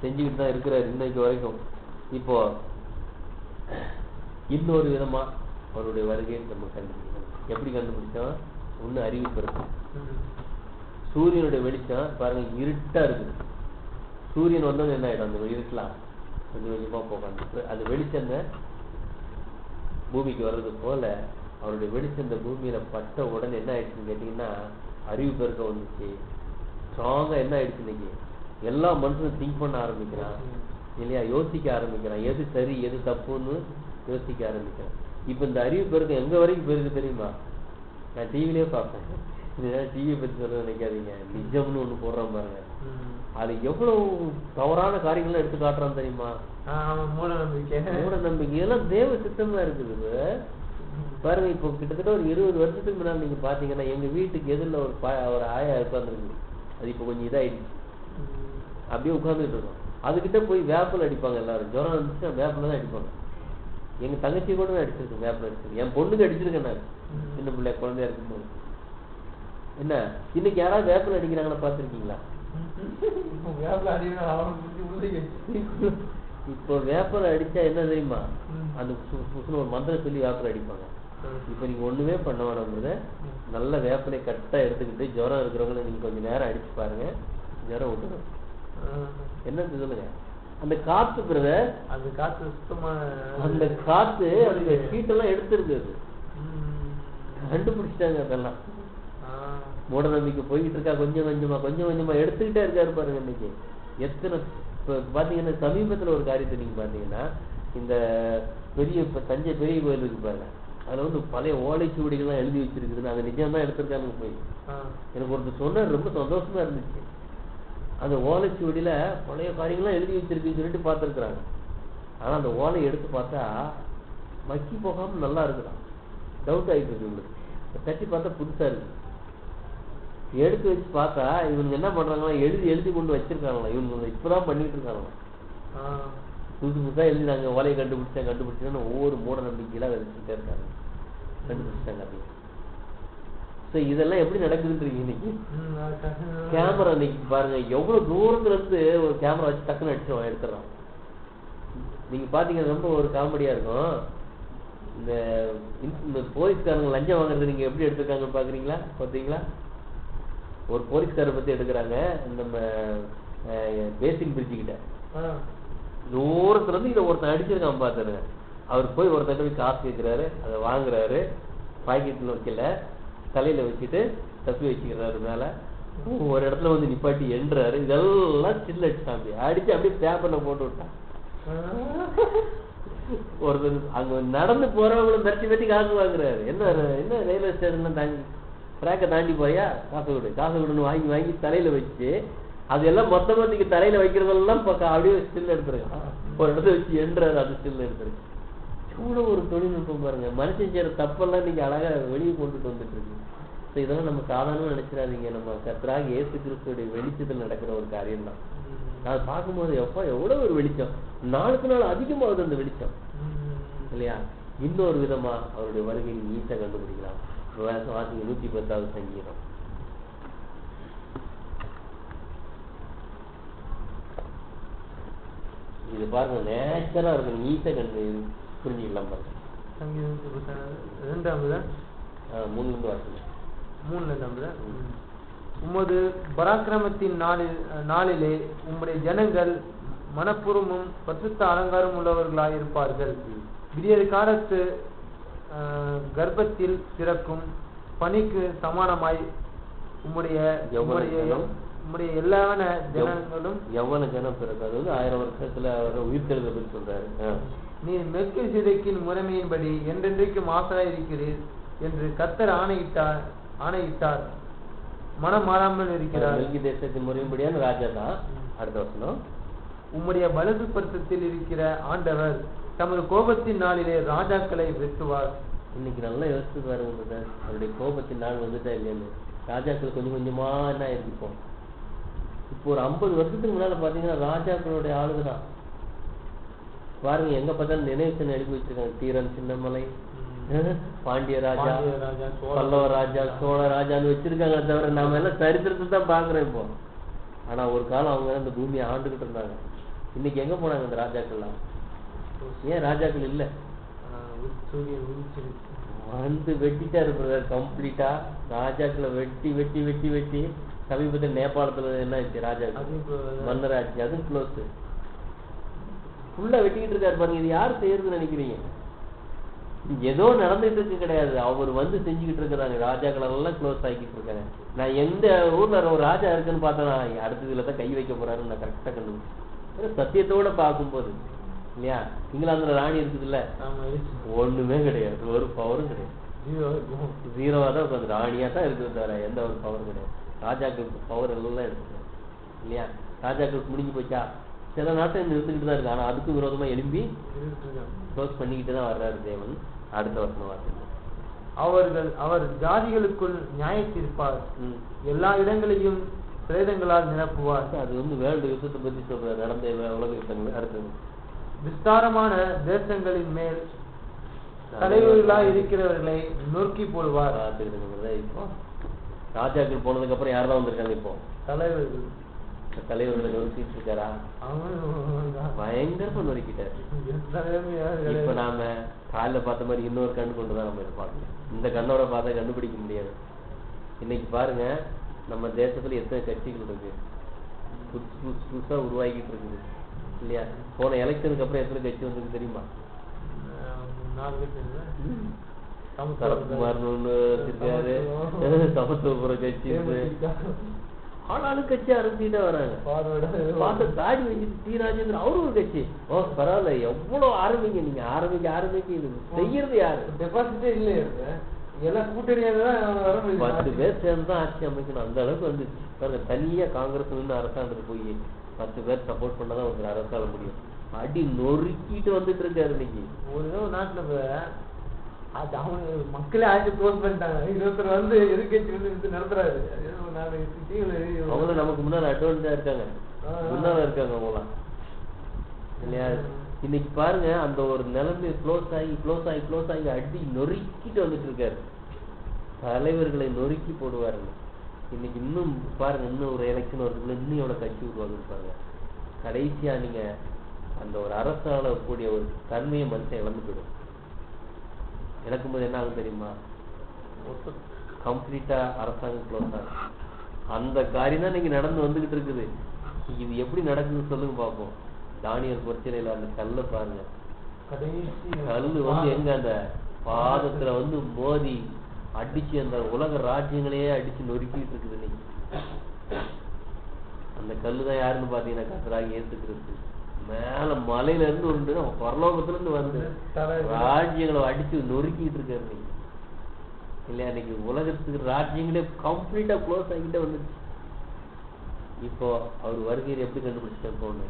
செஞ்சுக்கிட்டு தான் இருக்கிறாரு இன்னைக்கு வரைக்கும். இப்போ இன்னொரு விதமா அவருடைய வருகையை நம்ம கண்டுபிடிக்கணும். எப்படி கண்டுபிடிச்சோம்? ஒண்ணு அறிவிப்பு இருக்கு. சூரியனுடைய வெளிச்சம் பாருங்க இருட்டா இருக்குது. சூரியன் வந்தவங்க என்ன ஆயிடும்? அந்த இருட்டலாம் கொஞ்சம் கொஞ்சமா போகாது. அந்த வெளிச்சம் பூமிக்கு வர்றது போல அவருடைய வெளிச்சம் இந்த பூமியில பட்ட உடனே என்ன ஆயிடுச்சுன்னு கேட்டீங்கன்னா அறிவு பெருக்க வந்துச்சு. ஸ்ட்ராங்கா என்ன ஆயிடுச்சு? இன்னைக்கு எல்லா மனுஷனும் திங்க் பண்ண ஆரம்பிக்கிறான் இல்லையா? யோசிக்க ஆரம்பிக்கிறான். எது சரி எது தப்புன்னு யோசிக்க ஆரம்பிக்கிறான். இப்ப இந்த அறிவு பெருக்கம் எங்க வரைக்கும் போயிருக்கு தெரியுமா? நான் டிவிலே பார்ப்பேன். டிவியை பத்தி சொல்ல நினைக்காதீங்க. நிஜம்னு ஒண்ணு போடுறான் பாருங்க. அது எவ்வளவு தவறான காரியங்கள்லாம் எடுத்து காட்டுறான் தெரியுமா? மூட நம்பிக்கை எல்லாம் தேவ சித்தமா இருக்குது பாருங்க. இப்போ கிட்டத்தட்ட ஒரு 20 வருஷத்துக்கு முன்னாடி நீங்க பாத்தீங்கன்னா எங்க வீட்டுக்கு எதிரில் ஒரு ஆயா உட்காந்துருக்கு. அது இப்போ கொஞ்சம் இதாயிடுச்சு. அப்படியே உட்காந்துட்டு இருக்கோம். அதுகிட்ட போய் வேப்பில் அடிப்பாங்க எல்லாரும். ஜுரம் இருந்துச்சுன்னா வேப்பில தான் அடிப்பாங்க. எங்க தங்கச்சி கூட அடிச்சிருக்கேன், வேப்பில் அடிச்சிருக்கேன். என் பொண்ணுக்கு அடிச்சிருக்கேன் நான் சின்ன பிள்ளை குழந்தையா இருக்கும்போது. என்ன இன்னைக்கு யாராவது வேப்பில் அடிக்கிறாங்களா பாத்திருக்கீங்களா? இப்போ வேப்பில் அடிச்சா என்ன தெரியுமா? அந்த ஒரு மந்திரம் சொல்லி வேப்பில் அடிப்பாங்க. இப்ப நீங்க ஒண்ணுமே பண்ண வேணும்ன்றத நல்ல வேப்பிலை கரெக்டா எடுத்துக்கிட்டு ஜுரம் இருக்கிறவங்க நீங்க கொஞ்சம் நேரம் அடிச்சு பாருங்க, ஜுரம் விட்டுரும். என்ன சொல்லுங்க? அந்த காத்து பிரதர், அந்த காத்து சுத்தமா அந்த காத்து அந்த ஹீட்டெல்லாம் எடுத்துருக்கு. கண்டுபிடிச்சிட்டாங்க. அதெல்லாம் மூட நம்பிக்கை போய்கிட்டு இருக்கா. கொஞ்சம் கொஞ்சமா எடுத்துக்கிட்டே இருக்காரு பாருங்க. இன்னைக்கு எத்தனை பாத்தீங்கன்னா சமீபத்துல ஒரு காரியத்தை நீங்க பாத்தீங்கன்னா இந்த பெரிய தஞ்சை பெரிய கோயில் இருக்கு பாருங்க. அதுல வந்து பழைய ஓலைச்சுவடிகள்லாம் எழுதி வச்சிருக்குதுன்னு அது நிஜம் தான் எடுத்திருக்காங்க. போய் எனக்கு ஒருத்தர் சொன்ன ரொம்ப சந்தோஷமா இருந்துச்சு. அந்த ஓலைச்சுவடியில பழைய காரியங்கள்லாம் எழுதி வச்சிருக்குன்னு சொல்லிட்டு பார்த்துருக்குறாங்க. ஆனா அந்த ஓலை எடுத்து பார்த்தா மக்கி போகாம நல்லா இருக்குதான். டவுட் ஆகிட்டு இருக்கு உங்களுக்கு. தட்டி பார்த்தா புதுசா இருக்கு. எடுத்து வச்சு பார்த்தா இவங்க என்ன பண்றாங்களா, எழுதி கொண்டு வச்சிருக்காங்களா. இவங்க இப்பதான் பண்ணிட்டு இருக்காங்களா. புதுசா எழுதினாங்க. ஓலையை கண்டுபிடிச்சான்னு ஒவ்வொரு மூட நம்பிக்கையெல்லாம் வச்சுட்டே இருக்காங்க. கண்டுபிடிச்சிட்டாங்க. அப்படி இதெல்லாம் எப்படி நடக்குதுன்றீங்க இன்னைக்கு? கேமரா இன்னைக்கு பாருங்க எவ்வளவு தூரத்துல இருந்து ஒரு கேமரா வச்சு டக்குன்னு அடிச்சு எடுத்துறான். நீங்க பாத்தீங்கன்னா ரொம்ப ஒரு காமெடியா இருக்கும். இந்த போலீஸ்காரங்க லஞ்சம் வாங்குறது நீங்க எப்படி எடுத்திருக்காங்கன்னு பாக்குறீங்களா? பார்த்தீங்களா? ஒரு போலீஸ்காரை பத்தி எடுக்கிறாங்க. நம்ம பேசின் பிரிட்ஜு கிட்ட தூரத்துல இருந்து இதை ஒருத்தன் அடிச்சிருக்கான் பாத்துருங்க. அவர் போய் ஒருத்தர் போய் காசு கேட்கிறாரு, அதை வாங்குறாரு, பாக்கெட்ல வைக்கல, தலையில வச்சுட்டு தப்பி வச்சுக்கிறாரு மேல. ஒரு இடத்துல வந்து நிப்பாட்டி எண்றாரு. இதெல்லாம் சில்ல அடிச்சாங்க. அடிச்சு அப்படியே பேப்பர்ல போட்டு விட்டான். ஒருத்தர் அங்க நடந்து போறவங்களும் தட்டி காசு வாங்குறாரு. என்ன ரயில்வே ஸ்டேஷன்ல தாண்டி ட்ராக்கை தாண்டி போயா காசு விடுன்னு வாங்கி தலையில வச்சு அதெல்லாம் மொத்தமா நீங்க தலையில வைக்கிறதெல்லாம் அப்படியே ஸ்டில் எடுத்துருக்கான். ஒரு இடத்துல வச்சு எண்றாரு, அது ஸ்டில் எடுத்துருக்கு. எவ்வளவு ஒரு தொழில்நுட்பம் பாருங்க. மனுஷன் செய்யற தப்பெல்லாம் நீங்க அழகா வெளியே கொண்டுட்டு வந்துட்டு இருக்கு. இதெல்லாம் நம்ம சாதாரணமா நினைச்சிடாதீங்க. நம்ம கர்த்தராகிய இயேசு கிறிஸ்துவோட வெளிச்சத்தில் நடக்கிற ஒரு காரியம் தான். அதை பார்க்கும்போது எவ்வளவு ஒரு வெளிச்சம், நாளுக்கு நாள் அதிகமாகுது அந்த வெளிச்சம் இல்லையா? இன்னொரு விதமா அவருடைய வருகையின் ஈஸியா கண்டுபிடிக்கலாம். 110வது சங்கீதம். இது பாருங்க நேச்சரா இருக்கு. ஈஸியா கண்டு புரிஞ்சுக்கலாம் பாருங்க. உமது பராக்கிரமத்தின் நாளிலே உம்முடைய ஜனங்கள் மனப்பூர்வமும் பரிசுத்த அலங்காரம் உள்ளவர்களாயிருப்பார்கள். விடியற் காலத்து கர்ப்பத்தில் பிறக்கும் பனிக்கு சமானமாய் உம்முடைய எல்லா ஜனங்களும் எவ்வளவு ஜனம் பிறக்காது 1000 வருஷத்துல அவர் உயிர்த்தெழுதல் சொல்றாரு. நீ மெல்கிசேதேக்கின் முறைமையின்படி என்றென்றைக்கும் ஆசாரியர் என்று கர்த்தர் ஆணையிட்டார். மனம் மாறாமல் இருக்கிறார். மெல்கிசேதேக்கின் முறையின்படியான ராஜா தான். அடுத்த வசனம். உம்முடைய வலது பரிசத்தில் இருக்கிற ஆண்டவர் தமது கோபத்தின் நாளிலே ராஜாக்களை வெட்டுவார். இன்னைக்கு நல்லா யோசிச்சு பாருங்க சார், அவருடைய கோபத்தின் நாள் வந்துட்டா இல்லைன்னு. ராஜாக்கள் கொஞ்சம் கொஞ்சமா என்ன ஆயிருக்கும். இப்போ ஒரு 50 வருஷத்துக்கு முன்னால பாத்தீங்கன்னா ராஜாக்களுடைய ஆளுங்க தான் பாருங்க, எங்க பார்த்தாலும் நினைவு சின்னம் எழுதி வச்சிருக்காங்க. தீரன் சின்னமலை, பாண்டிய ராஜா, பல்லவ ராஜா, சோழ ராஜான்னு வச்சிருக்காங்க. தவிர நாம எல்லாம் சரித்திரத்தை தான் பாக்குறோம் இப்போ. ஆனா ஒரு காலம் அவங்க இந்த பூமியை ஆண்டுகிட்டு இருந்தாங்க. இன்னைக்கு எங்க போனாங்க இந்த ராஜாக்கள்லாம்? ஏன் ராஜாக்கள் இல்ல? வந்து வெட்டிட்டாரு பிரதர் கம்ப்ளீட்டா. ராஜாக்களை வெட்டி வெட்டி வெட்டி வெட்டி சமீபத்தில் நேபாளத்துல என்ன ஆச்சு, ராஜாக்கள் மன்னர் ஆச்சு, அதுவும் க்ளோஸ் ஃபுல்லா வெட்டிக்கிட்டு இருக்காரு பாருங்க. இது யாரு செய்யறதுன்னு நினைக்கிறீங்க? ஏதோ நடந்துட்டு இருக்கு கிடையாது, அவர் வந்து செஞ்சுக்கிட்டு இருக்கிறாங்க. ராஜாக்கள் எல்லாம் க்ளோஸ் ஆகிக்கிட்டு இருக்காங்க. நான் எந்த ஊர்ல ஒரு ராஜா இருக்குன்னு பார்த்தேன்னா அடுத்ததுல தான் கை வைக்க போறாருன்னு நான் கரெக்டா கண்டுபிடிச்சேன். சத்தியத்தோட பார்க்கும்போது இல்லையா, இங்கிலாந்துல ராணி இருக்குது இல்ல, ஒண்ணுமே கிடையாது, ஒரு பவரும் கிடையாது, ஜீரோவா தான் உட்காந்து ராணியா தான் இருக்குது, தவிர எந்த ஒரு பவரும் கிடையாது. ராஜாக்களுக்கு பவர் எல்லாம் இருக்கு இல்லையா. ராஜாக்களுக்கு முடிஞ்சு போச்சா? சில நாட்டை நிறுத்திக்கிட்டு தான் இருக்கு. ஆனா அதுக்கும் விரோதமா எழும்பி க்ளோஸ் பண்ணிக்கிட்டு தான் வர்றாரு தேவன். அடுத்த வருஷம் வார்த்தை, அவர் ஜாதிகளுக்குள் நியாய தீர்ப்பார், எல்லா இடங்களையும் பிரேதங்களால் நிரப்புவார். அது வந்து வேர்ல்டு யுத்தத்தை பத்தி சொல்றாரு, நடந்த உலக யுத்தங்கள். அடுத்தது விஸ்தாரமான தேசங்களின் மேல் தலைவர்களாக இருக்கிறவர்களை நொறுக்கி போடுவார். இப்போ ராஜாக்கள் போனதுக்கு அப்புறம் யாரெல்லாம் வந்திருக்காங்க? இப்போ தலைவர்களை நொறுக்கிட்டு இருக்காரா? பயங்கரமா நொறுக்கிட்டாரு. இப்ப நாம காலைல பார்த்த மாதிரி இன்னொரு கண்ணு கொண்டுதான் நம்ம இதை பார்க்கணும். இந்த கண்ணோட பார்த்தா கண்டுபிடிக்க முடியாது. இன்னைக்கு பாருங்க, நம்ம தேசத்துல எத்தனை கட்சிகள் இருக்கு, புதுசா உருவாக்கிட்டு இருக்குது இல்லையா. போன எலெக்ஷனுக்கு அப்புறம் எத்தனை கட்சி வந்திருக்கு தெரியுமா? சரத்குமார் வச்சிருக்காரு, சமத்துவபுர கட்சி, ஆனாலும் கட்சி ஆரம்பிச்சுட்டே வராங்க. தாடி வச்சுட்டு டி ராஜேந்திரன் அவரு ஒரு கட்சி. ஓ பரவாயில்ல, எவ்வளவு ஆரம்பிங்க நீங்க, ஆரம்பிக்க ஆரம்பிக்க இது செய்யறது யாரு? டெபாசிட்டே இல்லையே, எல்லாம் கூட்டணியாக 10 பேர் சேர்ந்துதான் ஆட்சி அமைக்கணும். அந்த அளவுக்கு வந்து பாருங்க, தனியா காங்கிரஸ் வந்து அரசாங்கத்துக்கு போய் 10 பேர் சப்போர்ட் பண்ணாதான் ஒரு அரசால முடியும். அடி நொறுக்கிட்டு வந்துட்டு இருக்காரு இன்னைக்கு. ஒரு நாட்டுல அது அவங்க மக்களே ஆட்சி க்ளோஸ் பண்ணிட்டாங்க. இன்னொருத்தர் வந்து எதிர்கட்சி வந்து நடத்துறாரு. அவங்களும் நமக்கு முன்னாடி அட்வான்ஸா இருக்காங்க, முன்னால இருக்காங்க அவங்களாம் இல்லையா. இன்னைக்கு பாருங்க, அந்த ஒரு நிலைமை க்ளோஸ் ஆகி அடி நொறுக்கிட்டு வந்துட்டு இருக்காரு. தலைவர்களை நொறுக்கி போடுவாரு. இன்னைக்கு இன்னும் பாருங்க, இன்னும் ஒரு எலெக்ஷன் வருதுக்குள்ள இன்னும் எவ்வளவு கட்சி உருவாகுன்னு பாருங்க. கடைசியா நீங்க அந்த ஒரு அரசால கூடிய ஒரு தன்மையை மனுஷன் இழந்து போயிடும். இழக்கும் போது என்ன ஆகும் தெரியுமா? கம்ப்ளீட்டா அரசாங்கம் க்ளோஸ் ஆகும். அந்த காரியம் தான் இன்னைக்கு நடந்து வந்துகிட்டு இருக்குது. இது எப்படி நடக்குதுன்னு சொல்லுங்க பார்ப்போம். தானியல் பொற்சிலையில அந்த கல்லை பாருங்க, கல்லு வந்து எங்க அந்த பாதத்துல வந்து மோதி அடிச்சு அந்த உலக ராஜ்யங்களையே அடிச்சு நொறுக்கிட்டு இருக்குது இன்னைக்கு. அந்த கல்லுதான் யாருன்னு பாத்தீங்கன்னா கர்த்தராகிய இயேசு கிறிஸ்து. மேல மலையில இருந்து உண்டு பரலோகத்துல இருந்து வந்து ராஜ்யங்களை அடிச்சு நொறுக்கிட்டு இருக்காரு இன்னைக்கு இல்லையா. இன்னைக்கு உலகத்துக்கு ராஜ்யங்களே கம்ப்ளீட்டா க்ளோஸ் ஆகிட்டே வந்துச்சு. இப்போ அவர் வருகையில் எப்படி கண்டுபிடிச்சிட்டு,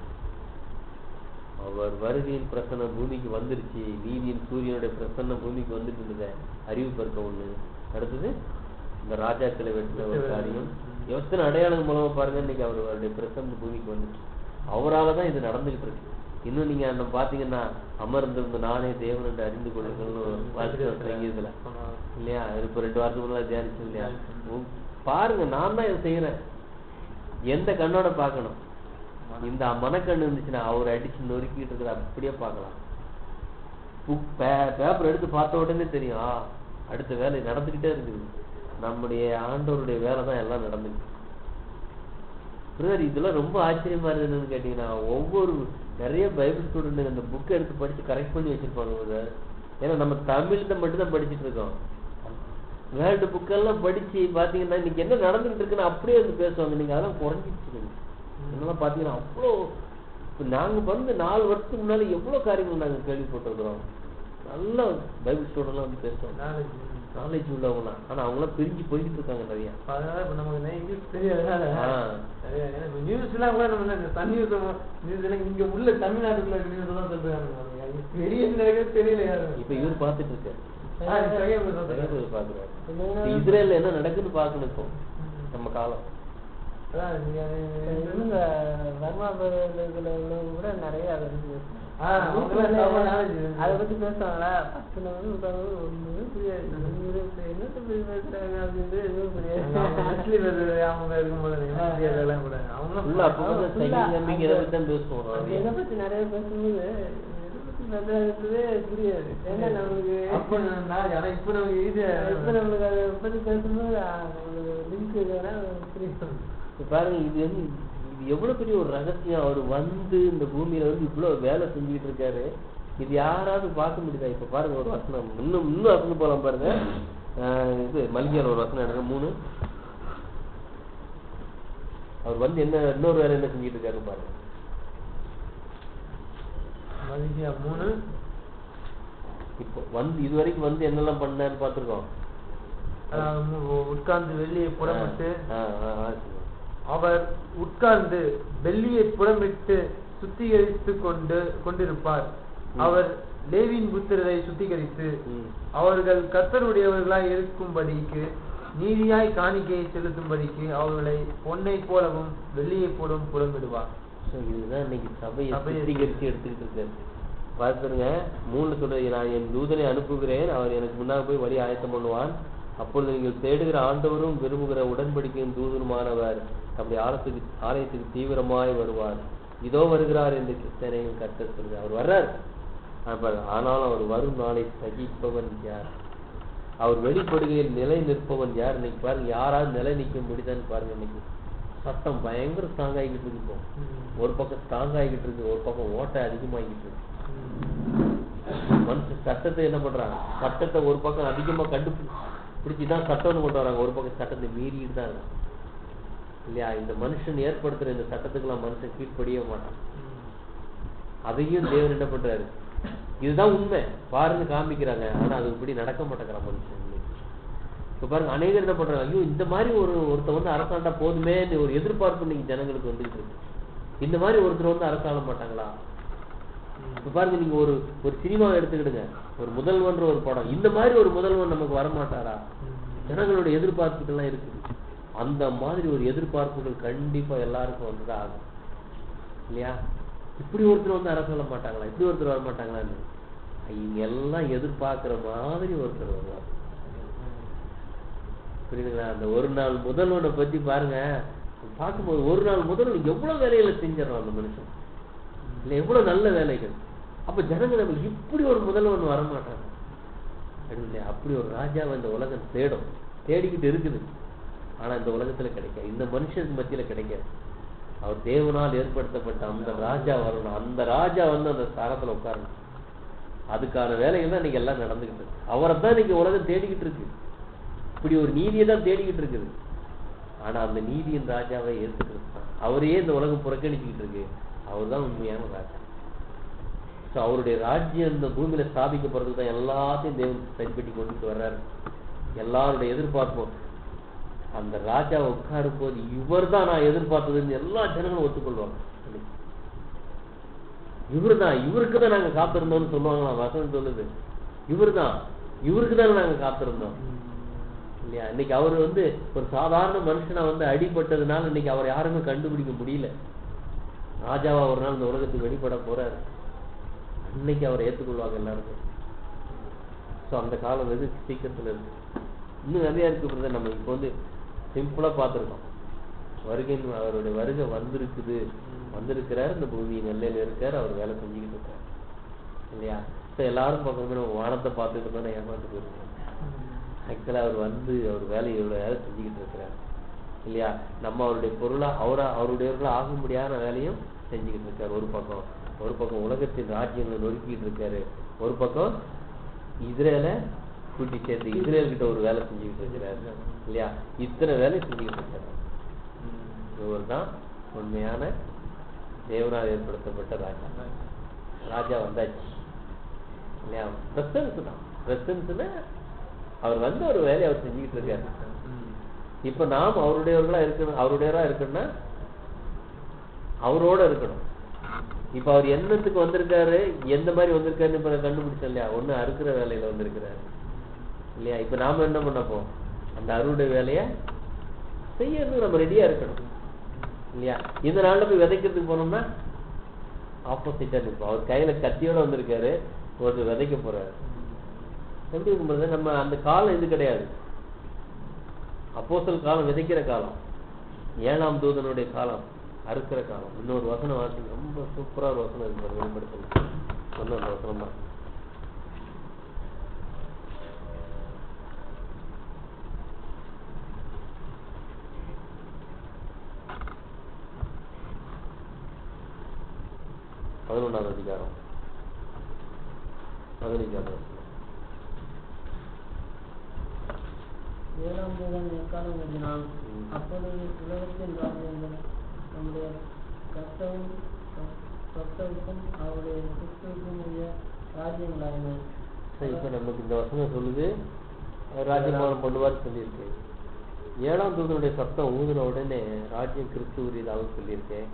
அவர் வருகையின் பிரசன்னம் பூமிக்கு வந்துருச்சு. நீதியின் சூரியனுடைய பிரசன்னம் பூமிக்கு வந்துட்டு இருந்தது, அறிவு பெருக்க ஒண்ணு. அடுத்தது இந்த ராஜாக்களை வெட்டின ஒரு காரியம். எத்தனை அடையாளம் மூலமா பாருங்க, இன்னைக்கு அவருடைய பிரசன்னம் பூமிக்கு வந்துச்சு. அவராலதான் இது நடந்துகிட்டு இருக்கு. இன்னும் நீங்க அந்த பாத்தீங்கன்னா, அமர்ந்திருந்த நானே தேவன் என்று அறிந்து கொள்ளுங்கள்னு வாசிக்கிறதுல இல்லையா. இப்ப 2 வாரத்துக்குள்ள தியானிச்சு இல்லையா. பாருங்க, நான் தான் இதை செய்யறேன். எந்த கண்ணோட பாக்கணும்? இந்த மனக்கண்ணு இருந்துச்சுன்னா அவர் அடிச்சு நொறுக்கிட்டு இருக்கிற அப்படியே பார்க்கலாம். பேப்பர் எடுத்து பார்த்த உடனே தெரியும், அடுத்த வேலை நடந்துகிட்டே இருக்குது. நம்முடைய ஆண்டவருடைய வேலை தான் எல்லாம் நடந்துச்சு. இதெல்லாம் ரொம்ப ஆச்சரியமா இருக்குன்னு கேட்டீங்கன்னா, ஒவ்வொரு நிறைய பைபிள் ஸ்டூடெண்ட் இந்த புக்கை எடுத்து படிச்சு கரெக்ட் பண்ணி வச்சிருப்பாங்க. ஏன்னா நம்ம தமிழ்ல மட்டும் தான் படிச்சுட்டு இருக்கோம். வேர்ல்டு புக்கெல்லாம் படிச்சு பாத்தீங்கன்னா இன்னைக்கு என்ன நடந்துட்டு இருக்குன்னு அப்படியே வந்து பேசுவாங்க. நீங்க அதெல்லாம் குறைஞ்சிட்டு என்னெல்லாம் பாத்தீங்கன்னா அவ்வளோ. நாங்க வந்து 4 வருஷத்துக்கு முன்னால எவ்வளவு காரியங்கள் நாங்க கேள்விப்பட்டிருக்கிறோம். நல்ல பைபிள் ஸ்டூடெண்ட்லாம் வந்து பேசுவாங்க. நாலேஜ் உள்ளவங்க தான். ஆனா அவங்களாம் பிரிஞ்சு போய்கிட்டு இருக்காங்க நிறைய. அதனால இப்ப நமக்கு இங்கிலீஷ் தெரியாதனால நியூஸ்லாம் கூட நம்ம இந்த தண்ணி நியூஸ்லாம் இங்க உள்ள தமிழ்நாட்டுக்குள்ள நியூஸ் தான் சொல்றாங்க. பெரிய தெரியல யாரும். இப்ப இவர் பாத்துட்டு இருக்காரு, பாக்குறாரு. இல்லைன்னா இஸ்ரேல்ல என்ன நடக்குன்னு பாக்கணும் இப்போ நம்ம காலம். இவங்க வர்மா இதுல உள்ளவங்க கூட நிறைய அதை பத்தி பேசுவாங்களா? 10 நிமிஷம் ஒண்ணுமே புரியாது. என்னத்த போய் பேசுறாங்க அப்படின்னு எதுவும் புரியாது. இதை பத்தி நிறைய பேசும்போது புரியாது. ஏன்னா நமக்கு இப்ப நம்மளுக்கு அதை பத்தி பேசும்போது நம்மளுக்கு லிங்க் வேணா புரியும். பாருங்க, இது வந்து இது எவ்வளவு பெரிய ஒரு ரகசியம். அவர் வந்து இந்த பூமியில வந்து இவ்வளவு வேலை செஞ்சுக்கிட்டு இருக்காரு. இது யாராவது பார்க்க முடியுதா? இப்ப பாருங்க ஒரு வசனம், இன்னும் வசனம் போலாம் பாருங்க. இது மல்கியால ஒரு வசனம் எடுங்க 3. அவர் வந்து என்ன இன்னொரு வேலை என்ன செஞ்சுட்டு இருக்காரு பாருங்க. மல்கியா 3. இப்போ வந்து இது வரைக்கும் வந்து என்னெல்லாம் பண்ணாருன்னு பாத்துருக்கோம். உட்கார்ந்து வெள்ளியை புடமிட்டு அவர் உட்கார்ந்து வெள்ளியை புடமிட்டு சுத்திகரித்து கொண்டிருப்பார். அவர் லேவியின் புத்திரரை சுத்திகரித்து அவர்கள் கர்த்தருடையவர்களாய் இருக்கும்படிக்கு நீதியாய் காணிக்கையை செலுத்தும்படிக்கு அவர்களை பொன்னை போலவும் வெள்ளியை போலவும் புடமிடுவார். இதுதான் இன்னைக்கு சபையை சுத்திகரித்து எடுத்துக்கிட்டு இருக்காரு. பார்த்துருங்க 3 சொல்றது, நான் என் தூதனை அனுப்புகிறேன், அவர் எனக்கு முன்னாக போய் வழி ஆயத்தம் பண்ணுவான். அப்பொழுது நீங்கள் தேடுகிற ஆண்டவரும் விரும்புகிற உடன்படிக்கையின் தூதனுமானவர் அப்படி ஆலயத்துக்கு தீவிரமாய் வருவார். இதோ வருகிறார் என்று கிறிஸ்தனையும் கர்த்தர் சொல்கிறார். அவர் வர்றார். ஆனாலும் அவர் வரும் நாளை சகிப்பவன் யார்? அவர் வெளிப்படுகையில் நிலை நிற்பவன் யார்? இன்னைக்கு பாருங்க, யாராவது நிலை நிற்க முடியுதான்னு பாருங்க. இன்னைக்கு சட்டம் பயங்கர ஸ்ட்ராங் ஆகிட்டு இருக்கு. ஒரு பக்கம் ஸ்ட்ராங் ஆகிட்டு இருக்கு, ஒரு பக்கம் ஓட்டை அதிகமாகிட்டு இருக்கு. மனுஷன் சட்டத்தை என்ன பண்றாங்க? சட்டத்தை ஒரு பக்கம் அதிகமா கண்டுபிடிச்சுதான் சட்டம்னு கொண்டு வராங்க, ஒரு பக்கம் சட்டத்தை மீறிட்டு தான் இருக்கு இல்லையா? இந்த மனுஷன் ஏற்படுத்துற இந்த சட்டத்துக்கெல்லாம் மனுஷன் கீழ்ப்படிய மாட்டான். அதையும் தேவன் என்ன பண்றாரு? இதுதான் உண்மை பாருன்னு காமிக்கிறாங்க. ஆனா அது இப்படி நடக்க மாட்டேங்கிறான் மனுஷன். இப்ப பாருங்க, அநேகர் என்ன பண்றாங்க, ஐயோ இந்த மாதிரி ஒருத்தர் வந்து அரசாண்டா போதுமே ஒரு எதிர்பார்ப்பு நீங்க ஜனங்களுக்கு வந்துட்டு இருக்கு. இந்த மாதிரி ஒருத்தர் வந்து அரசாள மாட்டாங்களா? இப்ப பாருங்க, நீங்க ஒரு சினிமாவை எடுத்துக்கிடுங்க, ஒரு முதல்வன்ற ஒரு படம், இந்த மாதிரி ஒரு முதல்வன் நமக்கு வரமாட்டாரா? ஜனங்களோட எதிர்பார்ப்புகள்லாம் இருக்குது. அந்த மாதிரி ஒரு எதிர்பார்ப்புகள் கண்டிப்பா எல்லாருக்கும் வந்துதான் ஆகும் இல்லையா? இப்படி ஒருத்தர் வந்து அரசாள மாட்டாங்களா? இப்படி ஒருத்தர் வர மாட்டாங்களான்னு இங்க எல்லாம் எதிர்பார்க்கிற மாதிரி ஒருத்தர் வருவார். புரியுதுங்களா? அந்த ஒரு நாள் முதல்வனை பத்தி பாருங்க, பார்க்கும்போது ஒரு நாள் முதல்வன் எவ்வளவு வேலைகளை செஞ்சிடறான் அந்த மனுஷன் இல்ல, எவ்வளவு நல்ல வேலைகள். அப்ப ஜனங்கள் இப்படி ஒரு முதல்வன் வரமாட்டாங்க இல்லையா? அப்படி ஒரு ராஜாவை இந்த உலகம் தேடிக்கிட்டு இருக்குது. ஆனா இந்த உலகத்துல கிடைக்காது, இந்த மனுஷனுக்கு மத்தியில கிடைக்காது. அவர் தேவனால் ஏற்படுத்தப்பட்ட அந்த ராஜா வரணும். அந்த ராஜா வந்து அந்த ஸ்தானத்துல உட்காரணும். அதுக்கான வேலைகள் தான் இன்னைக்கு எல்லாம் நடந்துகிட்டு இருக்கு. அவரை தான் இன்னைக்கு உலகம் தேடிக்கிட்டு இருக்கு. இப்படி ஒரு நீதியை தான் தேடிக்கிட்டு இருக்குது. ஆனா அந்த நீதியின் ராஜாவை ஏற்றுக்கிறது, அவரையே இந்த உலகம் புறக்கணிச்சுக்கிட்டு இருக்கு. அவர் தான் உண்மையான ராஜா. அவருடைய ராஜ்யம் இந்த பூமியில ஸ்தாபிக்கப்படுறதுக்கு தான் எல்லாத்தையும் தேவன் சரிப்பட்டி கொண்டுட்டு வர்றாரு. எல்லாருடைய எதிர்பார்ப்போம் அந்த ராஜா உட்காரும் போது இவர் தான் நான் எதிர்பார்த்ததுன்னு எல்லா ஜனங்களும் ஒத்துக்கொள்வாங்க. இவருக்கு தான் நாங்க காத்திருந்தோம்னு சொல்லுவாங்களா? வசனம் சொல்லுது, இவருக்கு தான் நாங்க காத்திருந்தோம் இல்லையா? இன்னைக்கு அவர் வந்து ஒரு சாதாரண மனுஷனா வந்து அடிபட்டதுனால இன்னைக்கு அவர் யாருமே கண்டுபிடிக்க முடியல. ராஜாவா ஒரு நாள் இந்த உலகத்துக்கு வெளிப்பட போறாரு. அன்னைக்கு அவரை ஏற்றுக்கொள்வாங்க எல்லாருக்கும். அந்த காலம் வெகு சீக்கிரத்துல இருக்கு. இன்னும் நிறைய இருக்கு. நம்ம இப்போ வந்து சிம்பிளா பார்த்துருக்கோம். அவருடைய வருகை வந்திருக்கிறார். இந்த பூமியின் எல்லையில இருக்காரு, அவர் வேலை செஞ்சுக்கிட்டு இருக்காரு இல்லையா? எல்லாரும் பார்க்கணுமே நம்ம வானத்தை பார்த்துட்டு தான் ஏமாந்து போயிருக்கோம். ஆக்சுவலா அவர் வந்து அவர் வேலையோட வேலை செஞ்சுக்கிட்டு இருக்கிறார் இல்லையா? நம்ம அவருடைய பொருளா அவருடையவர்களா ஆக முடியாத வேலையும் செஞ்சுக்கிட்டு இருக்காரு. ஒரு பக்கம் உலகத்தின் ராஜ்யங்களை நொறுக்கிட்டு இருக்காரு, ஒரு பக்கம் இஸ்ரேலை கூட்டி சேர்த்து இஸ்ரேல் கிட்ட ஒரு வேலை செஞ்சுக்கிட்டு இருக்கிறாரு இல்லையா? இத்தனை வேலை செஞ்சுக்கிட்டு இருக்காரு. இவர் தான் உண்மையான தேவனால் ஏற்படுத்தப்பட்ட ராஜா வந்தாச்சு இல்லையா? பிரசன்ஸ் தான். பிரசன்ஸ்ல அவர் வந்து ஒரு வேலையை அவர் செஞ்சுக்கிட்டு இருக்காரு. இப்ப நாம் அவருடையவர்களா இருக்கணும். அவருடையவரா இருக்கணும்னா அவரோட இருக்கணும். இப்ப அவர் என்னத்துக்கு வந்திருக்காரு, எந்த மாதிரி வந்திருக்காருன்னு இப்ப கண்டுபிடிச்சோம் இல்லையா? ஒண்ணு அறுக்கிற வேலையில வந்திருக்கிறாரு இல்லையா? இப்ப நாம என்ன பண்ணப்போம், அந்த அறுவடை வேலைய செய்யறதுக்கு நம்ம ரெடியா இருக்கணும் இல்லையா? இந்த நாள்ல போய் விதைக்கிறதுக்கு போனோம்னா ஆப்போசிட்டா நிற்போம். அவர் கையில கத்தியோட வந்திருக்காரு, ஒருத்தர் விதைக்க போறாரு. எப்படி இருக்கும்போது நம்ம அந்த காலம் இது கிடையாது. அப்போஸ்தலர் காலம் விதைக்கிற காலம், 7ஆம் தூதனுடைய காலம் அறுக்கிற காலம். இன்னொரு வசனம் வாசி, ரொம்ப சூப்பரா ஒரு வசனம் இருக்கு, வெளிப்படுத்தல சொன்ன அந்த வசனம் தான். பதினொன்றாவது அதிகாரம் 15ஆவது வசனம். 7ஆம் தூதன் எக்காலம் எழுதினான். அப்பொழுது உலகத்தின் ராஜ்யங்கள் நம்முடைய கர்த்தருக்கும் அவருடைய கிறிஸ்துவுக்கும் உரிய ராஜ்யங்களாயின. இப்ப நமக்கு இந்த வசனம் சொல்லுது ராஜ்யமானம் பண்ணுவார் சொல்லியிருக்கு. 7ஆம் தூதனுடைய சத்தம் ஊதின உடனே ராஜ்யம் கிறிஸ்துவரியதாக சொல்லியிருக்கேன்.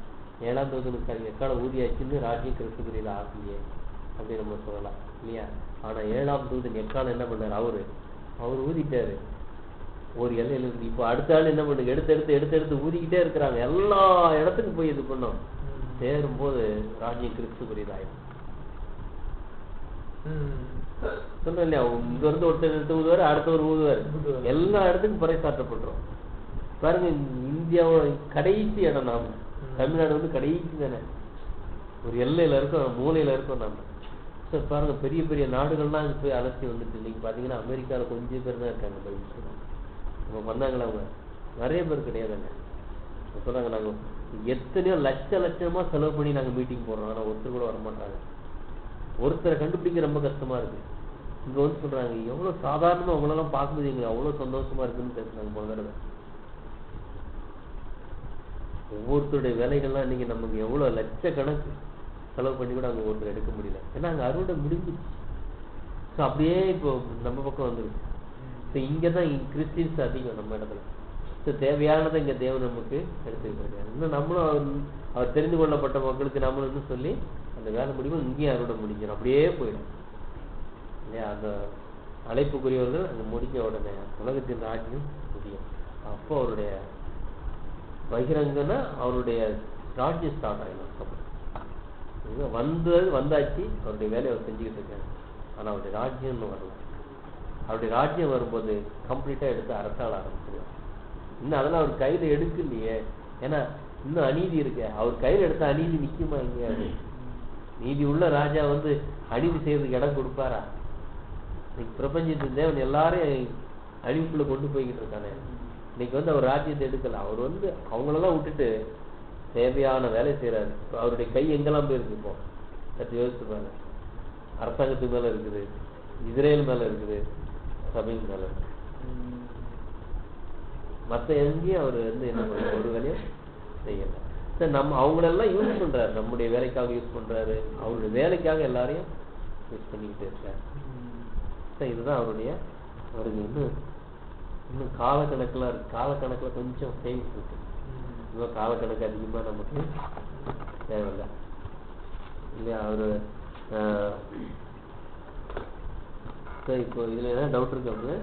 7ஆம் தூதனுக்கு எக்காலம் ஊதியாச்சுன்னு ராஜ்யம் கிறிஸ்துவரியத ஆகலையே அப்படின்னு நம்ம சொல்லலாம் இல்லையா? ஆனா 7ஆம் தூதன் எக்காலம் என்ன பண்ணாரு, அவர் ஊதிட்டாரு ஒரு எல்லையில இருந்து. இப்போ அடுத்த ஆள் என்ன பண்ணுங்க, எடுத்து ஊதிக்கிட்டே இருக்கிறாங்க. எல்லா இடத்துக்கும் போய் இது பண்ணோம். சேரும் போது ராஜ்யம் கிறிஸ்துவரியதாயிடும். சொன்ன இல்லையா? இங்க வந்து ஒருத்தர் எடுத்து ஊதுவாரு, அடுத்தவர் ஊதுவாரு, எல்லா இடத்துக்கும் பறைசாற்றப்படுறோம். பாருங்க, இந்தியாவோட கடைசி இடம் நாம, தமிழ்நாடு வந்து கடைசி தானே, ஒரு எல்லையில இருக்கோம், மூலையில இருக்கோம் நாம. பாருங்க, பெரிய பெரிய நாடுகள்லாம் போய் அலசி வந்துட்டு. நீங்க பாத்தீங்கன்னா அமெரிக்கால கொஞ்சம் பேர் தான் இருக்காங்க பைபிள் நம்ம பண்ணாங்களா? அவங்க நிறைய பேர் கிடையாதுங்க. சொல்றாங்க நாங்க எத்தனையோ லட்சமா செலவு பண்ணி நாங்க மீட்டிங் போடுறோம், ஆனா ஒருத்தர் கூட வரமாட்டாங்க. ஒருத்தரை கண்டுபிடிக்க ரொம்ப கஷ்டமா இருக்கு. இங்க வந்து சொல்றாங்க எவ்வளவு சாதாரணமா அவங்களெல்லாம் பார்க்கும்போது எங்களுக்கு அவ்வளவு சந்தோஷமா இருக்குன்னு பேசுனாங்க போன தடவை. ஒவ்வொருத்தருடைய வேலைகள்லாம் நீங்க நமக்கு எவ்வளவு லட்சக்கணக்கு செலவு பண்ணி கூட அங்க ஒருத்தர் எடுக்க முடியல. ஏன்னா அங்க அறுவடை முடிஞ்சிச்சு. அப்படியே இப்போ நம்ம பக்கம் வந்துருக்கு. இங்கதான் கிறிஸ்டின்ஸ் அதிகம் நம்ம இடத்துல. தேவையானதை இங்க தேவன் நமக்கு எடுத்துக்கிட்டு இருக்காரு. இன்னும் நம்மளும் அவர் தெரிந்து கொள்ளப்பட்ட மக்களுக்கு நம்மளும் சொல்லி அந்த வேலை முடிவும் இங்கேயும் அறுவடை முடிஞ்சிடும். அப்படியே போயிடும் இல்லையா? அந்த அழைப்புக்குரியவர்கள் அங்க முடிஞ்ச உடனே உலகத்தின் ராஜ்யம் முடியும். அப்போ அவருடைய பகிரங்கன்னா அவருடைய ராஜ்யம் ஸ்டார்ட் ஆகிடும். வந்தாச்சு, அவருடைய வேலையை அவர் செஞ்சுக்கிட்டு இருக்காரு. ஆனா அவருடைய ராஜ்யம்னு வரல. அவருடைய ராஜ்யம் வரும்போது கம்ப்ளீட்டா எடுத்து அரசாள ஆரம்பிச்சிருவார். இன்னும் அதெல்லாம் அவர் கையில எடுக்கலையே. ஏன்னா இன்னும் அநீதி இருக்கு. அவர் கையில எடுத்த அநீதி நிக்குமா? எங்கேயாவது நீதி உள்ள ராஜா வந்து அநீதி செய்யறதுக்கு இடம் கொடுப்பாரா? இன்னைக்கு பிரபஞ்சத்தின் தேவன் எல்லாரையும் அழிவுக்குள்ள கொண்டு போய்கிட்டு இருக்கானே. இன்னைக்கு வந்து அவர் ராஜ்யத்தை எடுக்கல. அவர் வந்து அவங்களெல்லாம் விட்டுட்டு தேவையான வேலை செய்யறாரு. அவருடைய கை எங்கெல்லாம் போயிருக்கு இப்போ சற்று யோசிச்சு பாருங்க. அரசாங்கத்துக்கு மேல இருக்குது, இஸ்ரேல் மேல இருக்குது, சபையின் மேல இருக்கு. மற்ற எங்கேயும் அவர் வந்து என்ன பண்ண ஒரு வேலையும் செய்யல. சரி, நம்ம அவங்களெல்லாம் யூஸ் பண்றாரு, நம்முடைய வேலைக்காக யூஸ் பண்றாரு, அவருடைய வேலைக்காக எல்லாரையும் யூஸ் பண்ணிக்கிட்டு இருக்காரு. இதுதான் அவருடைய அவருக்கு இன்னும் காலக்கணக்கில் இருக்கு. காலக்கணக்கில் கொஞ்சம் சேஞ்ச் இருக்கு. இன்னும் காலக்கணக்கு அதிகமா நமக்கு தேவையில்லை இல்லையா? அவரு இப்போ இதுல ஏதாவது டவுட் இருக்கு அவரு?